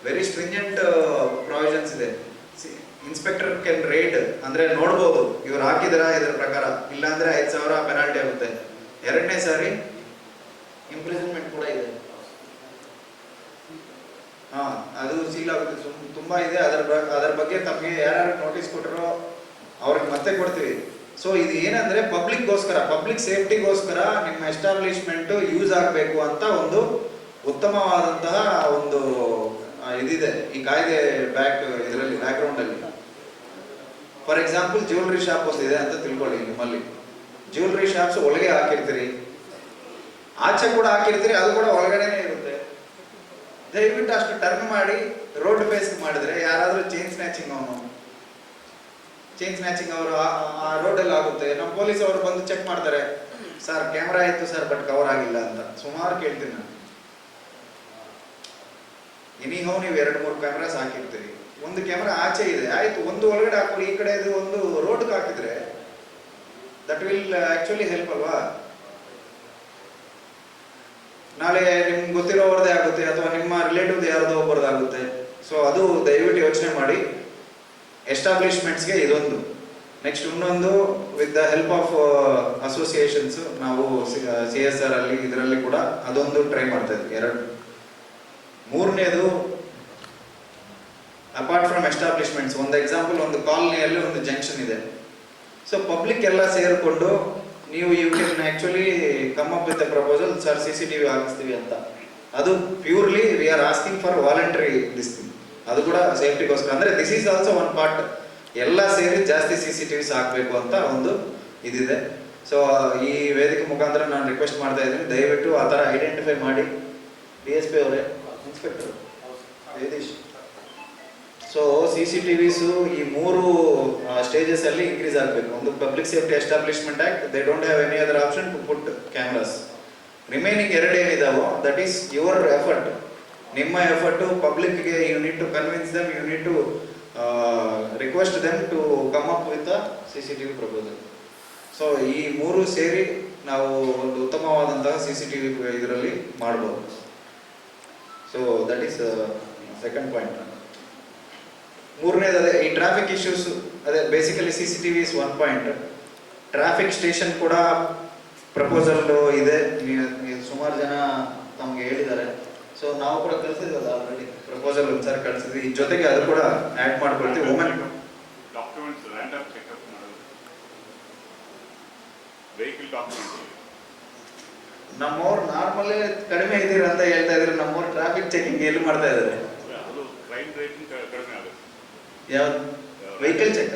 ವೆರಿ ಸ್ಟ್ರಿಂಜೆಂಟ್ ಪ್ರಾವಿಷನ್ಸ್ ಇದೆ. ಇನ್ಸ್ಪೆಕ್ಟರ್ ಕ್ಯಾನ್ ರೈಡ್, ಅಂದ್ರೆ ನೋಡ್ಬೋದು ಇವ್ರು ಹಾಕಿದಾರ ಇದರ ಪ್ರಕಾರ, ಇಲ್ಲಾಂದ್ರೆ 5,000 ಪೆನಾಲ್ಟಿ ಆಗುತ್ತೆ. 2ನೇ ಸಾರಿ ಇಂಪ್ರಿಸನ್ಮೆಂಟ್ ಕೂಡ ಇದೆ. ಅದು ಸೀಲ್ ಆಗುತ್ತೆ. ತುಂಬಾ ಇದೆ. ಅದರ ಬಗ್ಗೆ ತಮಗೆ ಯಾರು ನೋಟಿಸ್ ಕೊಟ್ಟರೋ ಅವ್ರಿಗೆ ಮತ್ತೆ ಕೊಡ್ತೀವಿ. ಸೊ ಇದು ಏನಂದ್ರೆ ಪಬ್ಲಿಕ್ಗೋಸ್ಕರ, ಪಬ್ಲಿಕ್ ಸೇಫ್ಟಿಗೋಸ್ಕರ ನಿಮ್ಮ ಎಸ್ಟಾಬ್ಲಿಷ್ಮೆಂಟ್ ಯೂಸ್ ಆಗಬೇಕು ಅಂತ ಒಂದು ಉತ್ತಮವಾದಂತಹ ಒಂದು ಇದಿದೆ ಈ ಕಾಯ್ದೆ ಇದರಲ್ಲಿ ಬ್ಯಾಕ್ಗ್ರೌಂಡ್ ಅಲ್ಲಿ. ಫಾರ್ ಎಕ್ಸಾಂಪಲ್ ಜ್ಯುವೆಲ್ರಿ ಶಾಪ್ ಒಂದಿದೆ ಅಂತ ತಿಳ್ಕೊಳ್ಳಿ. ನಿಮ್ಮಲ್ಲಿ ಜ್ಯುವೆಲ್ರಿ ಶಾಪ್ಸ್ ಒಳಗೆ ಹಾಕಿರ್ತೀರಿ, ಆಚೆ ಕೂಡ ಹಾಕಿರ್ತೀರಿ, ಅದು ಕೂಡ ಒಳಗಡೆನೆ ಇರುತ್ತೆ. ದಯವಿಟ್ಟು ಅಷ್ಟು ಟರ್ನ್ ಮಾಡಿ ರೋಡ್ ಫೇಸ್ ಮಾಡಿದ್ರೆ ಯಾರಾದ್ರೂ ಚೈನ್ ಸ್ನ್ಯಾಚಿಂಗ್ ಅವರು ಆ ರೋಡಲ್ಲಿ ಆಗುತ್ತೆ. ನಮ್ಮ ಪೊಲೀಸ್ ಅವರು ಬಂದು ಚೆಕ್ ಮಾಡ್ತಾರೆ, ಸರ್ ಕ್ಯಾಮ್ರಾ ಇತ್ತು ಸರ್ ಬಟ್ ಕವರ್ ಆಗಿಲ್ಲ ಅಂತ. ಸುಮಾರು ಕೇಳ್ತೀನಿ ನಾನು. ಎನಿಹೌ ನೀವು 2-3 ಕ್ಯಾಮ್ರಾಸ್ ಹಾಕಿರ್ತೀರಿ, ಒಂದು ಕ್ಯಾಮ್ರಾ ಆಚೆ ಇದೆ, ಆಯ್ತು, ಒಂದು ಒಳಗಡೆ ಹಾಕೊಳ್ಳಿ, ಈ ಕಡೆ ಒಂದು ರೋಡ್ಗೆ ಹಾಕಿದ್ರೆ ದಟ್ ವಿಲ್ ಆಕ್ಚುಲಿ ಹೆಲ್ಪ್ ಅಲ್ವಾ. ನಾಳೆ ನಿಮ್ಗೆ ಗೊತ್ತಿರೋವ್ರದೇ ಆಗುತ್ತೆ, ಅಥವಾ ನಿಮ್ಮ ರಿಲೇಟಿವ್ ಯಾರ್ದೋ ಒಬ್ಬರದಾಗುತ್ತೆ. ಸೊ ಅದು ದಯವಿಟ್ಟು ಯೋಚನೆ ಮಾಡಿ. ಎಸ್ಟಾಬ್ಲಿಷ್ಮೆಂಟ್ಸ್ಗೆ ಇದೊಂದು. ನೆಕ್ಸ್ಟ್ ಇನ್ನೊಂದು, with the help of associations ನಾವು CSR ಅಲ್ಲಿ ಇದರಲ್ಲಿ ಕೂಡ ಅದೊಂದು ಟ್ರೈ ಮಾಡ್ತಾ ಇದ್ವಿ. 3ನೇದು ಅಪಾರ್ಟ್ ಫ್ರಮ್ ಎಸ್ಟಾಬ್ಲಿಷ್ಮೆಂಟ್ಸ್, ಒಂದು ಎಕ್ಸಾಂಪಲ್, ಒಂದು ಕಾಲನಿಯಲ್ಲಿ ಒಂದು ಜಂಕ್ಷನ್ ಇದೆ. ಸೊ ಪಬ್ಲಿಕ್ ಎಲ್ಲ ಸೇರಿಕೊಂಡು ನೀವು you can actually come up with a proposal, sir CCTV ಹಾಕಿಸ್ತೀವಿ ಅಂತ. ಅದು purely we are asking for voluntary this thing. ಅದು ಕೂಡ ಸೇಫ್ಟಿಗೋಸ್ಕರ, ಅಂದ್ರೆ this is also one part. ಎಲ್ಲ ಸೇರಿ ಜಾಸ್ತಿ CCTVs ಹಾಕಬೇಕು ಅಂತ ಒಂದು ಇದಿದೆ. ಸೊ ಈ ವೇದಿಕೆ ಮುಖಾಂತರ ನಾನು ರಿಕ್ವೆಸ್ಟ್ ಮಾಡ್ತಾ ಇದ್ದೀನಿ, ದಯವಿಟ್ಟು ಆ ಥರ ಐಡೆಂಟಿಫೈ ಮಾಡಿ. DSP ಅವರೇ, ಇನ್ಸ್ಪೆಕ್ಟರ್ ಜಗದೀಶ್ ಸೊ CCTVs ಈ 3 ಸ್ಟೇಜಸ್ ಅಲ್ಲಿ ಇನ್ಕ್ರೀಸ್ ಆಗಬೇಕು. ಒಂದು public safety establishment act, they don't have any other option to put cameras. Remaining 2 ಏನಿದಾವೋ ದಟ್ ಈಸ್ ಯುವರ್ ಎಫರ್ಟ್, ನಿಮ್ಮ ಎಫರ್ಟು. ಪಬ್ಲಿಕ್ಗೆ you need to convince them, you need to request them to come up with a CCTV proposal. So ಈ 3 ಸೇರಿ ನಾವು ಒಂದು ಉತ್ತಮವಾದಂತಹ CCTV ಇದರಲ್ಲಿ ಮಾಡ್ಬೋದು. So that is second point. ಮೂರನೇದು ಅದೇ ಈ ಟ್ರಾಫಿಕ್ ಇಶ್ಯೂಸ್, ಅದೇ basically CCTV is 1 point. Traffic station ಕೂಡ ಪ್ರಪೋಸಲ್ ಇದೆ, ಸುಮಾರು ಜನ ತಮಗೆ ಹೇಳಿದ್ದಾರೆ. ಸೊ ನಾವು ಕೂಡ ಕಳಿಸಿದ್ವಲ್ಲ ಆಲ್ರೆಡಿ ಪ್ರಪೋಸಲ್ ಒಂದ್ಸಾರಿ ಕಳಿಸಿದ್ವಿ. ಈ ಜೊತೆಗೆ ಅದು ಕೂಡ ಆ್ಯಡ್ ಮಾಡ್ಕೊಳ್ತೀವಿ. ವುಮೆನ್ ಡಾಕ್ಯುಮೆಂಟ್ಸ್ ರ್ಯಾಂಡಮ್ ಚೆಕಪ್ ಮಾಡೋದು, ವೆಹಿಕಲ್ ಡಾಕ್ಯುಮೆಂಟ್ಸ್. ನಮ್ಮವ್ರು ನಾರ್ಮಲ್ ಕಡಿಮೆ ಇದ್ದೀರ ಅಂತ ಹೇಳ್ತಾ ಇದ್ರು, ನಮ್ಮವ್ರು ಟ್ರಾಫಿಕ್ ಚೆಕಿಂಗ್ ಎಲ್ಲಿ ಮಾಡ್ತಾ ಇದ್ದಾರೆ? ಅದು ಕ್ರೈಮ್ ರೇಟಿಂಗ್ ಕಡಿಮೆ ಆಗುತ್ತೆ. ಯಾವ್ದು? Vehicle check.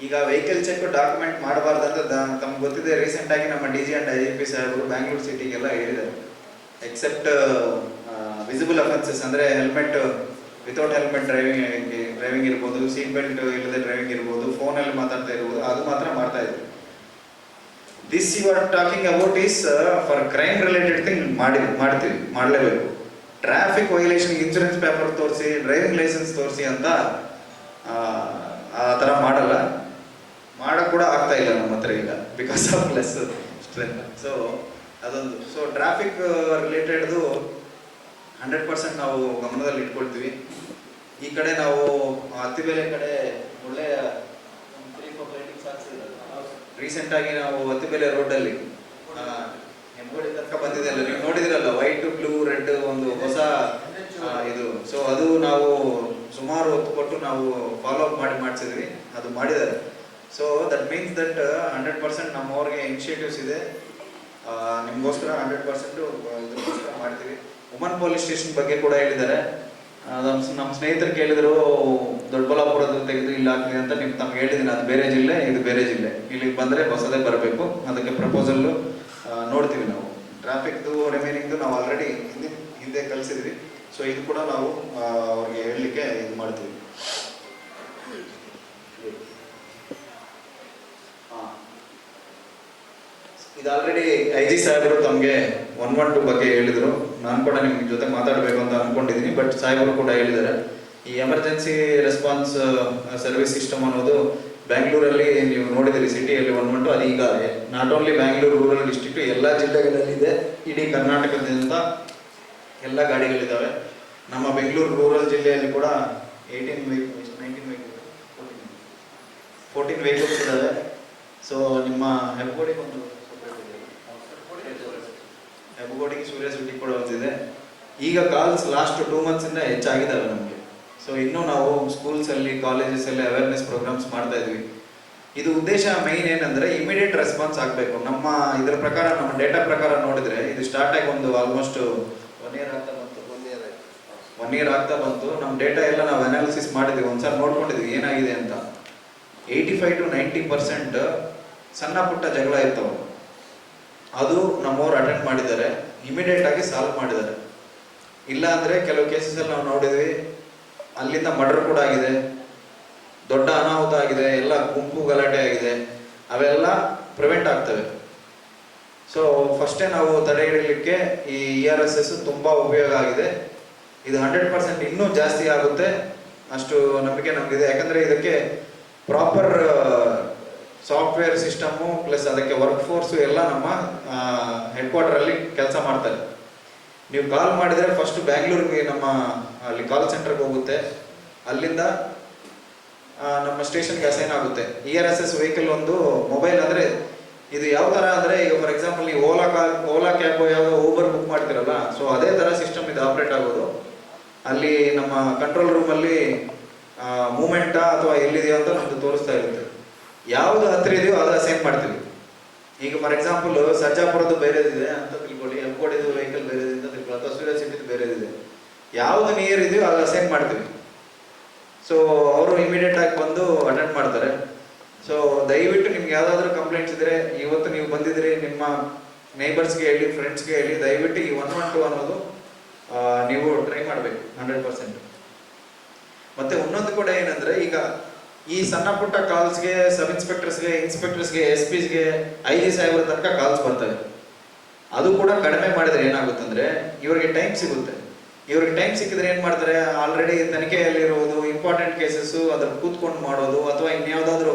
ಈಗ ವೆಹಿಕಲ್ ಚೆಕ್ ಡಾಕ್ಯುಮೆಂಟ್ ಮಾಡಬಾರ್ದು ಅಂತ ತಮ್ಗೆ ಗೊತ್ತಿದೆ. ರೀಸೆಂಟ್ ಆಗಿ ನಮ್ಮ DG and IGP ಸಾಹೇಬರು ಬ್ಯಾಂಗ್ಳೂರು ಸಿಟಿಗೆಲ್ಲ ಹೇಳಿದ್ದಾರೆ. ಎಕ್ಸೆಪ್ಟ್ ವಿಸಿಬಲ್ ಅಫೆನ್ಸಸ್ ಅಂದರೆ ಹೆಲ್ಮೆಟ್ ವಿತೌಟ್ ಹೆಲ್ಮೆಟ್ ಡ್ರೈವಿಂಗ್ ಇರ್ಬೋದು, ಸೀಟ್ ಬೆಲ್ಟ್ ಇಲ್ಲದೆ ಡ್ರೈವಿಂಗ್ ಇರ್ಬೋದು, ಫೋನಲ್ಲಿ ಮಾತಾಡ್ತಾ ಇರ್ಬೋದು, ಅದು ಮಾತ್ರ ಮಾಡ್ತಾ ಇದ್ರು. This you are talking about is for crime related thing ಮಾಡಲೇಬೇಕು. ಟ್ರಾಫಿಕ್ ವೈಲೇಷನ್ ಇನ್ಶೂರೆನ್ಸ್ ಪೇಪರ್ ತೋರಿಸಿ, ಡ್ರೈವಿಂಗ್ ಲೈಸೆನ್ಸ್ ತೋರಿಸಿ ಅಂತ ಆ ಥರ ಮಾಡಲ್ಲ, ಮಾಡಕ್ಕೆ ಕೂಡ ಆಗ್ತಾ ಇಲ್ಲ ನಮ್ಮ ಹತ್ರ ಈಗ, because of less strength. So ಅದೊಂದು. ಸೊ ಟ್ರಾಫಿಕ್ ರಿಲೇಟೆಡ್ದು 100% ನಾವು ಗಮನದಲ್ಲಿ ಇಟ್ಕೊಳ್ತೀವಿ. ಈ ಕಡೆ ನಾವು ಅತ್ತಿಬೇಲೆ ಕಡೆ ಒಳ್ಳೆಯ 3-4 ಲೈಟಿಂಗ್ಸ್ ಹಾಕ್ಸಿದ್ದಾರೆ. ರೀಸೆಂಟಾಗಿ ನಾವು ಅತ್ತಿಬೇಲೆ ರೋಡಲ್ಲಿ ಹೆಮ್ಗೋಡಿ ತನಕ ಬಂದಿದೆಯಲ್ಲ, ನೀವು ನೋಡಿದಿರಲ್ಲ, ವೈಟ್, ಬ್ಲೂ, ರೆಡ್ ಒಂದು ಹೊಸ ಇದು. ಸೊ ಅದು ನಾವು ಸುಮಾರು ಹೊತ್ತು ಕೊಟ್ಟು ನಾವು ಫಾಲೋ ಅಪ್ ಮಾಡಿಸಿದ್ವಿ, ಅದು ಮಾಡಿದ್ದಾರೆ. ಸೊ ದಟ್ ಮೀನ್ಸ್ ದಟ್ 100% ನಮ್ಮವ್ರಿಗೆ ಇನಿಷಿಯೇಟಿವ್ಸ್ ಇದೆ. ನಿಮಗೋಸ್ಕರ 100% ಇದಕ್ಕೋಸ್ಕರ ಮಾಡ್ತೀವಿ. ವುಮನ್ ಪೊಲೀಸ್ ಸ್ಟೇಷನ್ ಬಗ್ಗೆ ಕೂಡ ಹೇಳಿದ್ದಾರೆ. ನಮ್ಮ ಸ್ನೇಹಿತರು ಕೇಳಿದ್ರು, ದೊಡ್ಡಬಳ್ಳಾಪುರದ ತೆಗೆದು ಇಲ್ಲಿ ಹಾಕಲಿ ಅಂತ. ತಮ್ಗೆ ಹೇಳಿದ್ದೀನಿ, ಅದು ಬೇರೆ ಜಿಲ್ಲೆ, ಇದು ಬೇರೆ ಜಿಲ್ಲೆ. ಇಲ್ಲಿಗೆ ಬಂದರೆ ಹೊಸದೇ ಬರಬೇಕು. ಅದಕ್ಕೆ ಪ್ರಪೋಸಲ್ಲು ನೋಡ್ತೀವಿ ನಾವು. ಟ್ರಾಫಿಕ್ದು ರಿಮೈನಿಂಗ್ದು ನಾವು ಆಲ್ರೆಡಿ ಹಿಂದೆ ಕಳಿಸಿದ್ವಿ. ಸೊ ಇದು ಕೂಡ ನಾವು ಅವ್ರಿಗೆ ಹೇಳಲಿಕ್ಕೆ ಇದು ಮಾಡ್ತೀವಿ. ಇದು ಆಲ್ರೆಡಿ IG ಸಾಹೇಬರು ತಮಗೆ 112 ಬಗ್ಗೆ ಹೇಳಿದರು. ನಾನು ಕೂಡ ನಿಮ್ಮ ಜೊತೆ ಮಾತಾಡಬೇಕು ಅಂತ ಅನ್ಕೊಂಡಿದ್ದೀನಿ, ಬಟ್ ಸಾಹೇಬರು ಕೂಡ ಹೇಳಿದ್ದಾರೆ. ಈ ಎಮರ್ಜೆನ್ಸಿ ರೆಸ್ಪಾನ್ಸ್ ಸರ್ವಿಸ್ ಸಿಸ್ಟಮ್ ಅನ್ನೋದು ಬ್ಯಾಂಗ್ಳೂರಲ್ಲಿ ನೀವು ನೋಡಿದಿರಿ, ಸಿಟಿಯಲ್ಲಿ 112. ಅದು ಈಗ not only Bangalore rural district, ಎಲ್ಲ ಜಿಲ್ಲೆಗಳಲ್ಲಿದೆ. ಇಡೀ ಕರ್ನಾಟಕದಿಂದ ಎಲ್ಲ ಗಾಡಿಗಳಿದ್ದಾವೆ. ನಮ್ಮ ಬೆಂಗಳೂರು ರೂರಲ್ ಜಿಲ್ಲೆಯಲ್ಲಿ ಕೂಡ 14 ವೆಹಿಕಲ್ಸ್ ಇದ್ದಾವೆ. ಸೊ ನಿಮ್ಮ ಹೆಬ್ಬಗೋಡಿಗೆ ಒಂದು ಹೆಬ್ಬಗೋಡಿಗೆ ಸೂರ್ಯ ಸುದ್ದಿ ಕೂಡ ಒಂದಿದೆ. ಈಗ ಕಾಲ್ಸ್ ಲಾಸ್ಟ್ 2 ಮಂತ್ಸಿಂದ ಹೆಚ್ಚಾಗಿದ್ದಾವೆ ನಮಗೆ. ಸೊ ಇನ್ನೂ ನಾವು ಸ್ಕೂಲ್ಸಲ್ಲಿ, ಕಾಲೇಜಸಲ್ಲಿ ಅವೇರ್ನೆಸ್ ಪ್ರೋಗ್ರಾಮ್ಸ್ ಮಾಡ್ತಾ ಇದ್ವಿ. ಇದು ಉದ್ದೇಶ ಮೈನ್ ಏನಂದರೆ ಇಮಿಡಿಯೇಟ್ ರೆಸ್ಪಾನ್ಸ್ ಆಗಬೇಕು. ನಮ್ಮ ಇದರ ಪ್ರಕಾರ, ನಮ್ಮ ಡೇಟಾ ಪ್ರಕಾರ ನೋಡಿದರೆ ಇದು ಸ್ಟಾರ್ಟ್ ಆಗಿ ಒಂದು ಆಲ್ಮೋಸ್ಟ್ 1 ಇಯರ್ ಆಗ್ತಾ ಬಂತು. 1 ಇಯರ್ ಆಗ್ತಾ ಬಂತು. ನಮ್ಮ ಡೇಟಾ ಎಲ್ಲ ನಾವು ಅನಾಲಿಸಿಸ್ ಮಾಡಿದ್ವಿ, ಒಂದ್ಸಲ ನೋಡ್ಕೊಂಡಿದ್ವಿ ಏನಾಗಿದೆ ಅಂತ. 85 to 90% ಸಣ್ಣ ಪುಟ್ಟ ಜಗಳ ಇರ್ತವೆ, ಅದು ನಮ್ಮವ್ರು ಅಟೆಂಡ್ ಮಾಡಿದ್ದಾರೆ, ಇಮಿಡಿಯೇಟ್ ಆಗಿ ಸಾಲ್ವ್ ಮಾಡಿದ್ದಾರೆ. ಇಲ್ಲ ಅಂದರೆ ಕೆಲವು ಕೇಸಸಲ್ಲಿ ನಾವು ನೋಡಿದ್ವಿ, ಅಲ್ಲಿಂದ ಮರ್ಡರ್ ಕೂಡ ಆಗಿದೆ, ದೊಡ್ಡ ಅನಾಹುತ ಆಗಿದೆ, ಎಲ್ಲ ಗುಂಪು ಗಲಾಟೆ ಆಗಿದೆ. ಅವೆಲ್ಲ ಪ್ರಿವೆಂಟ್ ಆಗ್ತವೆ. ಸೊ ಫಸ್ಟೇ ನಾವು ತಡೆ ಹಿಡಿಯಲಿಕ್ಕೆ ಈ ERSS ತುಂಬ ಉಪಯೋಗ ಆಗಿದೆ. ಇದು 100% ಇನ್ನೂ ಜಾಸ್ತಿ ಆಗುತ್ತೆ, ಅಷ್ಟು ನಂಬಿಕೆ ನಮಗಿದೆ. ಯಾಕಂದರೆ ಇದಕ್ಕೆ ಪ್ರಾಪರ್ ಸಾಫ್ಟ್ವೇರ್ ಸಿಸ್ಟಮು ಪ್ಲಸ್ ಅದಕ್ಕೆ ವರ್ಕ್ ಫೋರ್ಸು ಎಲ್ಲ ನಮ್ಮ ಹೆಡ್ ಕ್ವಾರ್ಟರಲ್ಲಿ ಕೆಲಸ ಮಾಡ್ತಾರೆ. ನೀವು ಕಾಲ್ ಮಾಡಿದರೆ ಫಸ್ಟ್ ಬ್ಯಾಂಗ್ಳೂರಿಗೆ ನಮ್ಮ ಅಲ್ಲಿ ಕಾಲ್ ಸೆಂಟರ್ಗೆ ಹೋಗುತ್ತೆ, ಅಲ್ಲಿಂದ ನಮ್ಮ ಸ್ಟೇಷನ್ಗೆ ಅಸೈನ್ ಆಗುತ್ತೆ. ERSS ವೆಹಿಕಲ್ ಒಂದು ಮೊಬೈಲ್. ಅಂದರೆ ಇದು ಯಾವ ಥರ ಅಂದರೆ, ಈಗ ಫಾರ್ ಎಕ್ಸಾಂಪಲ್ ನೀವು ಓಲಾ ಕ್ಯಾಬ್ ಯಾವುದೋ ಊಬರ್ ಬುಕ್ ಮಾಡ್ತೀರಲ್ಲ, ಸೊ ಅದೇ ಥರ ಸಿಸ್ಟಮ್ ಇದು ಆಪ್ರೇಟ್ ಆಗೋದು. ಅಲ್ಲಿ ನಮ್ಮ ಕಂಟ್ರೋಲ್ ರೂಮಲ್ಲಿ ಮೂಮೆಂಟಾ ಅಥವಾ ಎಲ್ಲಿದೆಯೋ ಅಂತ ನಮ್ಮದು ತೋರಿಸ್ತಾ ಇರುತ್ತೆ. ಯಾವುದು ಹತ್ತಿರ ಇದೆಯೋ ಅದು ಅಸೈನ್ ಮಾಡ್ತೀವಿ. ಈಗ ಫಾರ್ ಎಕ್ಸಾಂಪಲ್ ಸರ್ಜಾಪುರದ್ದು ಬೇರೆದಿದೆ ಅಂತ ತಿಳ್ಕೊಳ್ಳಿ, ಹೆಬ್ಬಗೋಡಿದು ವೆಹಿಕಲ್ ಬೇರೆದಿದೆ ಅಂತ ತಿಳ್ಕೊಳ್ಳಿ, ಅಥವಾ ಸೂರ್ಯ ಸಿಟಿದು ಬೇರೆದಿದೆ. ಯಾವುದು ನಿಯರ್ ಇದೆಯೋ ಅದು ಅಸೈನ್ ಮಾಡ್ತೀವಿ. ಸೊ ಅವರು ಇಮಿಡಿಯೇಟ್ ಆಗಿ ಬಂದು ಅಟೆಂಡ್ ಮಾಡ್ತಾರೆ. ಸೊ ದಯವಿಟ್ಟು ನಿಮ್ಗೆ ಯಾವುದಾದ್ರೂ ಕಂಪ್ಲೇಂಟ್ಸ್ ಇದ್ರೆ, ಇವತ್ತು ನೀವು ಬಂದಿದ್ದೀರಿ, ನಿಮ್ಮ ನೇಬರ್ಸ್ಗೆ ಹೇಳಿ, ಫ್ರೆಂಡ್ಸ್ಗೆ ಹೇಳಿ, ದಯವಿಟ್ಟು ಈ 112 ಅನ್ನೋದು ನೀವು ಟ್ರೈ ಮಾಡಬೇಕು 100%. ಮತ್ತೆ ಇನ್ನೊಂದು ಕೂಡ ಏನಂದ್ರೆ, ಈಗ ಈ ಸಣ್ಣ ಪುಟ್ಟ ಕಾಲ್ಸ್ಗೆ ಸಬ್ ಇನ್ಸ್ಪೆಕ್ಟರ್ಸ್ಗೆ, ಇನ್ಸ್ಪೆಕ್ಟರ್ಸ್ಗೆ, SP ಗೆ, IG ಸಾಹೇಬ್ರ ತನಕ ಕಾಲ್ಸ್ ಬರ್ತವೆ. ಅದು ಕೂಡ ಕಡಿಮೆ ಮಾಡಿದ್ರೆ ಏನಾಗುತ್ತಂದ್ರೆ ಇವರಿಗೆ ಟೈಮ್ ಸಿಗುತ್ತೆ. ಇವ್ರಿಗೆ ಟೈಮ್ ಸಿಕ್ಕಿದ್ರೆ ಏನ್ ಮಾಡ್ತಾರೆ, ಆಲ್ರೆಡಿ ತನಿಖೆಯಲ್ಲಿರುವುದು ಇಂಪಾರ್ಟೆಂಟ್ ಕೇಸಸ್ ಅದ್ರ ಕೂತ್ಕೊಂಡು ಮಾಡೋದು ಅಥವಾ ಇನ್ಯಾವುದಾದ್ರೂ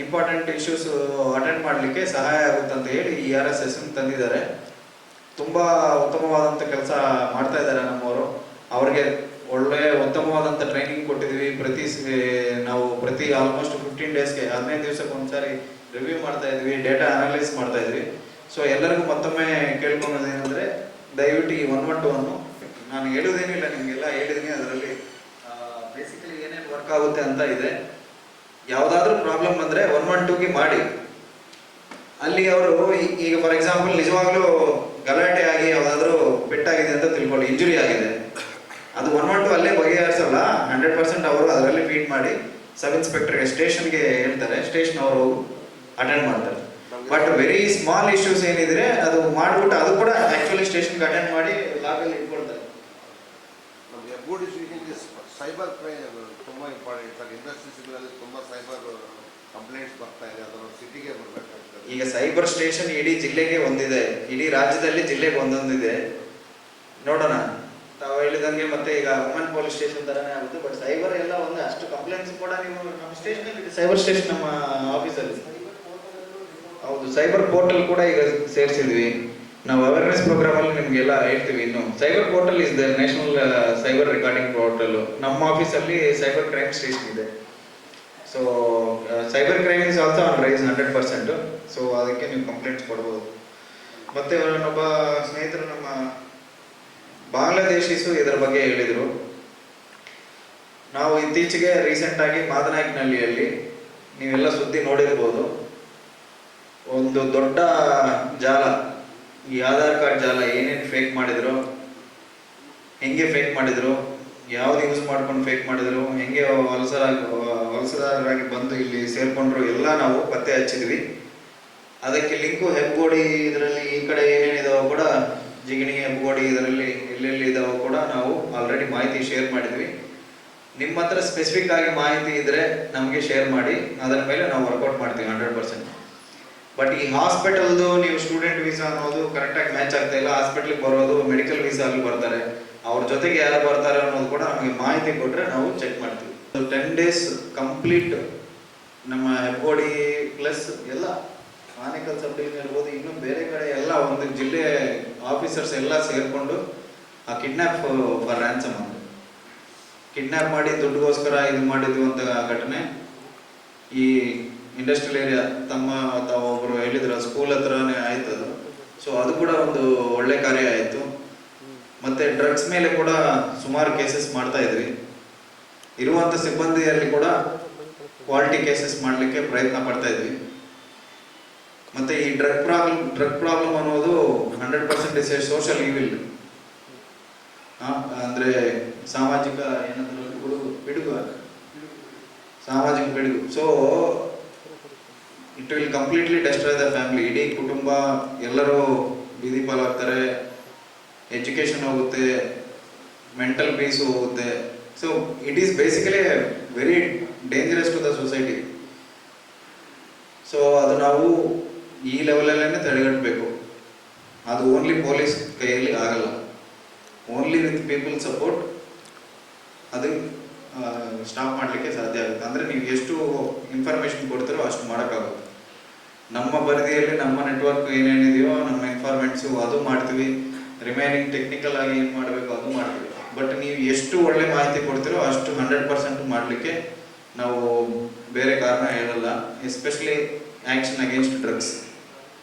ಇಂಪಾರ್ಟೆಂಟ್ ಇಶ್ಯೂಸ್ ಅಟೆಂಡ್ ಮಾಡಲಿಕ್ಕೆ ಸಹಾಯ ಆಗುತ್ತೆ ಅಂತ ಹೇಳಿ ಈ RSS ತಂದಿದ್ದಾರೆ. ತುಂಬಾ ಉತ್ತಮವಾದಂಥ ಕೆಲಸ ಮಾಡ್ತಾ ಇದ್ದಾರೆ ನಮ್ಮವರು. ಅವ್ರಿಗೆ ಒಳ್ಳೆ ಉತ್ತಮವಾದಂಥ ಟ್ರೈನಿಂಗ್ ಕೊಟ್ಟಿದ್ವಿ. ನಾವು ಪ್ರತಿ ಆಲ್ಮೋಸ್ಟ್ 15 ಡೇಸ್ಗೆ 15 ದಿವಸಕ್ಕೆ ಒಂದ್ಸಾರಿ ರಿವ್ಯೂ ಮಾಡ್ತಾ ಇದ್ವಿ, ಡೇಟಾ ಅನಲೈಸ್ ಮಾಡ್ತಾ ಇದ್ವಿ. ಸೊ ಎಲ್ಲರಿಗೂ ಮತ್ತೊಮ್ಮೆ ಕೇಳ್ಕೊಳ್ಳೋದೇನೆಂದ್ರೆ, ದಯವಿಟ್ಟು ಈ 112 ನಾನು ಹೇಳುವುದೇನಿಲ್ಲ, ನಿಮಗೆಲ್ಲ ಹೇಳಿದ್ದೀನಿ. ಅದರಲ್ಲಿ ಬೇಸಿಕಲಿ ಏನೇನು ವರ್ಕ್ ಆಗುತ್ತೆ ಅಂತ ಇದೆ. ಯಾವುದಾದ್ರೂ ಪ್ರಾಬ್ಲಮ್ ಬಂದರೆ 112ಗೆ ಮಾಡಿ. ಅಲ್ಲಿ ಅವರು ಈಗ ಫಾರ್ ಎಕ್ಸಾಂಪಲ್ ನಿಜವಾಗ್ಲೂ ಗಲಾಟೆ ಆಗಿ ಯಾವುದಾದ್ರೂ ಪೆಟ್ಟಾಗಿದೆ ಅಂತ ತಿಳ್ಕೊಳ್ಳಿ, ಇಂಜುರಿ ಆಗಿದೆ, ಅದು 112 ಅಲ್ಲೇ ಬಗೆಹರಿಸಲ್ಲ. 100% ಅವರು ಅದರಲ್ಲಿ ಫೀಡ್ ಮಾಡಿ ಸಬ್ ಇನ್ಸ್ಪೆಕ್ಟರ್ಗೆ, ಸ್ಟೇಷನ್ಗೆ ಹೇಳ್ತಾರೆ. ಸ್ಟೇಷನ್ ಅವರು ಅಟೆಂಡ್ ಮಾಡ್ತಾರೆ. ಬಟ್ ವೆರಿ ಸ್ಮಾಲ್ ಇಶ್ಯೂಸ್ ಏನಿದ್ರೆ ಅದು ಮಾಡ್ಬಿಟ್ಟು ಅದು ಕೂಡ ಆಕ್ಚುಲಿ ಸ್ಟೇಷನ್ಗೆ ಅಟೆಂಡ್ ಮಾಡಿ ಲಾಗಲ್ಲಿ ಇಟ್ಕೊಳ್ತಾರೆ. ಸೈಬರ್ ಕ್ರೈಮ್ ತುಂಬ ಇಂಪಾರ್ಟೆಂಟ್ ಸರ್. ಇಂಡಸ್ಟ್ರೀಸ್ಗಳಲ್ಲಿ ತುಂಬ ಸೈಬರ್ ಕಂಪ್ಲೇಂಟ್ಸ್ ಬರ್ತಾ ಇದೆ, ಅದನ್ನು ಸಿಟಿಗೆ ಬರಬೇಕಾಗ್ತದೆ. ಈಗ ಸೈಬರ್ ಸ್ಟೇಷನ್ ಇಡೀ ಜಿಲ್ಲೆಗೆ ಒಂದಿದೆ, ಇಡೀ ರಾಜ್ಯದಲ್ಲಿ ಜಿಲ್ಲೆಗೆ ಒಂದೊಂದಿದೆ. ನೋಡೋಣ, ತಾವು ಹೇಳಿದಂಗೆ ಮತ್ತೆ ಈಗ ವುಮನ್ ಪೊಲೀಸ್ ಸ್ಟೇಷನ್ ತರನೇ ಆಗುತ್ತೆ. ಬಟ್ ಸೈಬರ್ ಎಲ್ಲ ಒಂದು ಅಷ್ಟು ಕಂಪ್ಲೇಂಟ್ಸ್ ಕೂಡ ನೀವು ನಮ್ಮ ಸ್ಟೇಷನ್ ಸೈಬರ್ ಸ್ಟೇಷನ್ ನಮ್ಮ ಆಫೀಸಲ್ಲಿ. ಹೌದು, ಸೈಬರ್ ಪೋರ್ಟಲ್ ಕೂಡ ಈಗ ಸೇರಿಸಿದ್ವಿ ನಾವು. ಅವೇರ್ನೆಸ್ ಪ್ರೋಗ್ರಾಮ್ ಅಲ್ಲಿ ನಿಮ್ಗೆಲ್ಲ ಹೇಳ್ತೀವಿ. ಇನ್ನು cyber portal is the national cyber recording portal. ನಮ್ಮ ಆಫೀಸಲ್ಲಿ ಸೈಬರ್ ಕ್ರೈಮ್ ಸ್ಟೇಷನ್ ಇದೆ. So cyber crime is also on rice 100%. So ಅದಕ್ಕೆ ನೀವು ಕಂಪ್ಲೇಂಟ್ಸ್ ಕೊಡ್ಬೋದು. ಮತ್ತೆ ನನ್ನೊಬ್ಬ ಸ್ನೇಹಿತರು ನಮ್ಮ ಬಾಂಗ್ಲಾದೇಶೀಸು ಇದರ ಬಗ್ಗೆ ಹೇಳಿದರು. ನಾವು ಇತ್ತೀಚೆಗೆ ರೀಸೆಂಟ್ ಆಗಿ ಮಾದನಾಯಕನಹಳ್ಳಿಯಲ್ಲಿ ನೀವೆಲ್ಲ ಸುದ್ದಿ ನೋಡಿರ್ಬೋದು, ಒಂದು ದೊಡ್ಡ ಜಾಲ, ಈ ಆಧಾರ್ ಕಾರ್ಡ್ ಜಾಲ ಏನೇನು ಫೇಕ್ ಮಾಡಿದ್ರು, ಹೆಂಗೆ ಫೇಕ್ ಮಾಡಿದ್ರು, ಯಾವ್ದು ಯೂಸ್ ಮಾಡ್ಕೊಂಡು ಫೇಕ್ ಮಾಡಿದ್ರು, ಹೆಂಗೆ ವಲಸದಾರರಾಗಿ ಬಂದು ಇಲ್ಲಿ ಸೇರ್ಕೊಂಡ್ರು, ಎಲ್ಲ ನಾವು ಪತ್ತೆ ಹಚ್ಚಿದ್ವಿ. ಅದಕ್ಕೆ ಲಿಂಕು ಹೆಬ್ಗೋಡಿ ಇದರಲ್ಲಿ ಈ ಕಡೆ ಏನೇನಿದಾವೋ ಕೂಡ, ಜಿಗಣಿ, ಹೆಬ್ಗೋಡಿ ಇದರಲ್ಲಿ ಎಲ್ಲೆಲ್ಲಿ ಇದಾವೋ ಕೂಡ ನಾವು ಆಲ್ರೆಡಿ ಮಾಹಿತಿ ಶೇರ್ ಮಾಡಿದ್ವಿ. ನಿಮ್ಮ ಹತ್ರ ಸ್ಪೆಸಿಫಿಕ್ ಆಗಿ ಮಾಹಿತಿ ಇದ್ರೆ ನಮಗೆ ಶೇರ್ ಮಾಡಿ, ಅದರ ಮೇಲೆ ನಾವು ವರ್ಕೌಟ್ ಮಾಡ್ತೀವಿ 100%. ಬಟ್ ಈ ಹಾಸ್ಪಿಟಲ್ದು ನೀವು ಸ್ಟೂಡೆಂಟ್ ವೀಸಾ ಅನ್ನೋದು ಕರೆಕ್ಟಾಗಿ ಮ್ಯಾಚ್ ಆಗ್ತಾ ಇಲ್ಲ. ಹಾಸ್ಪಿಟ್ಲಿಗೆ ಬರೋದು ಮೆಡಿಕಲ್ ವೀಸಾ ಅಲ್ಲಿ ಬರ್ತಾರೆ, ಅವ್ರ ಜೊತೆಗೆ ಯಾರು ಬರ್ತಾರೆ ಅನ್ನೋದು ಕೂಡ ನಮಗೆ ಮಾಹಿತಿ ಕೊಟ್ಟರೆ ನಾವು ಚೆಕ್ ಮಾಡ್ತೀವಿ. 10 ಡೇಸ್ ಕಂಪ್ಲೀಟ್ ನಮ್ಮ ಹೆಬ್ಗೋಡಿ ಪ್ಲಸ್ ಎಲ್ಲ ಆನೇಕಲ್ ಸಬ್ ಡಿವಿಷನ್ ಇರ್ಬೋದು, ಇನ್ನೂ ಬೇರೆ ಕಡೆ ಎಲ್ಲ ಒಂದು ಜಿಲ್ಲೆ ಆಫೀಸರ್ಸ್ ಎಲ್ಲ ಸೇರಿಕೊಂಡು ಆ ಕಿಡ್ನ್ಯಾಪ್ ಫಾರ್ ರ್ಯಾನ್ಸಮ್ ಅಂತ ಕಿಡ್ನ್ಯಾಪ್ ಮಾಡಿ ದುಡ್ಡುಗೋಸ್ಕರ ಇದು ಮಾಡಿದ್ವಿ ಅಂತ ಘಟನೆ ಈ ಇಂಡಸ್ಟ್ರಿಯಲ್ ಏರಿಯಾ ತಾವೊಬ್ಬರು ಹೇಳಿದ್ರು, ಸ್ಕೂಲ್ ಹತ್ರನೇ ಆಯ್ತದು. ಸೊ ಅದು ಕೂಡ ಒಂದು ಒಳ್ಳೆ ಕಾರ್ಯ ಆಯಿತು. ಮತ್ತೆ ಡ್ರಗ್ಸ್ ಮೇಲೆ ಕೂಡ ಸುಮಾರು ಕೇಸಸ್ ಮಾಡ್ತಾ ಇದ್ವಿ. ಇರುವಂಥ ಸಿಬ್ಬಂದಿಯಲ್ಲಿ ಕೂಡ ಕ್ವಾಲಿಟಿ ಕೇಸಸ್ ಮಾಡಲಿಕ್ಕೆ ಪ್ರಯತ್ನ ಪಡ್ತಾ ಇದ್ವಿ. ಮತ್ತೆ ಈ ಡ್ರಗ್ ಪ್ರಾಬ್ಲಮ್ ಅನ್ನೋದು 100% ಇಸ್ ಎ ಸೋಷಿಯಲ್ ಈವಿಲ್. ಅಂದ್ರೆ ಸಾಮಾಜಿಕ ಪಿಡುಗು, ಸಾಮಾಜಿಕ ಪಿಡುಗು. So it will completely destroy the family. ಇಡೀ ಕುಟುಂಬ ಎಲ್ಲರೂ ಬೀದಿ ಪಾಲಾಗ್ತಾರೆ, ಎಜುಕೇಶನ್ ಹೋಗುತ್ತೆ, ಮೆಂಟಲ್ ಪೀಸ್ ಹೋಗುತ್ತೆ. So it is basically very dangerous to the society. So ಅದು ನಾವು ಈ ಲೆವೆಲಲ್ಲೇ ತಡೆಗಟ್ಟಬೇಕು. ಅದು ಓನ್ಲಿ ಪೊಲೀಸ್ ಕೈಯಲ್ಲಿ ಆಗಲ್ಲ, ಓನ್ಲಿ ವಿತ್ ಪೀಪಲ್ ಸಪೋರ್ಟ್ ಅದು ಸ್ಟಾಪ್ ಮಾಡಲಿಕ್ಕೆ ಸಾಧ್ಯ ಆಗುತ್ತೆ. ಅಂದರೆ ನೀವು ಎಷ್ಟು ಇನ್ಫಾರ್ಮೇಷನ್ ಕೊಡ್ತೀರೋ ಅಷ್ಟು ಮಾಡೋಕ್ಕಾಗುತ್ತೆ. ನಮ್ಮ ಪರಿಧಿಯಲ್ಲಿ ನಮ್ಮ ನೆಟ್ವರ್ಕ್ ಏನೇನಿದೆಯೋ ನಮ್ಮ ಇನ್ಫಾರ್ಮೆಂಟ್ಸು ಅದು ಮಾಡ್ತೀವಿ, ರಿಮೈನಿಂಗ್ ಟೆಕ್ನಿಕಲ್ ಆಗಿ ಏನು ಮಾಡಬೇಕು ಅದು ಮಾಡ್ತೀವಿ. ಬಟ್ ನೀವು ಎಷ್ಟು ಒಳ್ಳೆ ಮಾಹಿತಿ ಕೊಡ್ತೀರೋ ಅಷ್ಟು 100% ಮಾಡಲಿಕ್ಕೆ ನಾವು ಬೇರೆ ಕಾರಣ ಹೇಳಲ್ಲ. Especially action against drugs.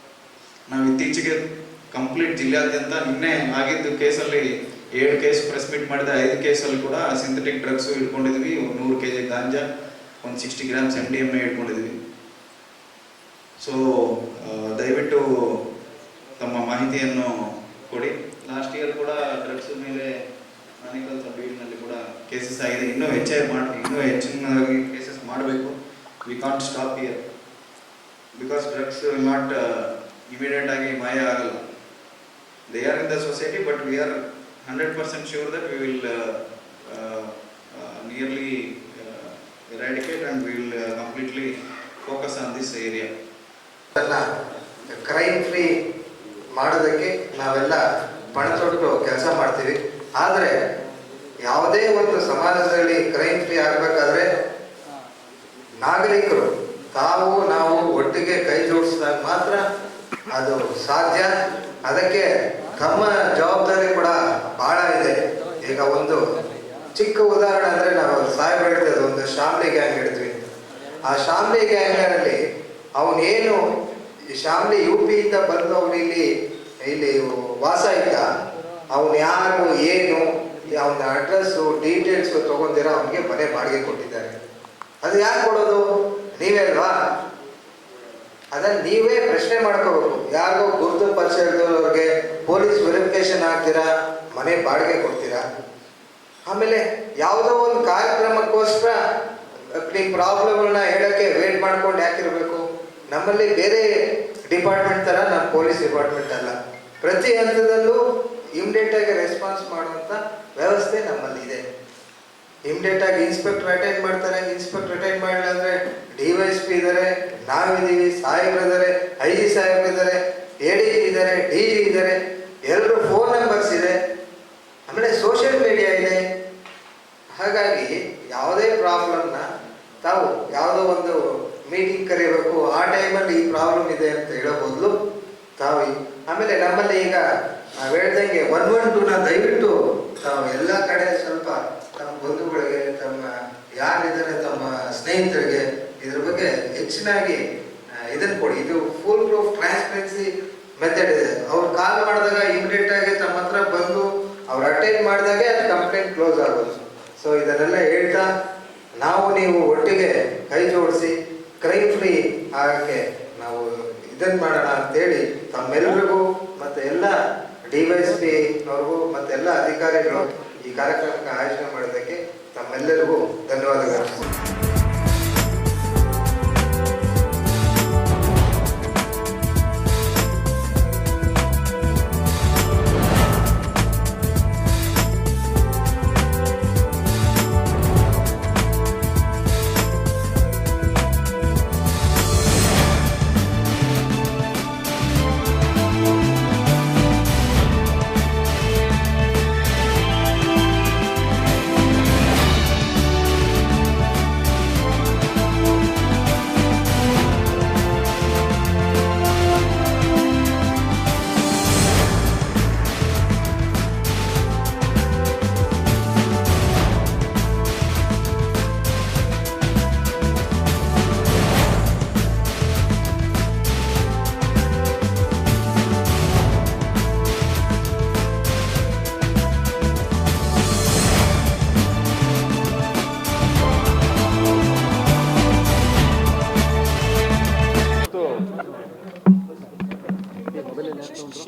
ನಾವು ಇತ್ತೀಚೆಗೆ ಕಂಪ್ಲೀಟ್ ಜಿಲ್ಲೆಯಾದ್ಯಂತ ನಿನ್ನೆ ಆಗಿದ್ದು ಕೇಸಲ್ಲಿ 7 ಕೇಸ್ ಪ್ರೆಸ್ ಮೀಟ್ ಮಾಡಿದ 5 ಕೇಸಲ್ಲಿ ಕೂಡ ಸಿಂಥೆಟಿಕ್ ಡ್ರಗ್ಸು ಇಟ್ಕೊಂಡಿದ್ವಿ. 100 kg ಗಾಂಜಾ, 160 grams MDMA ಇಟ್ಕೊಂಡಿದ್ವಿ. ಸೊ ದಯವಿಟ್ಟು ತಮ್ಮ ಮಾಹಿತಿಯನ್ನು ಕೊಡಿ. ಲಾಸ್ಟ್ ಇಯರ್ ಕೂಡ ಡ್ರಗ್ಸ್ ಮೇಲೆ ಆನೇಕಲ್ ಸಬ್ ಡಿವಿಷನಲ್ಲಿ ಕೂಡ ಕೇಸಸ್ ಆಗಿದೆ. ಇನ್ನೂ ಹೆಚ್ಚಿನ ಕೇಸಸ್ ಮಾಡಬೇಕು. We can't stop here because drugs will not immediate ಆಗಿ ಮಾಯ ಆಗಲ್ಲ. They are in the society, but we are 100% sure that we will nearly eradicate and we will completely focus on this area. Crime free ಮಾಡೋದಕ್ಕೆ ನಾವೆಲ್ಲ ಪಣ ತೊಟ್ಟು ಕೆಲಸ ಮಾಡ್ತೀವಿ. ಆದರೆ ಯಾವುದೇ ಒಂದು ಸಮಾಜದಲ್ಲಿ ಕ್ರೈಮ್ ಫ್ರೀ ಆಗಬೇಕಾದ್ರೆ ನಾಗರಿಕರು ನಾವು ಒಟ್ಟಿಗೆ ಕೈ ಜೋಡಿಸಿದಾಗ ಮಾತ್ರ ಅದು ಸಾಧ್ಯ. ಅದಕ್ಕೆ ತಮ್ಮ ಜವಾಬ್ದಾರಿ ಕೂಡ ಬಹಳ ಇದೆ. ಈಗ ಒಂದು ಚಿಕ್ಕ ಉದಾಹರಣೆ ಅಂದರೆ ನಾವು ಸಾಹೇಬ್ ಹೇಳ್ತೇವೆ, ಒಂದು ಶಾಮ್ಲಿ ಗ್ಯಾಂಗ್ ಹಿಡಿದ್ವಿ. ಆ ಶಾಮ್ಲಿ ಗ್ಯಾಂಗ್ನಲ್ಲಿ ಅವನೇನು ಈ ಶಾಮ್ಲಿ UP ಬಂದು ಅವನು ಇಲ್ಲಿ ವಾಸ ಇದ್ದ, ಅವನು ಯಾರು ಏನು ಅವನ ಅಡ್ರೆಸ್ಸು ಡೀಟೇಲ್ಸು ತೊಗೊಂಡಿರ ಅವನಿಗೆ ಮನೆ ಬಾಡಿಗೆ ಕೊಟ್ಟಿದ್ದಾರೆ. ಅದು ಯಾಕೆ ಕೊಡೋದು? ನೀವೇ ಅಲ್ವಾ? ಅದನ್ನು ನೀವೇ ಪ್ರಶ್ನೆ ಮಾಡ್ಕೋಬೇಕು. ಯಾರಿಗೋ ಗುರುತು ಪರಿಚಯ ಇರೋರಿಗೆ ಪೊಲೀಸ್ ವೆರಿಫಿಕೇಶನ್ ಆಗ್ತೀರಾ, ಮನೆ ಬಾಡಿಗೆ ಕೊಡ್ತೀರಾ. ಆಮೇಲೆ ಯಾವುದೋ ಒಂದು ಕಾರ್ಯಕ್ರಮಕ್ಕೋಸ್ಕರ ನಿಮ್ಮ ಪ್ರಾಬ್ಲಮ್ಗಳನ್ನ ಹೇಳೋಕ್ಕೆ ವೇಟ್ ಮಾಡ್ಕೊಂಡು ಯಾಕಿರಬೇಕು? ನಮ್ಮಲ್ಲಿ ಬೇರೆ ಡಿಪಾರ್ಟ್ಮೆಂಟ್ ಥರ ನಮ್ಮ ಪೊಲೀಸ್ ಡಿಪಾರ್ಟ್ಮೆಂಟ್ ಅಲ್ಲ. ಪ್ರತಿ ಹಂತದಲ್ಲೂ ಇಮಿಡಿಯೇಟಾಗಿ ರೆಸ್ಪಾನ್ಸ್ ಮಾಡುವಂಥ ವ್ಯವಸ್ಥೆ ನಮ್ಮಲ್ಲಿ ಇದೆ. ಇಮಿಡಿಯೇಟಾಗಿ ಇನ್ಸ್ಪೆಕ್ಟರ್ ಅಟೆಂಡ್ ಮಾಡ್ತಾರೆ. ಇನ್ಸ್ಪೆಕ್ಟರ್ ಅಟೆಂಡ್ ಮಾಡಿಲ್ಲ ಅಂದರೆ DYSP ಇದ್ದಾರೆ, ನಾವಿದ್ದೀವಿ, ಸಾಹೇಬ್ರಿದ್ದಾರೆ, IG ಸಾಹೇಬ್ರಿದ್ದಾರೆ, ADG ಇದ್ದಾರೆ, DG ಇದ್ದಾರೆ, ಎಲ್ಲರೂ ಫೋನ್ ನಂಬರ್ಸ್ ಇದೆ. ಆಮೇಲೆ ಸೋಷಿಯಲ್ ಮೀಡಿಯಾ ಇದೆ. ಹಾಗಾಗಿ ಯಾವುದೇ ಪ್ರಾಬ್ಲಮ್ನ ತಾವು ಯಾವುದೋ ಒಂದು ಮೀಟಿಂಗ್ ಕರಿಬೇಕು, ಆ ಟೈಮಲ್ಲಿ ಈ ಪ್ರಾಬ್ಲಮ್ ಇದೆ ಅಂತ ಹೇಳೋ ಬದಲು ತಾವು ಆಮೇಲೆ ನಮ್ಮಲ್ಲಿ ಈಗ ನಾವು ಹೇಳ್ದಂಗೆ 112ನ ದಯವಿಟ್ಟು ತಾವು ಎಲ್ಲ ಕಡೆ ಸ್ವಲ್ಪ ತಮ್ಮ ಬಂಧುಗಳಿಗೆ, ತಮ್ಮ ಯಾರಿದ್ದಾರೆ ತಮ್ಮ ಸ್ನೇಹಿತರಿಗೆ ಇದ್ರ ಬಗ್ಗೆ ಹೆಚ್ಚಿನಾಗಿ ಇದನ್ನು ಕೊಡಿ. ಇದು ಫುಲ್ ಪ್ರೂಫ್ ಟ್ರಾನ್ಸ್ಪರೆನ್ಸಿ ಮೆಥಡ್ ಇದೆ. ಅವ್ರು ಕಾಲ್ ಮಾಡಿದಾಗ ಇಮಿಡಿಯೇಟ್ ಆಗಿ ತಮ್ಮ ಹತ್ರ ಬಂದು ಅವ್ರು ಅಟೆಂಡ್ ಮಾಡಿದಾಗೆ ಅದು ಕಂಪ್ಲೇಂಟ್ ಕ್ಲೋಸ್ ಆಗೋದು. ಸೊ ಇದನ್ನೆಲ್ಲ ಹೇಳ್ತಾ ನೀವು ಒಟ್ಟಿಗೆ ಕೈ ಜೋಡಿಸಿ ಕ್ರೈಮ್ ಫ್ರೀ ಆಗಕ್ಕೆ ನಾವು ಇದನ್ನು ಮಾಡೋಣ ಅಂತೇಳಿ ತಮ್ಮೆಲ್ಲರಿಗೂ ಮತ್ತು ಎಲ್ಲ DYSP ಅವ್ರಿಗೂ ಮತ್ತು ಎಲ್ಲ ಅಧಿಕಾರಿಗಳು ಈ ಕಾರ್ಯಕ್ರಮಕ್ಕೆ ಆಯೋಜನೆ ಮಾಡೋದಕ್ಕೆ ತಮ್ಮೆಲ್ಲರಿಗೂ ಧನ್ಯವಾದಗಳು.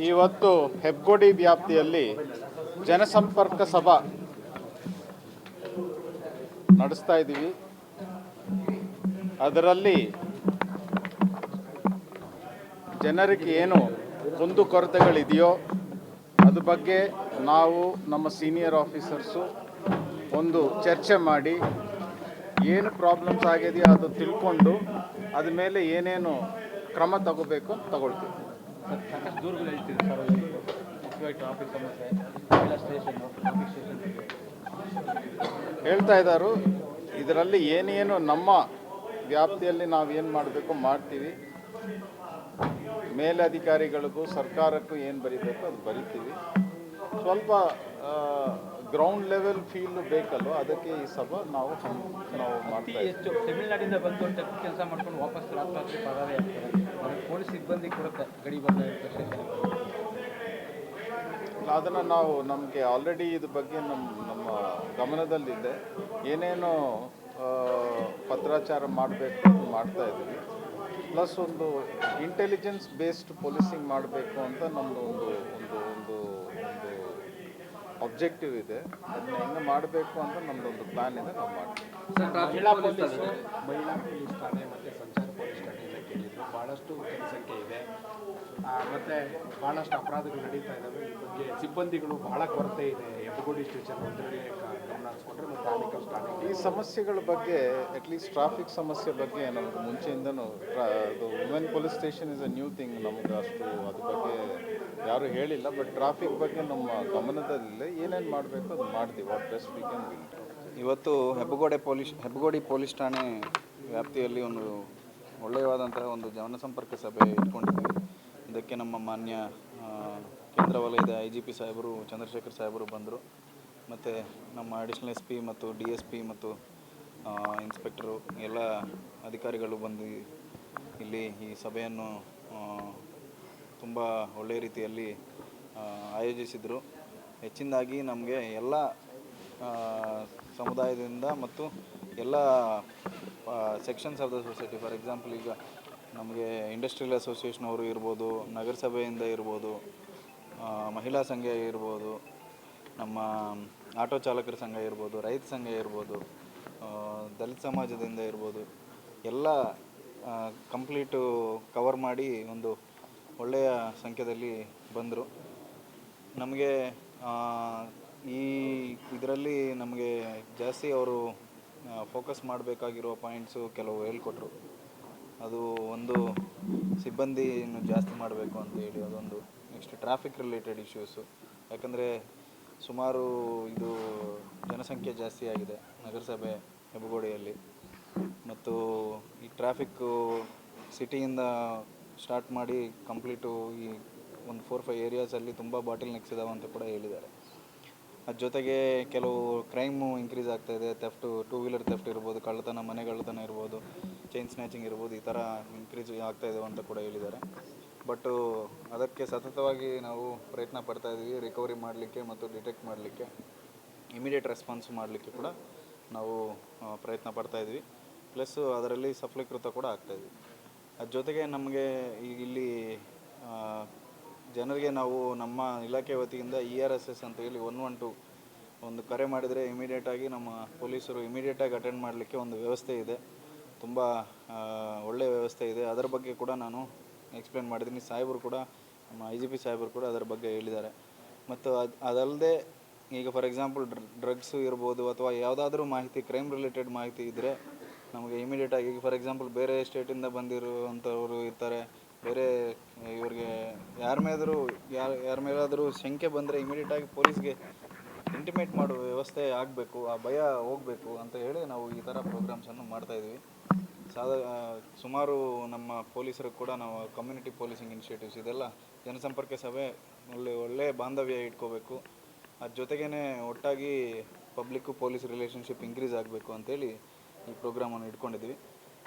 ಇವತ್ತು ಹೆಬ್ಗೋಡಿ ವ್ಯಾಪ್ತಿಯಲ್ಲಿ ಜನಸಂಪರ್ಕ ಸಭಾ ನಡೆಸ್ತಾ ಇದ್ದೀವಿ. ಅದರಲ್ಲಿ ಜನರಿಗೆ ಏನು ಕುಂದುಕೊರತೆಗಳಿದೆಯೋ ಅದ್ರ ಬಗ್ಗೆ ನಾವು ನಮ್ಮ ಸೀನಿಯರ್ ಆಫೀಸರ್ಸು ಒಂದು ಚರ್ಚೆ ಮಾಡಿ ಏನು ಪ್ರಾಬ್ಲಮ್ಸ್ ಆಗಿದೆಯೋ ಅದು ತಿಳ್ಕೊಂಡು ಅದ ಮೇಲೆ ಏನೇನು ಕ್ರಮ ತಗೋಬೇಕು ತಗೊಳ್ತೀವಿ. ಸಾಕಷ್ಟು ದೂರಗಳು ಹೇಳ್ತೀವಿ ಸರ್, ಮುಖ್ಯವಾಗಿ ಟ್ರಾಫಿಕ್ ಸಮಸ್ಯೆ, ಎಲ್ಲ ಸ್ಟೇಷನ್ನು, ಟ್ರಾಫಿಕ್ ಸ್ಟೇಷನ್ ಹೇಳ್ತಾ ಇದ್ದಾರೆ. ಇದರಲ್ಲಿ ಏನೇನು ನಮ್ಮ ವ್ಯಾಪ್ತಿಯಲ್ಲಿ ನಾವೇನು ಮಾಡಬೇಕು ಮಾಡ್ತೀವಿ. ಮೇಲಧಿಕಾರಿಗಳಿಗೂ ಸರ್ಕಾರಕ್ಕೂ ಏನು ಬರೀಬೇಕು ಅದು ಬರಿತೀವಿ. ಸ್ವಲ್ಪ ಗ್ರೌಂಡ್ ಲೆವೆಲ್ ಫೀಲ್ ಬೇಕಲ್ವ, ಅದಕ್ಕೆ ಈ ಸಭೆ ನಾವು ಮಾಡ್ತೀವಿ. ಹೆಚ್ಚು ತಮಿಳುನಾಡಿಂದ ಬಂದು ಕೆಲಸ ಮಾಡ್ಕೊಂಡು ವಾಪಸ್ ರಾತ್ರಿ ಪಗಾರ ಆಗ್ತಾರೆ. ಪೊಲೀಸ್ ಸಿಬ್ಬಂದಿ ಕೂಡ ಗಡಿ ಬಂದ ಅದನ್ನು ನಾವು ನಮಗೆ ಆಲ್ರೆಡಿ ಇದ್ರ ಬಗ್ಗೆ ನಮ್ಮ ಗಮನದಲ್ಲಿದೆ. ಏನೇನು ಪತ್ರಾಚಾರ ಮಾಡಬೇಕು ಅದು ಮಾಡ್ತಾ ಇದ್ದೀವಿ. ಪ್ಲಸ್ ಒಂದು ಇಂಟೆಲಿಜೆನ್ಸ್ ಬೇಸ್ಡ್ ಪೊಲೀಸಿಂಗ್ ಮಾಡಬೇಕು ಅಂತ ನಮ್ಮದು ಒಂದು ಆಬ್ಜೆಕ್ಟಿವ್ ಇದೆ. ಅದನ್ನ ಹೆಂಗೆ ಮಾಡಬೇಕು ಅಂತ ನಮ್ಮದೊಂದು ಪ್ಲಾನ್ ಇದೆ, ನಾವು ಮಾಡ್ತೀವಿ. ಮಹಿಳಾ ಪೊಲೀಸ್ ಠಾಣೆ ಮತ್ತು ಸಂಚಾರ ಪೊಲೀಸ್ ಠಾಣೆ ಎಲ್ಲ ಕೇಳಿದ್ರು. ಭಾಳಷ್ಟು ಜನಸಂಖ್ಯೆ ಇದೆ ಮತ್ತು ಭಾಳಷ್ಟು ಅಪರಾಧಗಳು ನಡೀತಾ ಇದ್ದಾವೆ. ಈ ಬಗ್ಗೆ ಸಿಬ್ಬಂದಿಗಳು ಭಾಳ ಕೊರತೆ ಇದೆ. ಹೆಬ್ಬಗೋಡಿ ಸ್ಟೇಷನ್ ಒಂದರಲ್ಲಿ ಗಮನ ಹರಿಸ್ಕೊಂಡ್ರೆ ಮತ್ತು ಆನೇಕಲ್ ಠಾಣೆ ಈ ಸಮಸ್ಯೆಗಳ ಬಗ್ಗೆ ಅಟ್ಲೀಸ್ಟ್ ಟ್ರಾಫಿಕ್ ಸಮಸ್ಯೆ ಬಗ್ಗೆ ನಮಗೆ ಮುಂಚೆಯಿಂದನೂ ಅದು women police station is a new thing. ನಮ್ಗೆ ಅಷ್ಟು ಅದ್ರ ಬಗ್ಗೆ ಯಾರೂ ಹೇಳಿಲ್ಲ. ಬಟ್ ಟ್ರಾಫಿಕ್ ಬಗ್ಗೆ ನಮ್ಮ ಗಮನದಲ್ಲಿಲ್ಲ. ಏನೇನು ಮಾಡಬೇಕು ಅದು ಮಾಡ್ತೀವಿ. What best we can will. ಇವತ್ತು ಹೆಬ್ಬಗೋಡಿ ಪೊಲೀಸ್ ಠಾಣೆ ವ್ಯಾಪ್ತಿಯಲ್ಲಿ ಒಂದು ಒಳ್ಳೆಯವಾದಂತಹ ಒಂದು ಜನಸಂಪರ್ಕ ಸಭೆ ಇಟ್ಕೊಂಡಿದ್ದೀವಿ. ಇದಕ್ಕೆ ನಮ್ಮ ಮಾನ್ಯ ಕೇಂದ್ರ ವಲಯದ IGP ಸಾಹೇಬರು ಚಂದ್ರಶೇಖರ್ ಸಾಹೇಬರು ಬಂದರು. ಮತ್ತು ನಮ್ಮ ಅಡಿಷನಲ್ SP ಮತ್ತು DSP ಮತ್ತು ಇನ್ಸ್ಪೆಕ್ಟರು ಎಲ್ಲ ಅಧಿಕಾರಿಗಳು ಬಂದು ಇಲ್ಲಿ ಈ ಸಭೆಯನ್ನು ತುಂಬ ಒಳ್ಳೆಯ ರೀತಿಯಲ್ಲಿ ಆಯೋಜಿಸಿದರು. ಹೆಚ್ಚಿನದಾಗಿ ನಮಗೆ ಎಲ್ಲ ಸಮುದಾಯದಿಂದ ಮತ್ತು ಎಲ್ಲ sections of the society, for example ಈಗ ನಮಗೆ ಇಂಡಸ್ಟ್ರಿಯಲ್ ಅಸೋಸಿಯೇಷನ್ ಅವರು ಇರ್ಬೋದು, ನಗರಸಭೆಯಿಂದ ಇರ್ಬೋದು, ಮಹಿಳಾ ಸಂಘ ಇರ್ಬೋದು, ನಮ್ಮ ಆಟೋ ಚಾಲಕರ ಸಂಘ ಇರ್ಬೋದು, ರೈತ ಸಂಘ ಇರ್ಬೋದು, ದಲಿತ ಸಮಾಜದಿಂದ ಇರ್ಬೋದು, ಎಲ್ಲ ಕಂಪ್ಲೀಟು ಕವರ್ ಮಾಡಿ ಒಂದು ಒಳ್ಳೆಯ ಸಂಖ್ಯೆಯಲ್ಲಿ ಬಂದರು. ನಮಗೆ ಇದರಲ್ಲಿ ನಮಗೆ ಜಾಸ್ತಿ ಅವರು ಫೋಕಸ್ ಮಾಡಬೇಕಾಗಿರೋ ಪಾಯಿಂಟ್ಸು ಕೆಲವು ಹೇಳ್ಕೊಟ್ರು. ಅದು ಒಂದು ಸಿಬ್ಬಂದಿ ಇನ್ನು ಜಾಸ್ತಿ ಮಾಡಬೇಕು ಅಂತ ಹೇಳಿ ಅದೊಂದು. ನೆಕ್ಸ್ಟ್ ಟ್ರಾಫಿಕ್ ರಿಲೇಟೆಡ್ ಇಶ್ಯೂಸು, ಯಾಕಂದರೆ ಸುಮಾರು ಇದು ಜನಸಂಖ್ಯೆ ಜಾಸ್ತಿ ಆಗಿದೆ ನಗರಸಭೆ ಹೆಬ್ಬಗೋಡಿಯಲ್ಲಿ. ಮತ್ತು ಈ ಟ್ರಾಫಿಕ್ಕು ಸಿಟಿಯಿಂದ ಸ್ಟಾರ್ಟ್ ಮಾಡಿ ಕಂಪ್ಲೀಟು ಈ ಒಂದು 4-5 ಏರಿಯಾಸಲ್ಲಿ ತುಂಬ ಬಾಟಲ್ ನೆಕ್ಸ್ ಇದಾವೆ ಅಂತ ಕೂಡ ಹೇಳಿದ್ದಾರೆ. ಅದ್ರ ಜೊತೆಗೆ ಕೆಲವು ಕ್ರೈಮು ಇನ್ಕ್ರೀಸ್ ಆಗ್ತಾಯಿದೆ. ಟೂ ವೀಲರ್ ಥೆಫ್ಟ್ ಇರ್ಬೋದು, ಕಳ್ಳತನ, ಮನೆ ಕಳ್ಳತನ ಇರ್ಬೋದು, ಚೈನ್ ಸ್ನ್ಯಾಚಿಂಗ್ ಇರ್ಬೋದು, ಈ ಥರ ಇನ್ಕ್ರೀಸ್ ಆಗ್ತಾಯಿದೆ ಅಂತ ಕೂಡ ಹೇಳಿದ್ದಾರೆ. ಬಟ್ಟು ಅದಕ್ಕೆ ಸತತವಾಗಿ ನಾವು ಪ್ರಯತ್ನ ಪಡ್ತಾಯಿದ್ದೀವಿ. ರಿಕವರಿ ಮಾಡಲಿಕ್ಕೆ ಮತ್ತು ಡಿಟೆಕ್ಟ್ ಮಾಡಲಿಕ್ಕೆ, ಇಮಿಡಿಯೇಟ್ ರೆಸ್ಪಾನ್ಸ್ ಮಾಡಲಿಕ್ಕೆ ಕೂಡ ನಾವು ಪ್ರಯತ್ನ ಪಡ್ತಾಯಿದ್ವಿ. ಪ್ಲಸ್ಸು ಅದರಲ್ಲಿ ಸಫಲೀಕೃತ ಕೂಡ ಆಗ್ತಾಯಿದ್ವಿ. ಅದ್ರ ಜೊತೆಗೆ ನಮಗೆ ಇಲ್ಲಿ ಜನರಿಗೆ ನಾವು ನಮ್ಮ ಇಲಾಖೆ ವತಿಯಿಂದ ERSS ಅಂತ ಹೇಳಿ 112 ಒಂದು ಕರೆ ಮಾಡಿದರೆ ಇಮಿಡಿಯೇಟಾಗಿ ನಮ್ಮ ಪೊಲೀಸರು ಇಮಿಡಿಯೇಟಾಗಿ ಅಟೆಂಡ್ ಮಾಡಲಿಕ್ಕೆ ಒಂದು ವ್ಯವಸ್ಥೆ ಇದೆ. ತುಂಬ ಒಳ್ಳೆಯ ವ್ಯವಸ್ಥೆ ಇದೆ. ಅದರ ಬಗ್ಗೆ ಕೂಡ ನಾನು ಎಕ್ಸ್ಪ್ಲೇನ್ ಮಾಡಿದ್ದೀನಿ. ಸಾಹೇಬರು ಕೂಡ ನಮ್ಮ IGP ಸಾಹೇಬರು ಕೂಡ ಅದರ ಬಗ್ಗೆ ಹೇಳಿದ್ದಾರೆ. ಮತ್ತು ಅದಲ್ಲದೆ ಈಗ ಫಾರ್ ಎಕ್ಸಾಂಪಲ್ ಡ್ರಗ್ಸು ಇರ್ಬೋದು ಅಥವಾ ಯಾವುದಾದ್ರೂ ಮಾಹಿತಿ, ಕ್ರೈಮ್ ರಿಲೇಟೆಡ್ ಮಾಹಿತಿ ಇದ್ದರೆ ನಮಗೆ ಇಮಿಡಿಯೇಟಾಗಿ, ಈಗ ಫಾರ್ ಎಕ್ಸಾಂಪಲ್ ಬೇರೆ ಸ್ಟೇಟಿಂದ ಬಂದಿರುವಂಥವ್ರು ಇರ್ತಾರೆ, ಬೇರೆ ಇವ್ರಿಗೆ ಯಾರ ಮೇಲಾದರೂ ಶಂಕೆ ಬಂದರೆ ಇಮಿಡಿಯೇಟಾಗಿ ಪೊಲೀಸ್ಗೆ ಇಂಟಿಮೇಟ್ ಮಾಡುವ ವ್ಯವಸ್ಥೆ ಆಗಬೇಕು, ಆ ಭಯ ಹೋಗಬೇಕು ಅಂತ ಹೇಳಿ ನಾವು ಈ ಥರ ಪ್ರೋಗ್ರಾಮ್ಸನ್ನು ಮಾಡ್ತಾಯಿದ್ವಿ. ಸುಮಾರು ನಮ್ಮ ಪೊಲೀಸರು ಕೂಡ ನಾವು ಕಮ್ಯುನಿಟಿ ಪೊಲೀಸಿಂಗ್ ಇನಿಷಿಯೇಟಿವ್ಸ್ ಇದೆಲ್ಲ ಜನಸಂಪರ್ಕ ಸಭೆ ಒಳ್ಳೆ ಬಾಂಧವ್ಯ ಇಟ್ಕೋಬೇಕು. ಅದ್ರ ಜೊತೆಗೇ ಒಟ್ಟಾಗಿ ಪಬ್ಲಿಕ್ಕು ಪೊಲೀಸ್ ರಿಲೇಷನ್ಶಿಪ್ ಇನ್ಕ್ರೀಸ್ ಆಗಬೇಕು ಅಂತೇಳಿ ಈ ಪ್ರೋಗ್ರಾಮನ್ನು ಇಟ್ಕೊಂಡಿದ್ವಿ.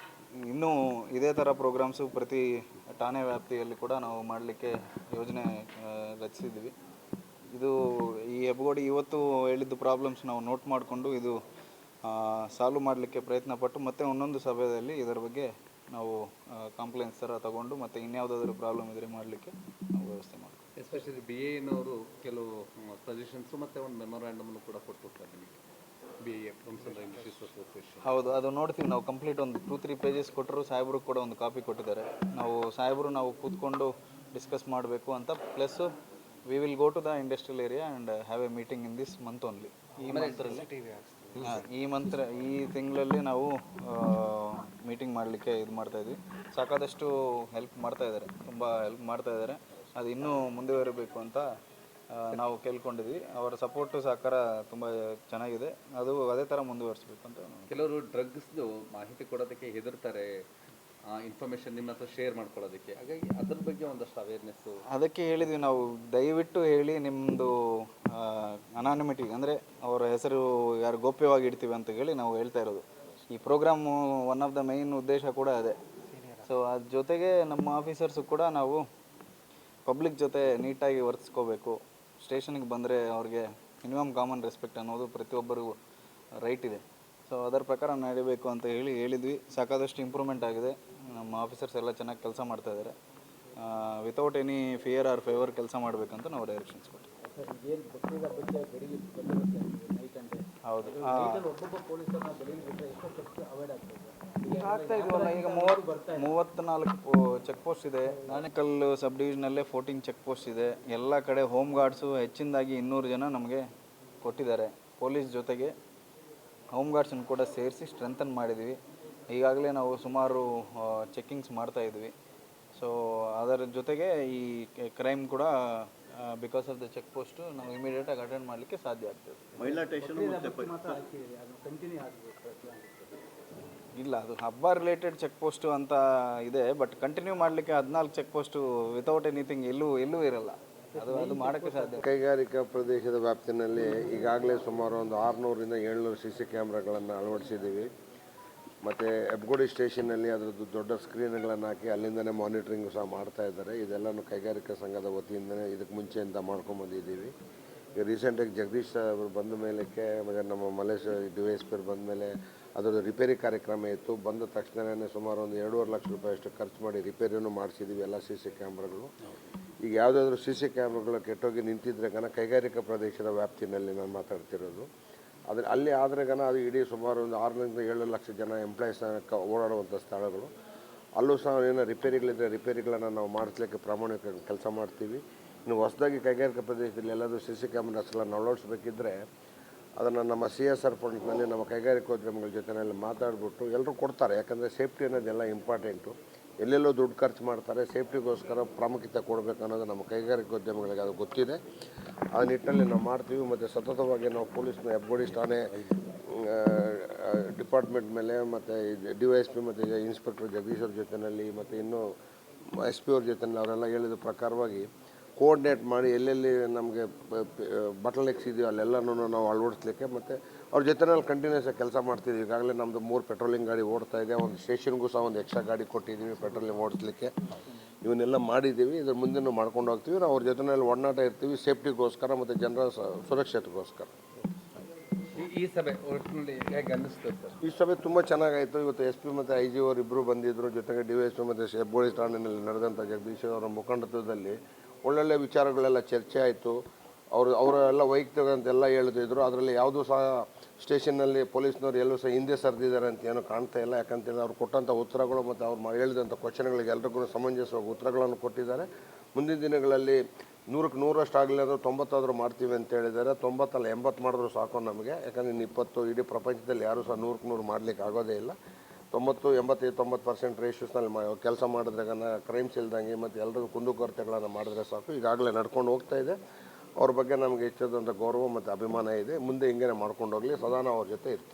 ಇನ್ನೂ ಇದೇ ಥರ ಪ್ರೋಗ್ರಾಮ್ಸು ಪ್ರತಿ ಠಾಣೆ ವ್ಯಾಪ್ತಿಯಲ್ಲಿ ಕೂಡ ನಾವು ಮಾಡಲಿಕ್ಕೆ ಯೋಜನೆ ರಚಿಸಿದ್ವಿ. ಇದು ಈ ಹೆಬ್ಬಗೋಡಿ ಇವತ್ತು ಹೇಳಿದ್ದು ಪ್ರಾಬ್ಲಮ್ಸ್ ನಾವು ನೋಟ್ ಮಾಡಿಕೊಂಡು ಇದು ಸಾಲ್ವ್ ಮಾಡಲಿಕ್ಕೆ ಪ್ರಯತ್ನ ಪಟ್ಟು ಮತ್ತೆ ಒಂದೊಂದು ಸಭೆಯಲ್ಲಿ ಇದರ ಬಗ್ಗೆ ನಾವು ಕಂಪ್ಲೇಂಟ್ಸ್ ಥರ ತಗೊಂಡು ಮತ್ತು ಇನ್ಯಾವುದಾದ್ರೂ ಪ್ರಾಬ್ಲಮ್ ಇದ್ದರೆ ಮಾಡಲಿಕ್ಕೆ ನಾವು ವ್ಯವಸ್ಥೆ ಮಾಡ್ತೀವಿ. ಎಸ್ಪೆಷಲಿ BAನವರು ಕೆಲವು ಸಜೆಷನ್ಸು ಮತ್ತು ಒಂದು ಮೆಮೊರಾಂಡಮನ್ನು ಕೂಡ ಕೊಟ್ಬಿಡ್ತಾರೆ ನಿಮಗೆ, BA ಕೌನ್ಸಿಲ್ ಇಂಡಸ್ಟ್ರೀಸ್ ಅಸೋಸಿಯೇಷನ್. ಹೌದು, ಅದು ನೋಡ್ತೀವಿ ನಾವು. ಕಂಪ್ಲೀಟ್ ಒಂದು 2-3 ಪೇಜಸ್ ಕೊಟ್ಟರು. ಸಾಹೇಬರು ಕೂಡ ಒಂದು ಕಾಪಿ ಕೊಟ್ಟಿದ್ದಾರೆ. ನಾವು ಕೂತ್ಕೊಂಡು ಡಿಸ್ಕಸ್ ಮಾಡಬೇಕು ಅಂತ. Plus we will go to the industrial area and have a meeting in this month only. ಈ ತಿಂಗಳಲ್ಲಿ ನಾವು ಮೀಟಿಂಗ್ ಮಾಡಲಿಕ್ಕೆ ಇದು ಮಾಡ್ತಾಯಿದ್ವಿ. ಸಾಕಾದಷ್ಟು ಹೆಲ್ಪ್ ಮಾಡ್ತಾಯಿದ್ದಾರೆ, ತುಂಬ ಹೆಲ್ಪ್ ಮಾಡ್ತಾಯಿದ್ದಾರೆ. ಅದು ಇನ್ನೂ ಮುಂದುವರಿಬೇಕು ಅಂತ ನಾವು ಕೇಳ್ಕೊಂಡಿದ್ವಿ. ಅವರ ಸಪೋರ್ಟು ಸಹಕಾರ ತುಂಬ ಚೆನ್ನಾಗಿದೆ. ಅದೇ ಥರ ಮುಂದುವರಿಸಬೇಕು ಅಂತ. ಕೆಲವರು ಡ್ರಗ್ಸ್ದು ಮಾಹಿತಿ ಕೊಡೋದಕ್ಕೆ ಹೆದರ್ತಾರೆ, ಇನ್ಫಾರ್ಮೇಷನ್ ನಿಮ್ಮ ಹತ್ರ ಶೇರ್ ಮಾಡ್ಕೊಳ್ಳೋದಕ್ಕೆ. ಹಾಗಾಗಿ ಅದ್ರ ಬಗ್ಗೆ ಒಂದಷ್ಟು ಅವೇರ್ನೆಸ್ಸು ಅದಕ್ಕೆ ಹೇಳಿದ್ವಿ ನಾವು, ದಯವಿಟ್ಟು ಹೇಳಿ ನಿಮ್ಮದು ಅನಾನಿಮಿಟಿ, ಅಂದರೆ ಅವರ ಹೆಸರು ಯಾರು ಗೌಪ್ಯವಾಗಿ ಇಡ್ತೀವಿ ಅಂತ ಹೇಳಿ ನಾವು ಹೇಳ್ತಾ ಇರೋದು. ಈ programme one of the main ಉದ್ದೇಶ ಕೂಡ ಅದೇ. ಸೊ ಅದ್ರ ಜೊತೆಗೆ ನಮ್ಮ ಆಫೀಸರ್ಸು ಕೂಡ ನಾವು ಪಬ್ಲಿಕ್ ಜೊತೆ ನೀಟಾಗಿ ವರ್ತಿಸ್ಕೋಬೇಕು. ಸ್ಟೇಷನ್ಗೆ ಬಂದರೆ ಅವ್ರಿಗೆ ಮಿನಿಮಮ್ ಕಾಮನ್ ರೆಸ್ಪೆಕ್ಟ್ ಅನ್ನೋದು ಪ್ರತಿಯೊಬ್ಬರಿಗೂ ರೈಟ್ ಇದೆ. ಸೊ ಅದರ ಪ್ರಕಾರ ನಡಿಬೇಕು ಅಂತ ಹೇಳಿದ್ವಿ. ಸಾಕಾದಷ್ಟು ಇಂಪ್ರೂವ್ಮೆಂಟ್ ಆಗಿದೆ. ನಮ್ಮ ಆಫೀಸರ್ಸ್ ಎಲ್ಲ ಚೆನ್ನಾಗಿ ಕೆಲಸ ಮಾಡ್ತಾಯಿದ್ದಾರೆ. Without any fear or favour ಕೆಲಸ ಮಾಡಬೇಕಂತ ನಾವು ಡೈರೆಕ್ಷನ್ಸ್ ಕೊಟ್ಟು. ಹೌದು, ಆಗ್ತಾ ಇದೀವಲ್ಲ ಈಗ 34 ಚೆಕ್ ಪೋಸ್ಟ್ ಇದೆ. ಆನೇಕಲ್ ಸಬ್ ಡಿವಿಷನಲ್ಲೇ 14 ಚೆಕ್ ಪೋಸ್ಟ್ ಇದೆ. ಎಲ್ಲ ಕಡೆ ಹೋಮ್ ಗಾರ್ಡ್ಸು ಹೆಚ್ಚಿನದಾಗಿ 200 ಜನ ನಮಗೆ ಕೊಟ್ಟಿದ್ದಾರೆ. ಪೊಲೀಸ್ ಜೊತೆಗೆ ಹೋಮ್ ಗಾರ್ಡ್ಸನ್ನು ಕೂಡ ಸೇರಿಸಿ ಸ್ಟ್ರೆಂಥನ್ ಮಾಡಿದ್ವಿ. ಈಗಾಗಲೇ ನಾವು ಸುಮಾರು ಚೆಕ್ಕಿಂಗ್ಸ್ ಮಾಡ್ತಾಯಿದ್ವಿ. ಸೊ ಅದರ ಜೊತೆಗೆ ಈ ಕ್ರೈಮ್ ಕೂಡ because of the check post ನಾವು ಇಮಿಡಿಯೇಟಾಗಿ ಅಟೆಂಡ್ ಮಾಡಲಿಕ್ಕೆ ಸಾಧ್ಯ ಆಗ್ತದೆ. ಮಹಿಳಾ ಸ್ಟೇಷನ್ ಇಲ್ಲ, ಅದು ಹಬ್ಬ ರಿಲೇಟೆಡ್ ಚೆಕ್ ಪೋಸ್ಟು ಅಂತ ಇದೆ. ಬಟ್ ಕಂಟಿನ್ಯೂ ಮಾಡಲಿಕ್ಕೆ 14 ಚೆಕ್ ಪೋಸ್ಟು ವಿತೌಟ್ ಎನಿಥಿಂಗ್ ಎಲ್ಲೂ ಇರಲ್ಲ. ಅದು ಮಾಡೋಕ್ಕೆ ಸಾಧ್ಯ. ಕೈಗಾರಿಕಾ ಪ್ರದೇಶದ ವ್ಯಾಪ್ತಿನಲ್ಲಿ ಈಗಾಗಲೇ ಸುಮಾರು ಒಂದು 600ರಿಂದ 700 CC ಕ್ಯಾಮ್ರಾಗಳನ್ನು ಅಳವಡಿಸಿದ್ದೀವಿ. ಮತ್ತು ಹೆಬ್ಬಗೋಡಿ ಸ್ಟೇಷನ್ನಲ್ಲಿ ಅದರದ್ದು ದೊಡ್ಡ ಸ್ಕ್ರೀನ್ಗಳನ್ನು ಹಾಕಿ ಅಲ್ಲಿಂದನೇ ಮಾನಿಟ್ರಿಂಗು ಸಹ ಮಾಡ್ತಾ ಇದ್ದಾರೆ. ಇದೆಲ್ಲನೂ ಕೈಗಾರಿಕಾ ಸಂಘದ ವತಿಯಿಂದನೇ ಇದಕ್ಕೆ ಮುಂಚೆಯಿಂದ ಮಾಡ್ಕೊಂಬಂದಿದ್ದೀವಿ. ಈಗ ರೀಸೆಂಟಾಗಿ ಜಗದೀಶ್ ಅವರು ಬಂದ ಮೇಲಕ್ಕೆ ಮತ್ತು ನಮ್ಮ ಮಲೇಶ್ DYSP ಬಂದ ಮೇಲೆ ಅದರದ್ದು ರಿಪೇರಿ ಕಾರ್ಯಕ್ರಮ ಇತ್ತು. ಬಂದ ತಕ್ಷಣವೇ ಸುಮಾರು ಒಂದು 2.5 ಲಕ್ಷ ರೂಪಾಯಿಯಷ್ಟು ಖರ್ಚು ಮಾಡಿ ರಿಪೇರಿಯನ್ನು ಮಾಡಿಸಿದ್ದೀವಿ ಎಲ್ಲ CC ಕ್ಯಾಮ್ರಾಗಳು. ಈಗ ಯಾವುದಾದ್ರೂ CC ಕ್ಯಾಮ್ರಾಗಳು ಕೆಟ್ಟೋಗಿ ನಿಂತಿದ್ರೆ ಕೈಗಾರಿಕಾ ಪ್ರದೇಶದ ವ್ಯಾಪ್ತಿನಲ್ಲಿ ನಾನು ಮಾತಾಡ್ತಿರೋದು. ಅಲ್ಲಿ ಆದರೆ ಅದು ಇಡೀ ಸುಮಾರು ಒಂದು 6ರಿಂದ 7 ಲಕ್ಷ ಜನ ಎಂಪ್ಲಾಯೀಸ್ ಓಡಾಡುವಂಥ ಸ್ಥಳಗಳು. ಅಲ್ಲೂ ಸಹ ಏನೋ ರಿಪೇರಿಗಳಿದ್ದರೆ ರಿಪೇರಿಗಳನ್ನು ನಾವು ಮಾಡಿಸ್ಲಿಕ್ಕೆ ಪ್ರಾಮಾಣಿಕ ಕೆಲಸ ಮಾಡ್ತೀವಿ. ಇನ್ನು ಹೊಸದಾಗಿ ಕೈಗಾರಿಕಾ ಪ್ರದೇಶದಲ್ಲಿ ಎಲ್ಲಾದರೂ CC ಕ್ಯಾಮ್ರಾಸ್ಗಳನ್ನು ಅಳವಡಿಸ್ಬೇಕಿದ್ರೆ ಅದನ್ನು ನಮ್ಮ CSR ಫಂಡ್ನಲ್ಲಿ ನಮ್ಮ ಕೈಗಾರಿಕೋದ್ಯಮಿಗಳ ಜೊತೆಯಲ್ಲಿ ಮಾತಾಡಿಬಿಟ್ಟು ಎಲ್ಲರೂ ಕೊಡ್ತಾರೆ. ಯಾಕಂದರೆ ಸೇಫ್ಟಿ ಅನ್ನೋದೆಲ್ಲ ಇಂಪಾರ್ಟೆಂಟು. ಎಲ್ಲೆಲ್ಲೋ ದುಡ್ಡು ಖರ್ಚು ಮಾಡ್ತಾರೆ, ಸೇಫ್ಟಿಗೋಸ್ಕರ ಪ್ರಾಮುಖ್ಯತೆ ಕೊಡಬೇಕು ಅನ್ನೋದು ನಮ್ಮ ಕೈಗಾರಿಕೋದ್ಯಮಿಗಳಿಗೆ ಅದು ಗೊತ್ತಿದೆ. ಆ ನಿಟ್ಟಿನಲ್ಲಿ ನಾವು ಮಾಡ್ತೀವಿ. ಮತ್ತು ಸತತವಾಗಿ ನಾವು ಪೊಲೀಸ್ನ ಹೆಬ್ಬಗೋಡಿ ಠಾಣೆ ಡಿಪಾರ್ಟ್ಮೆಂಟ್ ಮೇಲೆ ಮತ್ತು DYSP ಮತ್ತು ಇನ್ಸ್ಪೆಕ್ಟರ್ ಜಗದೀಶ್ ಅವ್ರ ಜೊತೆಯಲ್ಲಿ ಮತ್ತು ಇನ್ನೂ SP ಅವ್ರ ಜೊತೆಯಲ್ಲಿ ಅವರೆಲ್ಲ ಹೇಳಿದ ಪ್ರಕಾರವಾಗಿ ಕೋಆರ್ಡಿನೇಟ್ ಮಾಡಿ ಎಲ್ಲೆಲ್ಲಿ ನಮಗೆ ಬಾಟಲ್ನೆಕ್ಸ್ ಇದೆಯೋ ಅಲ್ಲೆಲ್ಲನೂ ನಾವು ಅಳವಡಿಸ್ಲಿಕ್ಕೆ ಮತ್ತು ಅವ್ರ ಜೊತೆಯಲ್ಲಿ ಕಂಟಿನ್ಯೂಸ್ ಆಗಿ ಕೆಲಸ ಮಾಡ್ತಿದ್ದೀವಿ. ಈಗಾಗಲೇ ನಮ್ಮದು 3 ಪೆಟ್ರೋಲಿಂಗ್ ಗಾಡಿ ಓಡ್ತಾ ಇದೆ. ಒಂದು ಸ್ಟೇಷನ್ಗೂ ಸಹ ಒಂದು ಎಕ್ಸ್ಟ್ರಾ ಗಾಡಿ ಕೊಟ್ಟಿದ್ದೀವಿ ಪೆಟ್ರೋಲಿಂಗ್ ಓಡಿಸ್ಲಿಕ್ಕೆ. ಇವನ್ನೆಲ್ಲ ಮಾಡಿದ್ದೀವಿ. ಇದ್ರ ಮುಂದೆನೂ ಮಾಡ್ಕೊಂಡು ಹೋಗ್ತೀವಿ. ನಾವು ಅವ್ರ ಜೊತೆಯಲ್ಲಿ ಒಡನಾಟ ಇರ್ತೀವಿ ಸೇಫ್ಟಿಗೋಸ್ಕರ ಮತ್ತು ಜನರ ಸುರಕ್ಷತೆಗೋಸ್ಕರ. ಈ ಸಭೆ ಒಟ್ಟಿನಲ್ಲಿ ಹೇಗೆ ಅನ್ನಿಸ್ತು ಸರ್? ಈ ಸಭೆ ತುಂಬ ಚೆನ್ನಾಗಾಯಿತು. ಇವತ್ತು SP ಮತ್ತು IG ಅವರು ಇಬ್ಬರು ಬಂದಿದ್ದರು. ಜೊತೆಗೆ DYSP ಮತ್ತು ಹೆಬ್ಬಗೋಡಿ ಠಾಣೆಯಲ್ಲಿ ನಡೆದಂಥ ಜಗದೀಶ್ ಅವರ ಮುಖಂಡತ್ವದಲ್ಲಿ ಒಳ್ಳೊಳ್ಳೆ ವಿಚಾರಗಳೆಲ್ಲ ಚರ್ಚೆ ಆಯಿತು. ಅವರೆಲ್ಲ ವೈಯಕ್ತಿಕಂತೆಲ್ಲ ಹೇಳ್ತಿದ್ರು. ಅದರಲ್ಲಿ ಯಾವುದೂ ಸಹ ಸ್ಟೇಷನ್ನಲ್ಲಿ ಪೊಲೀಸ್ನವ್ರು ಎಲ್ಲೂ ಸಹ ಹಿಂದೆ ಸರಿದಿದ್ದಾರೆ ಅಂತ ಏನೂ ಕಾಣ್ತಾ ಇಲ್ಲ. ಯಾಕಂತೇಳಿ ಅವ್ರು ಕೊಟ್ಟಂಥ ಉತ್ತರಗಳು ಮತ್ತು ಅವ್ರು ಹೇಳಿದಂಥ ಕ್ವಶನ್ಗಳಿಗೆ ಎಲ್ರಿಗೂ ಸಮಂಜಸವಾಗಿ ಉತ್ತರಗಳನ್ನು ಕೊಟ್ಟಿದ್ದಾರೆ. ಮುಂದಿನ ದಿನಗಳಲ್ಲಿ 100ಕ್ಕೆ 100ರಷ್ಟು ಆಗಲಿ ಅಂದರೆ 90 ಆದರೂ ಮಾಡ್ತೀವಿ ಅಂತ ಹೇಳಿದ್ದಾರೆ. 90 ಅಲ್ಲ 80 ಮಾಡಿದ್ರು ಸಾಕು ನಮಗೆ. ಯಾಕಂದರೆ ಇನ್ನು 20 ಇಡೀ ಪ್ರಪಂಚದಲ್ಲಿ ಯಾರೂ ಸಹ 100ಕ್ಕೆ 100 ಮಾಡಲಿಕ್ಕೆ ಆಗೋದೇ ಇಲ್ಲ. 90, 85, 90% ರೇಷಿಯೋಸ್ನಲ್ಲಿ ಕೆಲಸ ಮಾಡಿದ್ರೆ ಕ್ರೈಮ್ಸ್ ಇಲ್ದಂಗೆ ಮತ್ತು ಎಲ್ಲರಿಗೂ ಕುಂದುಕೊರತೆಗಳನ್ನು ಮಾಡಿದ್ರೆ ಸಾಕು. ಈಗಾಗಲೇ ನಡ್ಕೊಂಡು ಹೋಗ್ತಾ ಇದೆ. ಅವ್ರ ಬಗ್ಗೆ ನಮಗೆ ಹೆಚ್ಚಾದಂಥ ಗೌರವ ಮತ್ತು ಅಭಿಮಾನ ಇದೆ. ಮುಂದೆ ಹಿಂಗೇ ಮಾಡ್ಕೊಂಡು ಹೋಗಲಿ. ಸದಾ ನಾವು ಅವ್ರ ಜೊತೆ ಇರ್ತೀವಿ.